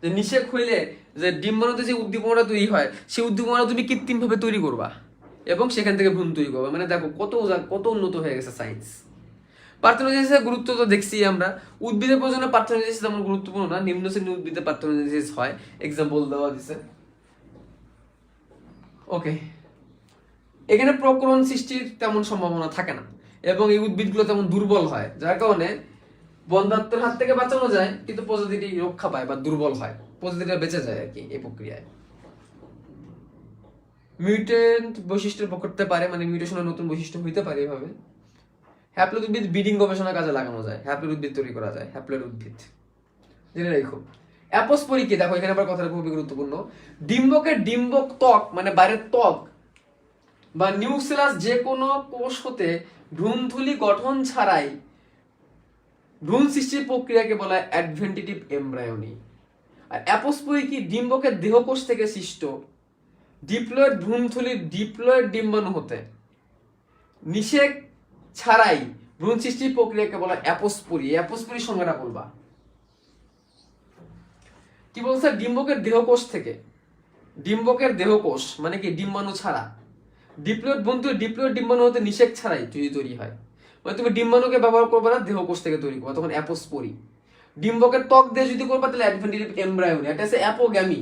যে নিষেক হইলে যে ডিম্বাণুতে যে উদ্দীপনা তৈরি হয়, সেই উদ্দীপনা তুমি কৃত্রিম ভাবে তৈরি করবা এবং সেখান থেকে ভ্রূণ তৈরি করবা। মানে দেখো কত উন্নত হয়ে গেছে সায়েন্স। পার্থেনোজেনেসিসের গুরুত্ব তো দেখছি আমরা। উদ্ভিদের প্রয়োজনে পার্থেনোজেনেসিস তেমন গুরুত্বপূর্ণ না, নিম্ন শ্রেণীর উদ্ভিদে পার্থেনোজেনেসিস হয়, এক্সাম্পল দেওয়া দিছে। ওকে, এখানে প্রকরণ সৃষ্টির তেমন সম্ভাবনা থাকে না এবং এই উদ্ভিদগুলো তেমন দুর্বল হয়, যার কারণে বন্ধ্যাত্বের হাত থেকে বাঁচানো যায়, কিন্তু প্রজাতিটি রক্ষা পায় বা দুর্বল হয়, প্রজাতিটা বেঁচে যায় আর কি এই প্রক্রিয়ায়। মিউটেন্ট বৈশিষ্ট্য করতে পারে, মানে মিউটেশনের নতুন বৈশিষ্ট্য হইতে পারে এভাবে। হ্যাপ্লয়েড উদ্ভিদ ব্রিডিং গবেষণার কাজে লাগানো যায়, হ্যাপ্লয়েড উদ্ভিদ তৈরি করা যায়, হ্যাপ্লয়েড উদ্ভিদ জেনে রাখো। অ্যাপোস্পোরিকে দেখো, এখানে আবার কথাটা খুবই গুরুত্বপূর্ণ। ডিম্বকের ডিম্বক ত্বক মানে বাইরের ত্বক বা নিউক্লিয়াস যে কোনো কোষ হতে ভ্রূণথলি গঠন ছাড়াই ভ্রূণ সৃষ্টির প্রক্রিয়াকে বলা হয় অ্যাডভেন্টিটিভ এমব্রায়োনি। আর অ্যাপোস্পোরিকি ডিম্বকের দেহকোষ থেকে সৃষ্ট ডিপ্লয়েড ভ্রূণথলির ডিপ্লয়েড ডিম্বাণু হতে নিষেক ছাড়াই ভ্রূণ সৃষ্টির প্রক্রিয়াকে বলা হয় অ্যাপোস্পোরি। অ্যাপোস্পোরি সংজ্ঞাটা বলবা কি বলছে, ডিম্বকের দেহকোষ থেকে, ডিম্বকের দেহকোষ মানে কি ডিম্বাণু ছাড়া, ডিপ্লয়েড ডিপ্লয়েড ডিম্বাণু হতে নিষেক ছাড়াই যদি তৈরি হয়, মানে তুমি ডিম্বাণুকে ব্যবহার করবে না, দেহকোষ থেকে তৈরি করবে, তখন অ্যাপোস্পোরি। ডিম্বকের ত্বক দিয়ে যদি করবে তাহলে অ্যাডভেন্টিটিভ এমব্রায়োনি, এটা হচ্ছে অ্যাপোগ্যামি।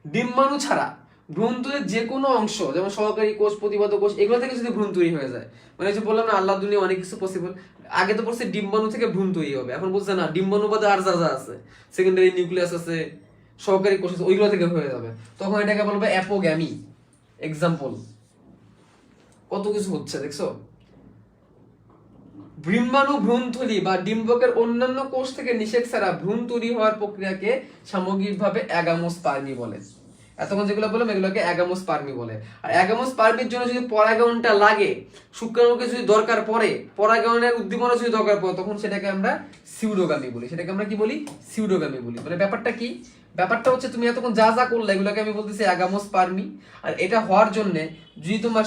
ডিম্বাণু ছাড়া ভ্রূণথলির যে কোনো অংশ, যেমন সহকারী কোষ, প্রতিবাদক কোষ, এগুলো থেকে যদি ভ্রূণ তৈরি হয়ে যায়, মানে যে বললাম না আল্লাহ দুনিয়া অনেক কিছু পসিবল। আগে তো বলছে ডিম্বাণু থেকে ভ্রূণ তৈরি হবে, এখন বলছে না, ডিম্বাণু বাদে আর যা যা আছে, সেকেন্ডারি নিউক্লিয়াস আছে, সহকারী কোষ আছে, ওইগুলো থেকে হয়ে যাবে, তখন এটাকে বলবে অ্যাপোগ্যামি। এক্সাম্পল কত কিছু হচ্ছে দেখছো। ডিম্বাণু ভ্রূণথলি বা ডিম্বকের অন্যান্য কোষ থেকে নিষেক ছাড়া ভ্রূণ তৈরি হওয়ার প্রক্রিয়াকে সামগ্রিকভাবে অ্যাগামোস্পার্মি বলে। এতক্ষণ যেগুলো বললাম এগুলোকে অ্যাগামোস্পার্মি বলে। আর অ্যাগামোস্পার্মির জন্য যদি পরাগায়নটা লাগে, শুক্রাণুকে যদি দরকার পড়ে, পরাগায়নের উদ্দীপনা যদি দরকার পড়ে, তখন সেটাকে আমরা সিউডোগামি বলি। সেটাকে আমরা কি বলি? সিউডোগামি বলি। মানে ব্যাপারটা কি? ব্যাপারটা হচ্ছে তুমি এতক্ষণ যা যা করলে এগুলোকে আমি বলতেছি অ্যাগামোস্পার্মি। আর এটা হওয়ার জন্য যদি তোমার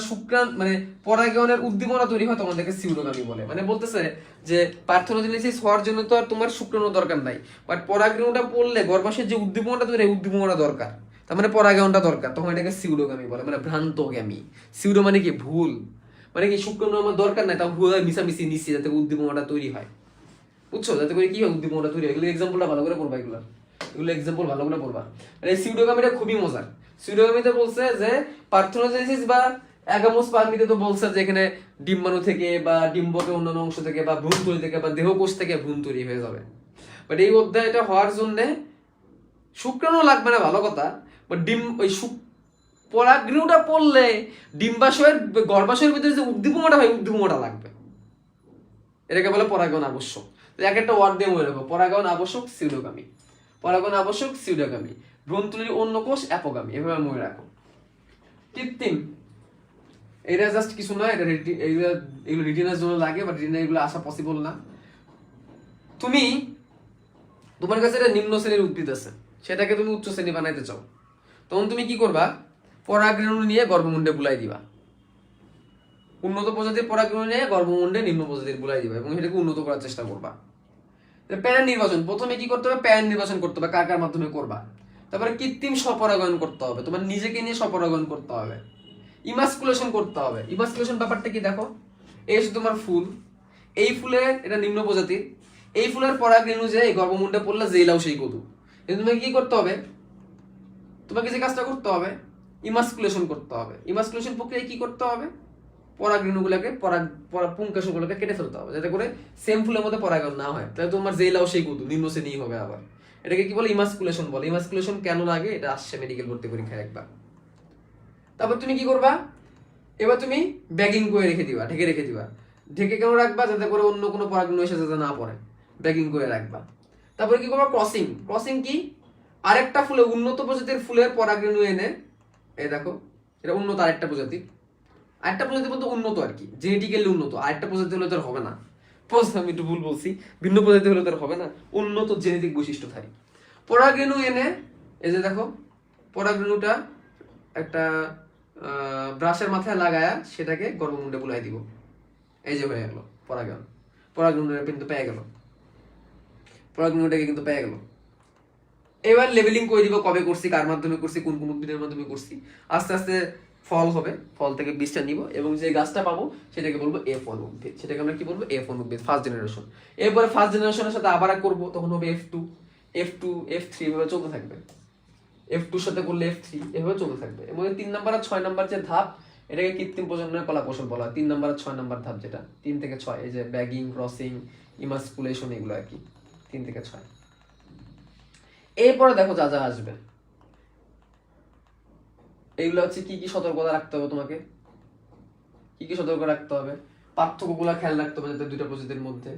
মানে পরাগায়নের উদ্দীপনা তৈরি হয়, তখন তাকে সিউডোগামি বলে। মানে বলতেছে যে পার্থেনোজেনেসিস হওয়ার জন্য তো আর তোমার শুক্রাণু দরকার নাই, বাট পরাগায়নটা পড়লে গর্ভাশয়ের যে উদ্দীপনাটা তৈরি, উদ্দীপনাটা দরকার, তার মানে পরাগায়নটা দরকার, তখন এটাকে সিউডোগামি বলে, মানে ভ্রান্তগামী। সিউডো মানে কি? ভুল। মানে কি শুক্রাণু আমার দরকার নাই, তাও ভুল মিশামিশি নিচ্ছি যাতে উদ্দীপনাটা তৈরি হয়। বুঝছো? যাতে করে কি হয়? উদ্দীপনাটা তৈরি হয়। এগুলো এক্সাম্পলটা ভালো করে পড়বা, এগুলো এক্সাম্পল ভালো করে পড়বা। মানে সিউডোগামিটা খুবই মজার। সিউডোগামিতে বলছে যে পার্থেনোজেনেসিস বা অ্যাগামোস্পার্মিতে তো বলছে যে এখানে ডিম্বাণু থেকে বা ডিম্বকের অন্যান্য অংশ থেকে বা ভ্রূণথলি থেকে বা দেহকোষ থেকে ভ্রূণ তৈরি হয়ে যাবে। বাট এই অধ্যায়টা হওয়ার জন্য শুক্রাণু লাগবে না, ভালো কথা, বাট ওই পরাগরেণুটা পড়লে ডিম্বাশয়ের গর্ভাশয়ের ভিতরে যে উদ্দীপনাটা হয়, উদ্দীপনাটা লাগবে। এটাকে বলে পরাগায়ন আবশ্যক। এক একটা ওয়ার্ড দিয়ে মনে রাখো, পরাগায়ন আবশ্যক সিউডোগামী, পরাগায়ন আবশ্যক সিউডোগামী, ভ্রূণথলির অন্য কোষ অ্যাপোগামী, এভাবে মনে রাখো। কৃত্রিম, এটা জাস্ট কিছু নয়, এটা এগুলো রিটেনের জন্য লাগে, বাট রিটেনে এগুলো আসা পসিবল না। তোমার কাছে একটা নিম্ন শ্রেণীর উদ্ভিদ আছে, সেটাকে তুমি উচ্চ শ্রেণী বানাইতে চাও, তখন তুমি কি করবা? পরাগরেণু নিয়ে গর্ভমুণ্ডে বুলাই দিবা। উন্নত প্রজাতির পরাগরেণু নিয়ে গর্ভমুণ্ডে নিম্ন প্রজাতির বুলাই দিবা এবং সেটাকে উন্নত করার চেষ্টা করবা। প্যারেন্ট নির্বাচন, প্রথমে কি করতে হবে? প্যারেন্ট নির্বাচন করতে হবে, কার কার মাধ্যমে করবা। তারপরে কৃত্রিম স্বপরাগায়ন করতে হবে, তোমার নিজেকে নিয়ে স্বপরাগায়ন করতে হবে। ইমাস্কুলেশন করতে হবে। ইমাস্কুলেশন ব্যাপারটা কি দেখো, এই হচ্ছে তোমার ফুল, এই ফুলের এটা নিম্ন প্রজাতির, এই ফুলের পরাগরেণু যে এই গর্ভমুণ্ডে পড়লে জেলাও সেই কদু। কিন্তু তোমাকে কি করতে হবে? তোমাকে যে কাজটা করতে হবে, ইমাস্কুলেশন করতে হবে। ইমাস্কুলেশন প্রক্রিয়ায় কি করতে হবে? পরাগরেণুগুলোকে পুংকেশগুলোকে কেটে ফেলতে হবে, যাতে করে সেম ফুলের মধ্যে পরাগায়ন না হয়। তাহলে তোমার জেলাও সেই কদু, নিম্ন শ্রেণী হবে। আবার এটাকে কি বলে? ইমাস্কুলেশন বলে। ইমাস্কুলেশন কেন লাগে এটা আসছে মেডিকেল ভর্তি পরীক্ষায় একবার। তারপর তুমি কি করবা? এবার তুমি ব্যাগিং করে রেখে দিবা, ঢেকে রেখে দিবা। ঢেকে কেন রাখবা? যাতে করে অন্য কোনো পরাগরেণু এসে যাতে না পড়ে, ব্যাগিং করে রাখবা। তারপরে কি করবা? ক্রসিং। ক্রসিং কি? আরেকটা ফুলে, উন্নত প্রজাতির ফুলের পরাগরেণু এনে, এই দেখো এটা উন্নত আরেকটা প্রজাতি, আরেকটা প্রজাতি বলতে উন্নত আর কি, জেনেটিক্যালি উন্নত। আরেকটা প্রজাতি হলে তো হবে না, আমি একটু ভুল বলছি, ভিন্ন প্রজাতি হলে তো হবে না, উন্নত জেনেটিক বৈশিষ্ট্য থাকে। পরাগরেণু এনে, এই যে দেখো পরাগরেণুটা একটা ব্রাশের মাথায় লাগায়া সেটাকে গর্ভমুণ্ডে বুলাই দিব। এই যে হয়ে গেল পরাগায়ন। পরাগরেণুটা কিন্তু পেয়ে গেল, পরাগরেণুটাকে কিন্তু পেয়ে গেল। এবার লেবেলিং করে দিব, কবে করছি, কার মাধ্যমে করছি, কোন কোন উদ্ভিদের মাধ্যমে করছি। আস্তে আস্তে ফল হবে, ফল থেকে বীজটা নিব এবং যে গাছটা পাবো সেটাকে বলবো F1 উদ্ভিদ। সেটাকে আমরা কি বলবো? F1 উদ্ভিদ, ফার্স্ট জেনারেশন। এরপরে ফার্স্ট জেনারেশনের সাথে আবার করব, তখন হবে F2, F2, F3, এভাবে চলতে থাকবে। F2 সাথে করলে F3, এভাবে চলতে থাকবে। এবং 3 নাম্বার আর 6 নাম্বার যে ধাপ, এটাকে কৃত্রিম প্রজননের কলা কৌশল বলা হয়। 3 নাম্বার আর 6 নাম্বার ধাপ, যেটা 3 থেকে 6, এই যে ব্যাগিং, ক্রসিং, ইমাস্কুলেশন, এগুলো আর কি 3 থেকে 6। এরপরে দেখো যা যা আসবে, এইগুলো হচ্ছে কি কি সতর্কতা রাখতে হবে তোমাকে, কি কি সতর্ক রাখতে হবে, পার্থক্যগুলো খেয়াল রাখতে হবে যাতে দুইটা প্রজাতির মধ্যে।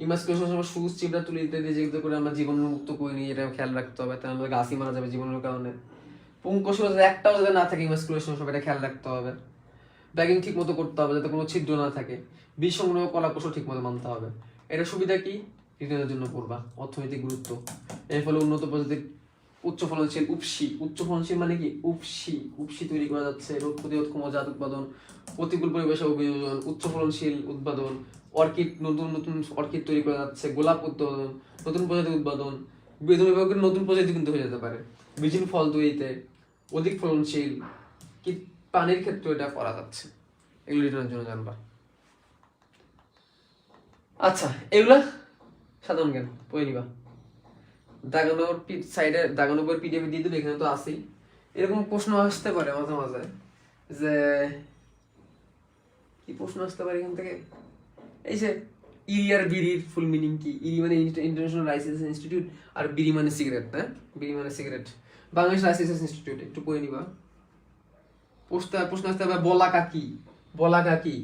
ইমাস্কুলেশন সময় সবুজ চিবড়া তুলে দিতে দিয়ে যেগুলো করে আমরা জীবাণুমুক্ত করে নিই, এটা খেয়াল রাখতে হবে, তাহলে গাছই মারা যাবে জীবাণুর কারণে। পুংকোষ যাতে একটাও যাতে না থাকে ইমাস্কুলেশন সময়, এটা খেয়াল রাখতে হবে। ব্যাগিং ঠিক মতো করতে হবে যাতে কোনো ছিদ্র না থাকে। বীজ সংগ্রহ কলা কৌশল ঠিক মতো মানতে হবে। এটা সুবিধা কি? রিটার্নের জন্য পড়বা, অর্থনৈতিক গুরুত্ব। এর ফলে উন্নত প্রজাতির উচ্চ ফলনশীল উপসি, উচ্চ ফলনশীল মানে কি? উপসি তৈরি করা যাচ্ছে, রোগ প্রতিরোধ ক্ষম জাত উৎপাদন, প্রতিকূল পরিবেশে অভিযোজন, উচ্চ ফলনশীল উৎপাদন, অর্কিড, নতুন নতুন অর্কিড তৈরি করা যাচ্ছে, গোলাপ উৎপাদন, নতুন প্রজাতি উৎপাদন, বেদন বিভাগের নতুন প্রজাতি কিন্তু হয়ে যেতে পারে, বীজিন ফল তৈরিতে, অধিক ফলনশীল, কি পানির ক্ষেত্রে এটা করা যাচ্ছে। এগুলো রিটার্নের জন্য জানবা। আচ্ছা, এগুলা সাধারণ জ্ঞান পড়ে নিবা। দাগানোর সাইডে দাগানোর পর পিডিএফ দিয়ে দেবে, এখানে তো আছেই। এরকম প্রশ্ন আসতে পারে মাঝে মাঝে, যে কি প্রশ্ন আসতে পারে এখান থেকে, এই যে ইরি আর বিড়ির ফুল মিনিং কি? ইরি মানে ইন্টারন্যাশনাল লাইসেন্স ইনস্টিটিউট, আর বিড়ি মানে সিগারেট, না? বিড়ি মানে সিগারেট, বাংলাদেশ লাইসেন্স ইনস্টিটিউট। একটু পড়ে নিবা। প্রশ্ন আসতে হবে বলাকা কি? বলাকা কি?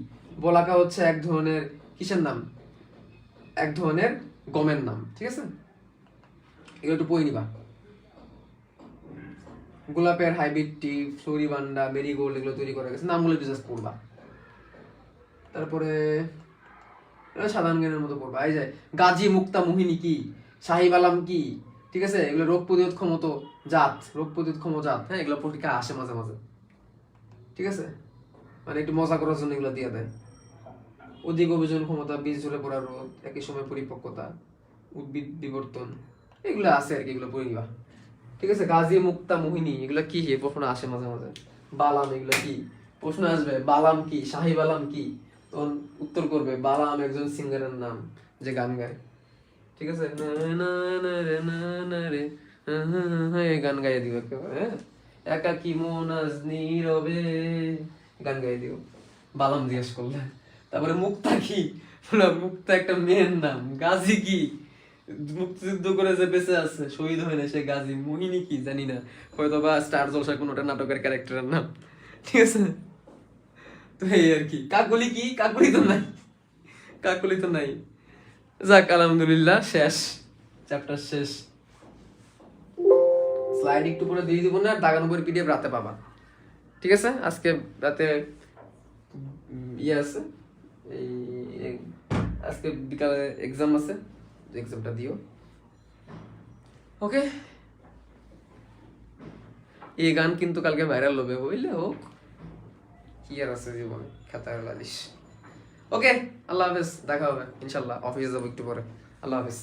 বলাকা হচ্ছে এক ধরনের কিসের নাম? এক ধরনের গমের নাম, ঠিক আছে? এগুলো একটু পড়ে নিবা। গোলাপের হাইব্রিড টি, ফ্লোরিবান্ডা, মেরিগোল্ড এগুলো তৈরি করা গেছে, নামগুলো একটু জাস্ট পড়বা। তারপরে সাধারণ জ্ঞানের মতো পড়বা। এই যে গাজী মুক্তা মোহিনী কি, শাহিব আলম কি, ঠিক আছে? এগুলো রোগ প্রতিরোধ ক্ষমতা জাত, রোগ প্রতিরোধ ক্ষম জাত, হ্যাঁ, এগুলো পরীক্ষা আসে মাঝে মাঝে, ঠিক আছে? মানে একটু মজা করার জন্য এগুলো দিয়ে দেয়। অধিক অভিযোজন ক্ষমতা, বীজ ঝরে পড়া রোধ, একই সময় পরিপক্কতা, উদ্ভিদ বিবর্তন, এগুলো আছে আর কি, এগুলো পড়ে নিবা, ঠিক আছে? গাজী মুক্তা মোহিনী এগুলো কি, এই প্রশ্ন আসে মাঝে মাঝে। বালাম এগুলো কি, প্রশ্ন আসবে বালাম কি, শাহিব আলম কি, তখন উত্তর করবে বালাম একজন সিঙ্গারের নাম যে গান গায়, ঠিক আছে? না না না রে না না রে, এই গান গাইয়ে দিও একেবারে, হ্যাঁ? একাকি মন আজ নীরবে, গান গাইয়ে দিও বালাম জিজ্ঞেস করলে। তারপরে মুক্তা কি, বললাম মুক্তা একটা মেয়ের নাম। গাজী কি, মুক্তিযুদ্ধ করে যে বেঁচে আছে, শহীদ হয় না, সে গাজী। মোহিনী কি জানি না, হয়তো বা স্টার জলসা কোনোটা নাটকের ক্যারেক্টারের নাম, ঠিক আছে? তো এই আর কি। কাকলি কি, কাকলি তো নাই, কাকলি তো নাই। যাক, আলহামদুলিল্লাহ, শেষ, চ্যাপ্টার শেষ। স্লাইড একটু করে দিয়ে দিব না, দাগানো বই পিডিএফ রাতে পাবা, ঠিক আছে? আজকে রাতে ইয়ে আছে, এই আজকে বিকালে এক্সাম আছে, এক্সামটা দিও, ওকে? এই গান কিন্তু কালকে ভাইরাল হবে, হইলে হোক, কি আর আছে জীবনে, খেতার লালিশ। ওকে, আল্লাহ হাফেজ, দেখা হবে ইনশাল্লাহ, অফিসে যাবো একটু পরে। আল্লাহ হাফেজ।